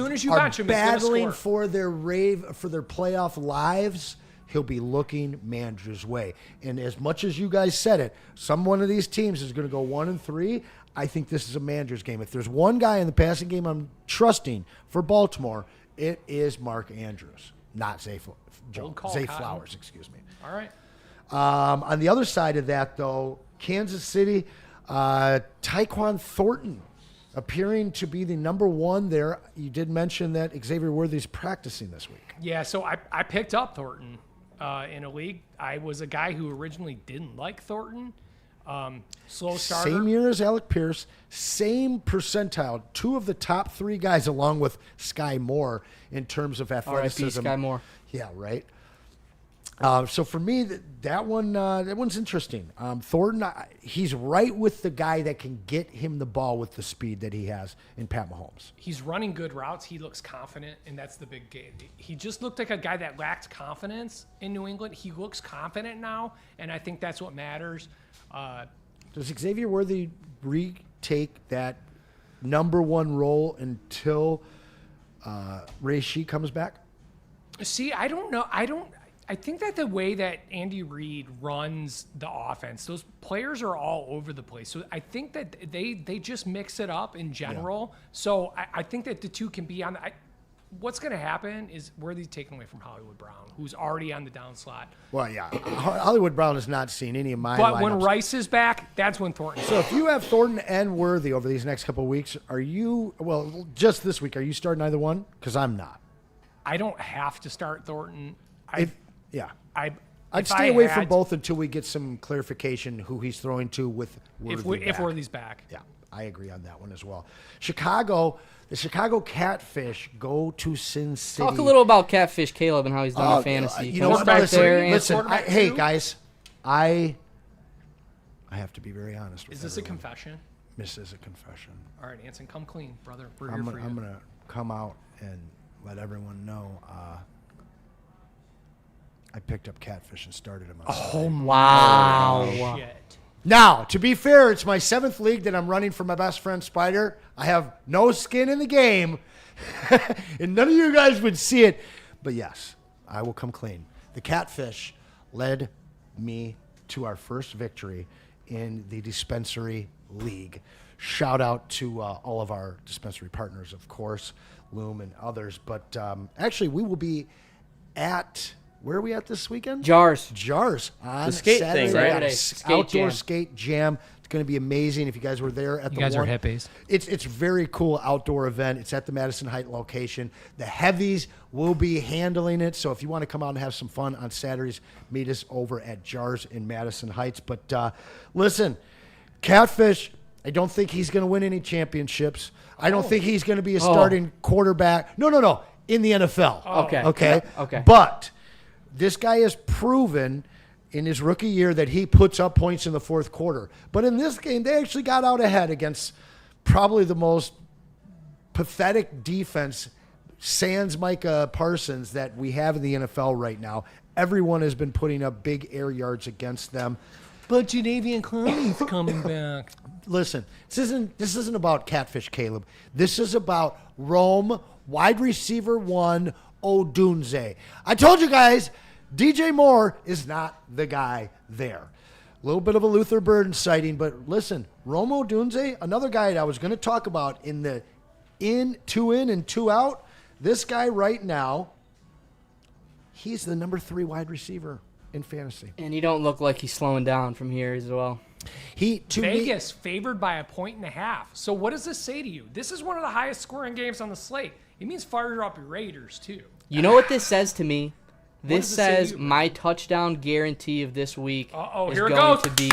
battling for their playoff lives, he'll be looking Mandrew's way. And as much as you guys said it, one of these teams is going to go 1-3. I think this is a Mandrew's game. If there's one guy in the passing game I'm trusting for Baltimore, it is Mark Andrews, not Zay Flowers, excuse me. All right. On the other side of that, though, Kansas City, Tyquan Thornton appearing to be the number 1 there. You did mention that Xavier Worthy's practicing this week. Yeah, so I picked up Thornton in a league. I was a guy who originally didn't like Thornton. Slow starter. Same year as Alec Pierce, same percentile. 2 of the top 3 guys, along with Sky Moore, in terms of athleticism. R.I.P. Sky Moore. Yeah, right. So for me, that one's interesting. Thornton, he's right with the guy that can get him the ball with the speed that he has in Pat Mahomes. He's running good routes. He looks confident, and that's the big game. He just looked like a guy that lacked confidence in New England. He looks confident now, and I think that's what matters. Does Xavier Worthy retake that number one role until Ray Shee comes back? See, I don't know. I think that the way that Andy Reid runs the offense, those players are all over the place. So I think that they just mix it up in general. Yeah. So I think that the two can be on. What's going to happen is Worthy's taken away from Hollywood Brown, who's already on the down slot. Well, yeah, Hollywood Brown has not seen any of my. But lineups. When Rice is back, that's when Thornton. So if you have Thornton and Worthy over these next couple of weeks, are you? Well, just this week, are you starting either one? Because I'm not. I don't have to start Thornton. Yeah. I'd stay away from both until we get some clarification who he's throwing to with Worthy if Worthy's back. Yeah, I agree on that one as well. The Chicago Catfish go to Sin City. Talk a little about Catfish Caleb and how he's done in fantasy. You know what? Listen, hey, guys, I have to be very honest with you. Is this a confession? This is a confession. All right, Anson, come clean, brother. We're I'm here for you. going to come out and let everyone know I picked up Catfish and started him. Oh, wow. Shit. Now, to be fair, it's my 7th league that I'm running for my best friend Spider. I have no skin in the game, and none of you guys would see it. But yes, I will come clean. The Catfish led me to our first victory in the Dispensary League. Shout out to all of our dispensary partners, of course, Loom and others. But actually, we will be at... Where are we at this weekend? Jars. On the skate Saturday. thing, right? Outdoor skate jam. It's going to be amazing. If you guys were there at you guys are hippies. It's very cool outdoor event. It's at the Madison Heights location. The heavies will be handling it. So if you want to come out and have some fun on Saturdays, meet us over at Jars in Madison Heights. But listen, Catfish, I don't think he's going to win any championships. I don't think he's going to be a starting quarterback. No. In the NFL. Okay. But this guy has proven in his rookie year that he puts up points in the fourth quarter. But in this game, they actually got out ahead against probably the most pathetic defense, sans Micah Parsons, that we have in the NFL right now. Everyone has been putting up big air yards against them. But Jadeveon Clowney's coming back. Listen, this isn't about Catfish Caleb. This is about Rome, wide receiver 1, Odunze. I told you guys, DJ Moore is not the guy there. A little bit of a Luther Burden sighting, but listen, Rome Odunze, another guy that I was going to talk about in the two in and two out. This guy right now, he's the number 3 wide receiver in fantasy. And he don't look like he's slowing down from here as well. Vegas favored by 1.5. So what does this say to you? This is one of the highest scoring games on the slate. It means fire up your Raiders too. You know what this says to me? This does it say to says you? my touchdown guarantee of this week is here it going goes. to be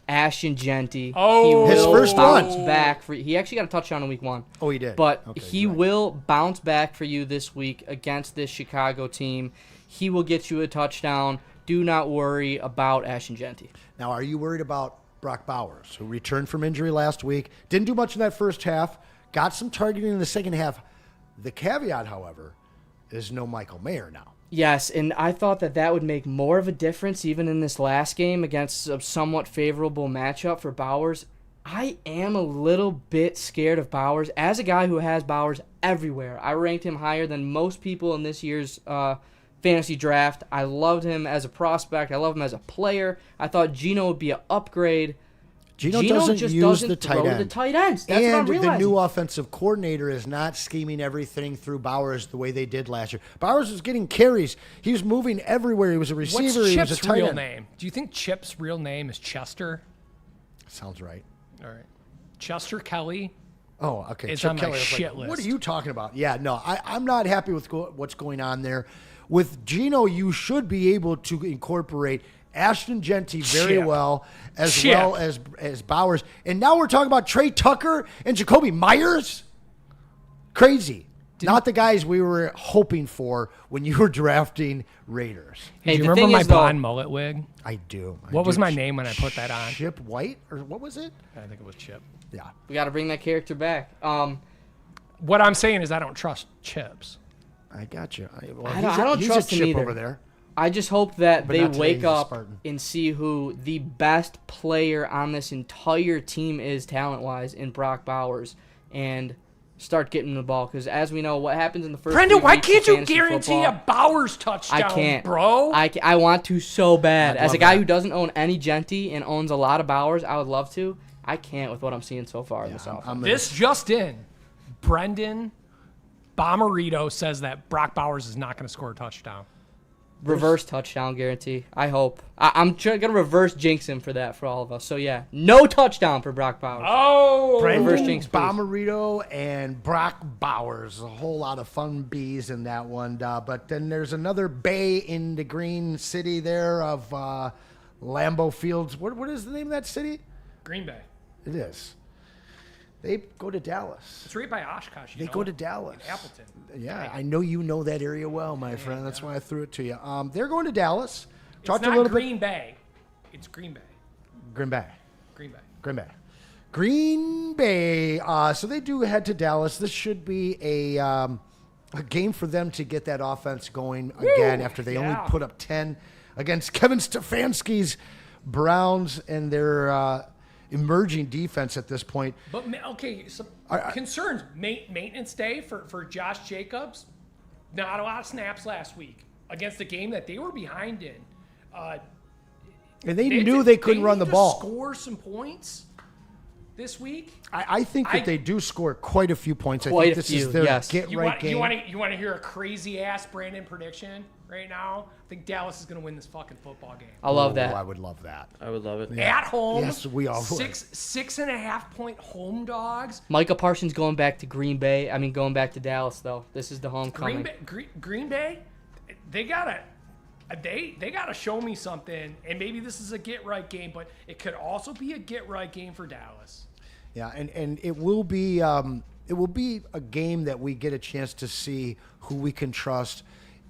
Ashton Genty. Oh. He will His first bounce run. back for. He actually got a touchdown in week 1. Oh, he did. But Okay, he you're right. will bounce back for you this week against this Chicago team. He will get you a touchdown. Do not worry about Ashton Genty. Now, are you worried about Brock Bowers, who returned from injury last week? Didn't do much in that first half. Got some targeting in the second half. The caveat, however, is no Michael Mayer now. Yes, and I thought that would make more of a difference even in this last game against a somewhat favorable matchup for Bowers. I am a little bit scared of Bowers. As a guy who has Bowers everywhere, I ranked him higher than most people in this year's fantasy draft. I loved him as a prospect. I love him as a player. I thought Geno would be an upgrade. Geno just doesn't use doesn't the tight throw end. the tight ends. That's what I'm And the realizing. new offensive coordinator is not scheming everything through Bowers the way they did last year. Bowers was getting carries. He was moving everywhere. He was a receiver. What's He was a Chip's tight real end. name? Do you think Chip's real name is Chester? Sounds right. All right. Chester Kelly. Oh, okay. It's Chip on my Kelly. I was shit What list. are you talking about? Yeah, no, I'm not happy with what's going on there. With Geno, you should be able to incorporate Ashton Genty very Chip. well, as Chip. well as Bowers. And now we're talking about Trey Tucker and Jacoby Myers? Crazy. Not the guys we were hoping for when you were drafting Raiders. Hey, Do you the remember thing my is, though, blonde mullet wig? I do. What was my name when I put that on? Chip White? Or what was it? I think it was Chip. Yeah. we got to bring that character back. What I'm saying is I don't trust Chips. I got you. I don't he's trust a him chip either. over there. I just hope that But they not today, wake he's a up Spartan. and see who the best player on this entire team is talent-wise in Brock Bowers and start getting the ball. Because as we know, what happens in the first Brendan, 3 why weeks of can't you fantasy guarantee football, a Bowers touchdown, I can't, bro? I want to so bad. I'd As a love guy that. who doesn't own any Genti and owns a lot of Bowers, I would love to. I can't with what I'm seeing so far in this offense. This just in. Brendan Bomberito says that Brock Bowers is not going to score a touchdown. Reverse touchdown guarantee. I hope. I'm going to reverse jinx him for that for all of us. So, yeah, no touchdown for Brock Bowers. Oh! Reverse Brandon jinx, please. Bomarito and Brock Bowers. A whole lot of fun bees in that one. But then there's another bay in the green city there of Lambeau Fields. What is the name of that city? Green Bay. It is. They go to Dallas. It's right by Oshkosh. They go to Dallas. In Appleton. Yeah, I know you know that area well, my friend. That's why I threw it to you. They're going to Dallas. It's Talked a not little Green Bay. It's Green Bay. Green Bay. Green Bay. Green Bay. Green Bay. So they do head to Dallas. This should be a game for them to get that offense going again after they only put up 10 against Kevin Stefanski's Browns and their emerging defense at this point. But, okay, so concerns. Maintenance day for Josh Jacobs. Not a lot of snaps last week against a game that they were behind in. And they knew they couldn't run the ball. Score some points this week. I think that they do score quite a few points. I Quite think a this few, is their yes. get-right game. You want to hear a crazy-ass Brandon prediction right now? I think Dallas is going to win this fucking football game. I love Oh, that. I would love that. I would love it. At home. Yes, we all would. 6.5 point home dogs. Micah Parsons going back to Green Bay. I mean, going back to Dallas, though. This is the homecoming. Green Bay, they gotta show me something, and maybe this is a get right game, but it could also be a get right game for Dallas. Yeah, and it will be a game that we get a chance to see who we can trust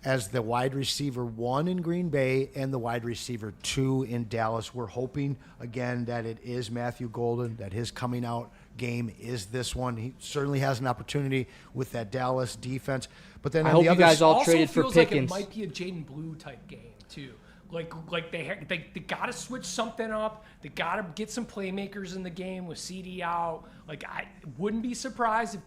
as the wide receiver 1 in Green Bay and the wide receiver 2 in Dallas. We're hoping again that it is Matthew Golden, that his coming out game is this one. He certainly has an opportunity with that Dallas defense. But then I on hope the you other guys all Also traded for feels Pickens. like it might be a Jaden Blue type game too. Like they got to switch something up. They got to get some playmakers in the game with CD out. Like I wouldn't be surprised if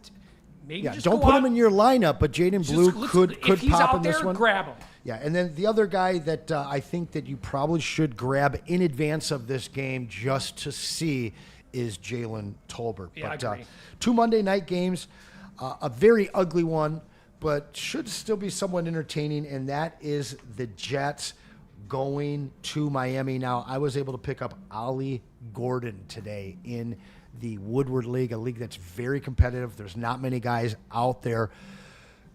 maybe yeah, just don't go put out, him in your lineup, but Jaden Blue could if he's pop out in there, this one. grab him. Yeah, and then the other guy that I think that you probably should grab in advance of this game just to see is Jalen Tolbert. Yeah, but I agree. 2 Monday night games, a very ugly one, but should still be somewhat entertaining, and that is the Jets going to Miami. Now, I was able to pick up Ollie Gordon today in the Woodward League, a league that's very competitive. There's not many guys out there.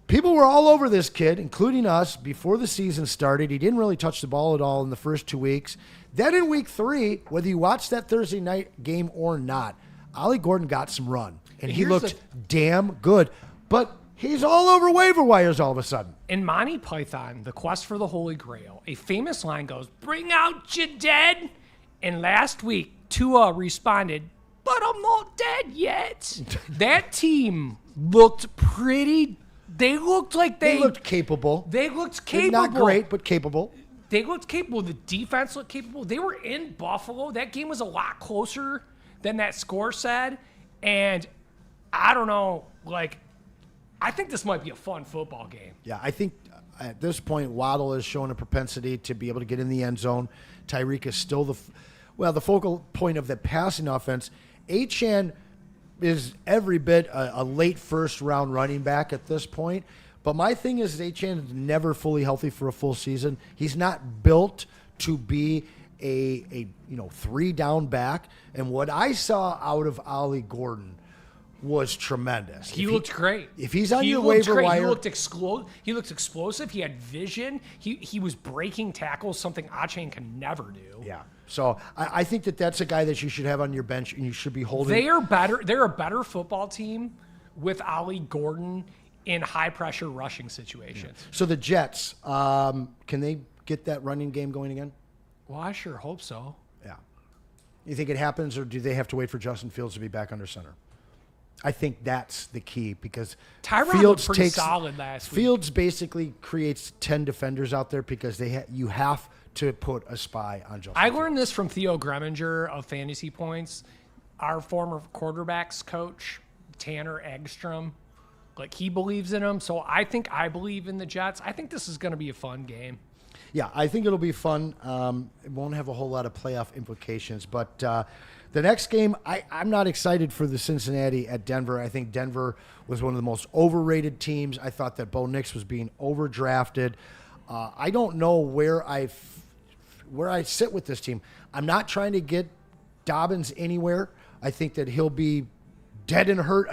People were all over this kid, including us, before the season started. He didn't really touch the ball at all in the first 2 weeks. Then in week 3, whether you watched that Thursday night game or not, Ollie Gordon got some run, and he Here's looked damn good. But he's all over waiver wires all of a sudden. In Monty Python, The Quest for the Holy Grail, a famous line goes, "Bring out your dead." And last week, Tua responded, "But I'm not dead yet." That team looked pretty. They looked like They looked capable. They looked capable. Not great, but capable. They looked capable. The defense looked capable. They were in Buffalo. That game was a lot closer than that score said. And I don't know, I think this might be a fun football game. Yeah, I think at this point, Waddle is showing a propensity to be able to get in the end zone. Tyreek is still the focal point of the passing offense. Achane is every bit a late first-round running back at this point. But my thing is Achane is never fully healthy for a full season. He's not built to be a 3-down back. And what I saw out of Ollie Gordon was tremendous. He looked great. If he's on your looked waiver great. wire, he looked explosive. He had vision. He was breaking tackles, something Achane can never do. yeah. So I think that's a guy that you should have on your bench, and you should be holding. They are better. They're a better football team with Ollie Gordon in high-pressure rushing situations. So the Jets, can they get that running game going again? Well, I sure hope so. Yeah. You think it happens, or do they have to wait for Justin Fields to be back under center? I think that's the key because Tyrod looked pretty solid last week. Fields basically creates 10 defenders out there because you have to put a spy on Justin I Fields. learned this from Theo Greminger of Fantasy Points, our former quarterbacks coach, Tanner Eggstrom. Like, he believes in him, so I believe in the Jets. I think this is going to be a fun game. Yeah, I think it'll be fun. It won't have a whole lot of playoff implications, but the next game, I'm not excited for the Cincinnati at Denver. I think Denver was one of the most overrated teams. I thought that Bo Nix was being overdrafted. I don't know where I sit with this team. I'm not trying to get Dobbins anywhere. I think that he'll be dead and hurt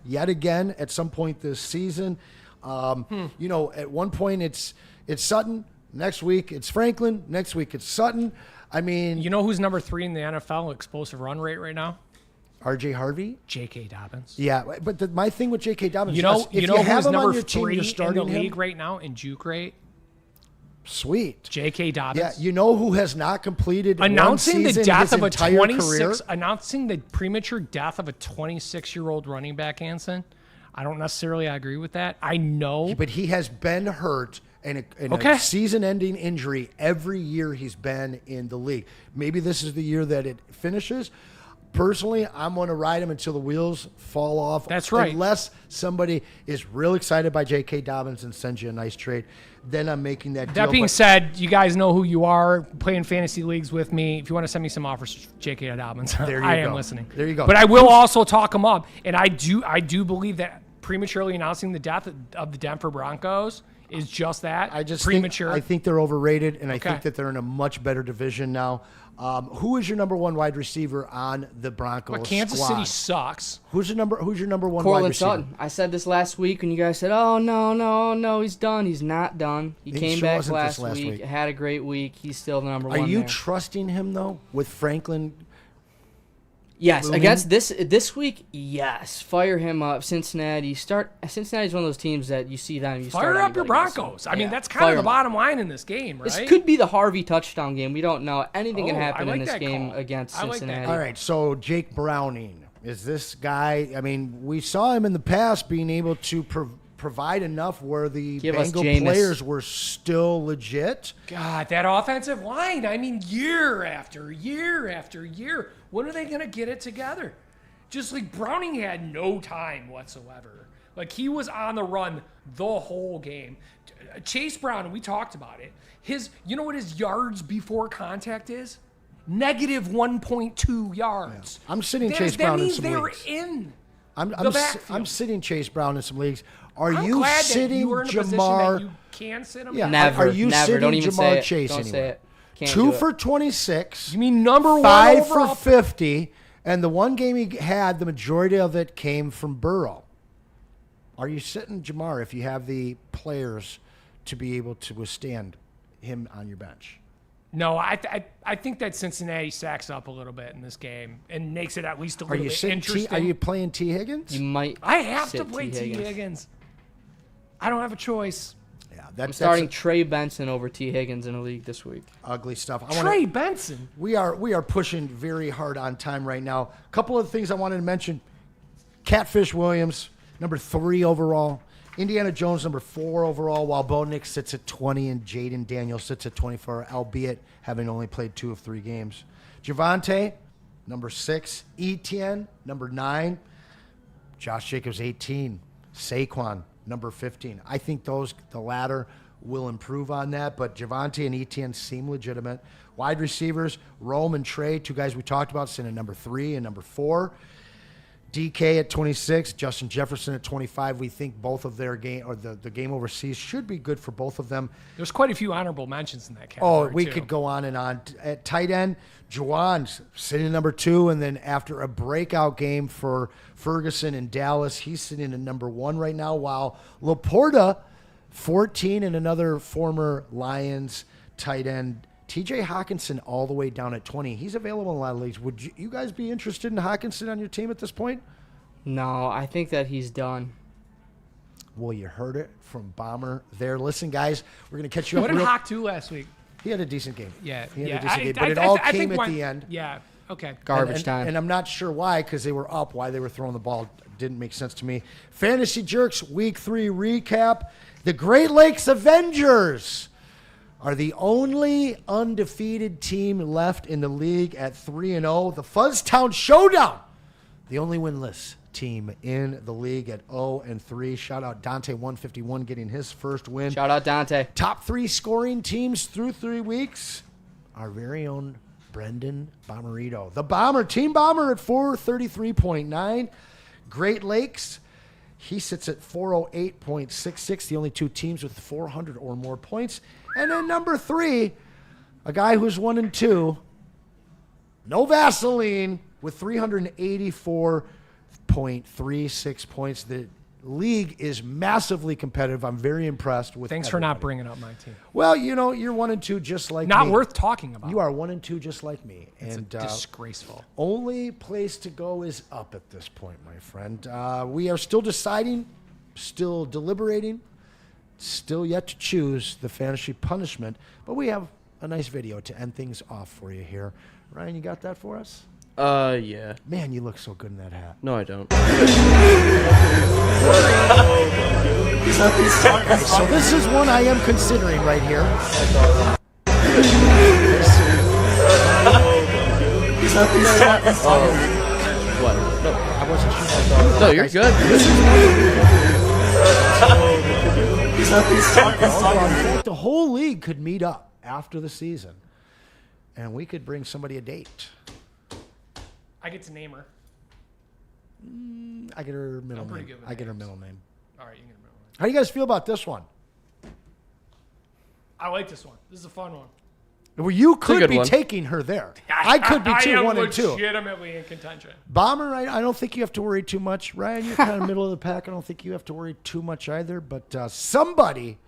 yet again, at some point this season. You know, at one point it's Sutton. Next week it's Franklin. Next week it's Sutton. I mean, You know who's number 3 in the NFL explosive run rate right now? R.J. Harvey. J.K. Dobbins. Yeah, but my thing with J.K. Dobbins, You know have who's him number on your team, 3 you're in the starting him. league right now in juke rate? Sweet. J.K. Dobbins. Yeah, you know who has not completed announcing one the season death his of a entire 26 career? announcing the premature death of a 26-year-old running back, Hansen. I don't necessarily agree with that. I know, But he has been hurt in Okay. a season-ending injury every year he's been in the league. Maybe this is the year that it finishes. Personally, I'm going to ride him until the wheels fall off. That's right. Unless somebody is real excited by J.K. Dobbins and sends you a nice trade, then I'm making that deal. that being But said, you guys know who you are playing fantasy leagues with me. If you want to send me some offers, J.K. Dobbins, There you I am go. listening. There you go. But I will also talk him up, and I do believe that prematurely announcing the death of the Denver Broncos is just that. I just premature. I think they're overrated, and I Okay. think that they're in a much better division now. Who is your number one wide receiver on the Broncos But Kansas squad? City sucks. Who's your number one wide Cortland receiver? Sutton. I said this last week, and you guys said, "Oh no, he's done." He's not done. He came sure back wasn't this last last week, week. had a great week. He's still the number Are one. you there. trusting him though with Franklin? Yes, Booming? against this week, yes. Fire him up, Cincinnati. Cincinnati's one of those teams that you see them. You Fire start up your anybody against Broncos. them. I mean, Yeah, that's kind fire of the 'em up. bottom line in this game, right? This could be the Harvey touchdown game. We don't know. Anything can Oh, happen I like in this that game call. against I like that Cincinnati. All right, so Jake Browning is this guy? I mean, we saw him in the past being able to provide enough where the Give us Bengal Jameis. players were still legit. God, that offensive line. I mean, year after year after year. When are they going to get it together? Just like Browning had no time whatsoever. Like, he was on the run the whole game. Chase Brown, we talked about it. You know what his yards before contact is? Negative 1.2 yards. I'm sitting That- Chase that Brown in means some they were leagues. in I'm the backfield. I'm sitting Chase Brown in some leagues. Are I'm you glad that sitting you were in a position Jamar? that you can sit him. Yeah, in. Never. Are you never. sitting Don't even Jamar say it. Chase Don't anywhere? say it. Can't 2 do for it. 26. You mean number 1 5 overall? for 50, and the one game he had, the majority of it came from Burrow. Are you sitting Jamar if you have the players to be able to withstand him on your bench? No, I think that Cincinnati sacks up a little bit in this game and makes it at least a Are little you bit sitting? interesting. Are you playing T. Higgins? You might. I have to sit play T. Higgins. Higgins. I don't have a choice. Yeah, I'm that's starting Trey Benson over T. Higgins in a league this week. ugly stuff. Trey Benson. We are pushing very hard on time right now. A couple of things I wanted to mention. Catfish Williams, number 3 overall. Indiana Jones, number 4 overall, while Bo Nix sits at 20 and Jaden Daniels sits at 24, albeit having only played 2 of 3 games. Javante, number 6. Etienne, number 9. Josh Jacobs, 18. Saquon, number 15. I think the latter will improve on that, but Javante and Etienne seem legitimate. Wide receivers, Rome and Trey, 2 guys we talked about, sitting at number 3 and number 4. DK at 26, Justin Jefferson at 25. We think both of their game, or the game overseas, should be good for both of them. There's quite a few honorable mentions in that Oh, category. we too. could go on and on. At tight end, Juwan's sitting at number 2, and then after a breakout game for Ferguson in Dallas, he's sitting at number 1 right now, while Laporta, 14, and another former Lions tight end, TJ Hawkinson, all the way down at 20. He's available in a lot of leagues. Would you guys be interested in Hawkinson on your team at this point? No, I think that he's done. Well, you heard it from Bomber there. Listen, guys, we're going to catch you up. What did Hawk do last week? He had a decent game. Yeah. He had a decent game, but it all came at the end. Yeah. Okay. Garbage time. And I'm not sure why, because they were up. Why they were throwing the ball didn't make sense to me. Fantasy Jerks Week 3 recap. The Great Lakes Avengers are the only undefeated team left in the league at 3-0. The Fuzztown Showdown, the only winless team in the league at 0-3. Shout out Dante 151 getting his first win. Shout out Dante. Top 3 scoring teams through 3 weeks. Our very own Brendan Bomberito. The Bomber, Team Bomber at 433.9. Great Lakes, he sits at 408.66. The only 2 teams with 400 or more points. And then number 3, a guy who's 1-2, no Vaseline, with 384.36 points. The league is massively competitive. I'm very impressed with Thanks everybody. for not bringing up my team. Well, you know, you're 1-2 just like Not me. worth talking about. You are 1-2 just like me. It's and disgraceful. only place to go is up at this point, my friend. We are still deciding, still deliberating, still yet to choose the fantasy punishment, but we have a nice video to end things off for you here. Ryan, you got that for us? Yeah. Man, you look so good in that hat. No, I don't. So this is one I am considering right here. What? No, I wasn't sure. no, you're good. In fact, the whole league could meet up after the season, and we could bring somebody a date. I get to name her. I get her middle I'm pretty name. good with I get her names. middle name. All right, you can remember. How do you guys feel about this one? I like this one. This is a fun one. Well, you could good be one. taking her there. I could be too, I am 1-2. legitimately in contention. Bomber, I don't think you have to worry too much. Ryan, you're kind of middle of the pack. I don't think you have to worry too much either. But somebody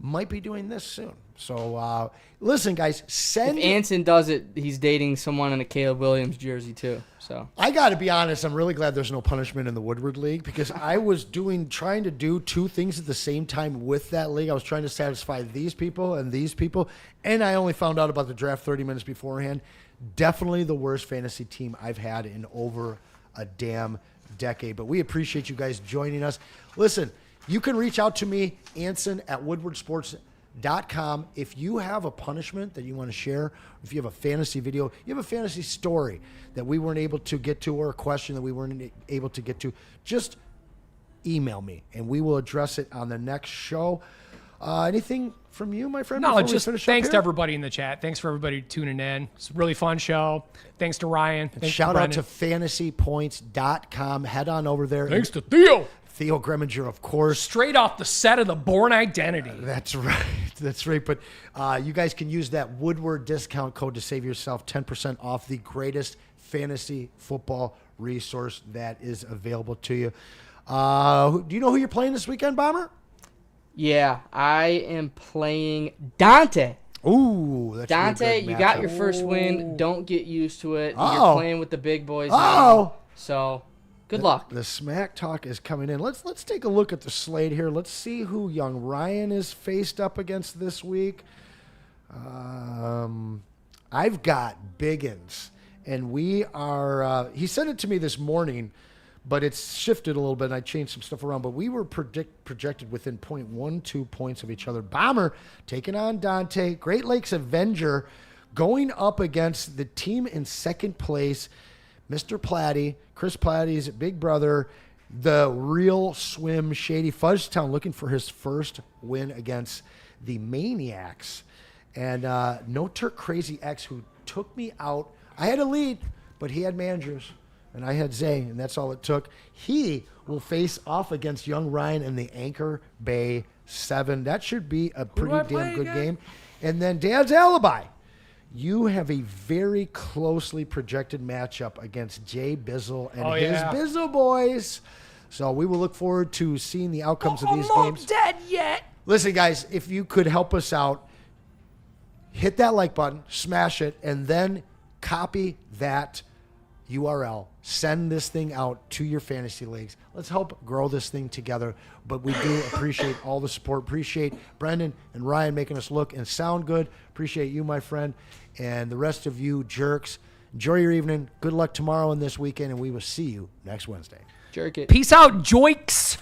might be doing this soon. So listen, guys, send. If Anson does it, he's dating someone in a Caleb Williams jersey too. So I got to be honest. I'm really glad there's no punishment in the Woodward League because I was trying to do 2 things at the same time with that league. I was trying to satisfy these people, and I only found out about the draft 30 minutes beforehand. Definitely the worst fantasy team I've had in over a damn decade. But we appreciate you guys joining us. Listen, you can reach out to me, Anson, at woodwardsports.com. If you have a punishment that you want to share, if you have a fantasy video, you have a fantasy story that we weren't able to get to, or a question that we weren't able to get to, just email me and we will address it on the next show. Anything from you, my friend? No, before we just finish up thanks to here? everybody in the chat. Thanks for everybody tuning in. It's a really fun show. Thanks to Ryan. Thanks Shout to out to Brendan. fantasypoints.com. Head on over there. Thanks to Theo. Theo Greminger, of course. Straight off the set of The Born Identity. That's right. That's right. But you guys can use that Woodward discount code to save yourself 10% off the greatest fantasy football resource that is available to you. Do you know who you're playing this weekend, Bomber? yeah, I am playing Dante. Ooh, that's Dante, a good you got matchup. your first win. Don't get used to it. Uh-oh. You're playing with the big boys Oh, now. So good luck. The smack talk is coming in. Let's take a look at the slate here. Let's see who young Ryan is faced up against this week. I've got Biggins, and we are. He sent it to me this morning, but it's shifted a little bit, and I changed some stuff around. But we were projected within 0.12 points of each other. Bomber taking on Dante. Great Lakes Avenger going up against the team in second place, Mr. Platty, Chris Platty's big brother, the real swim Shady Fudgetown, looking for his first win against the Maniacs. And No Turk Crazy X, who took me out. I had a lead, but he had managers, and I had Zay, and that's all it took. He will face off against young Ryan in the Anchor Bay 7. That should be a pretty I damn play good again? game. And then Dad's Alibi. You have a very closely projected matchup against Jay Bizzle and his Bizzle boys. So we will look forward to seeing the outcomes of these games. Dead yet. Listen, guys, if you could help us out, hit that like button, smash it, and then copy that URL. Send this thing out to your fantasy leagues. Let's help grow this thing together. But we do appreciate all the support. Appreciate Brendan and Ryan making us look and sound good. Appreciate you, my friend, and the rest of you jerks. Enjoy your evening. Good luck tomorrow and this weekend, and we will see you next Wednesday. Jerk it. Peace out, joiks.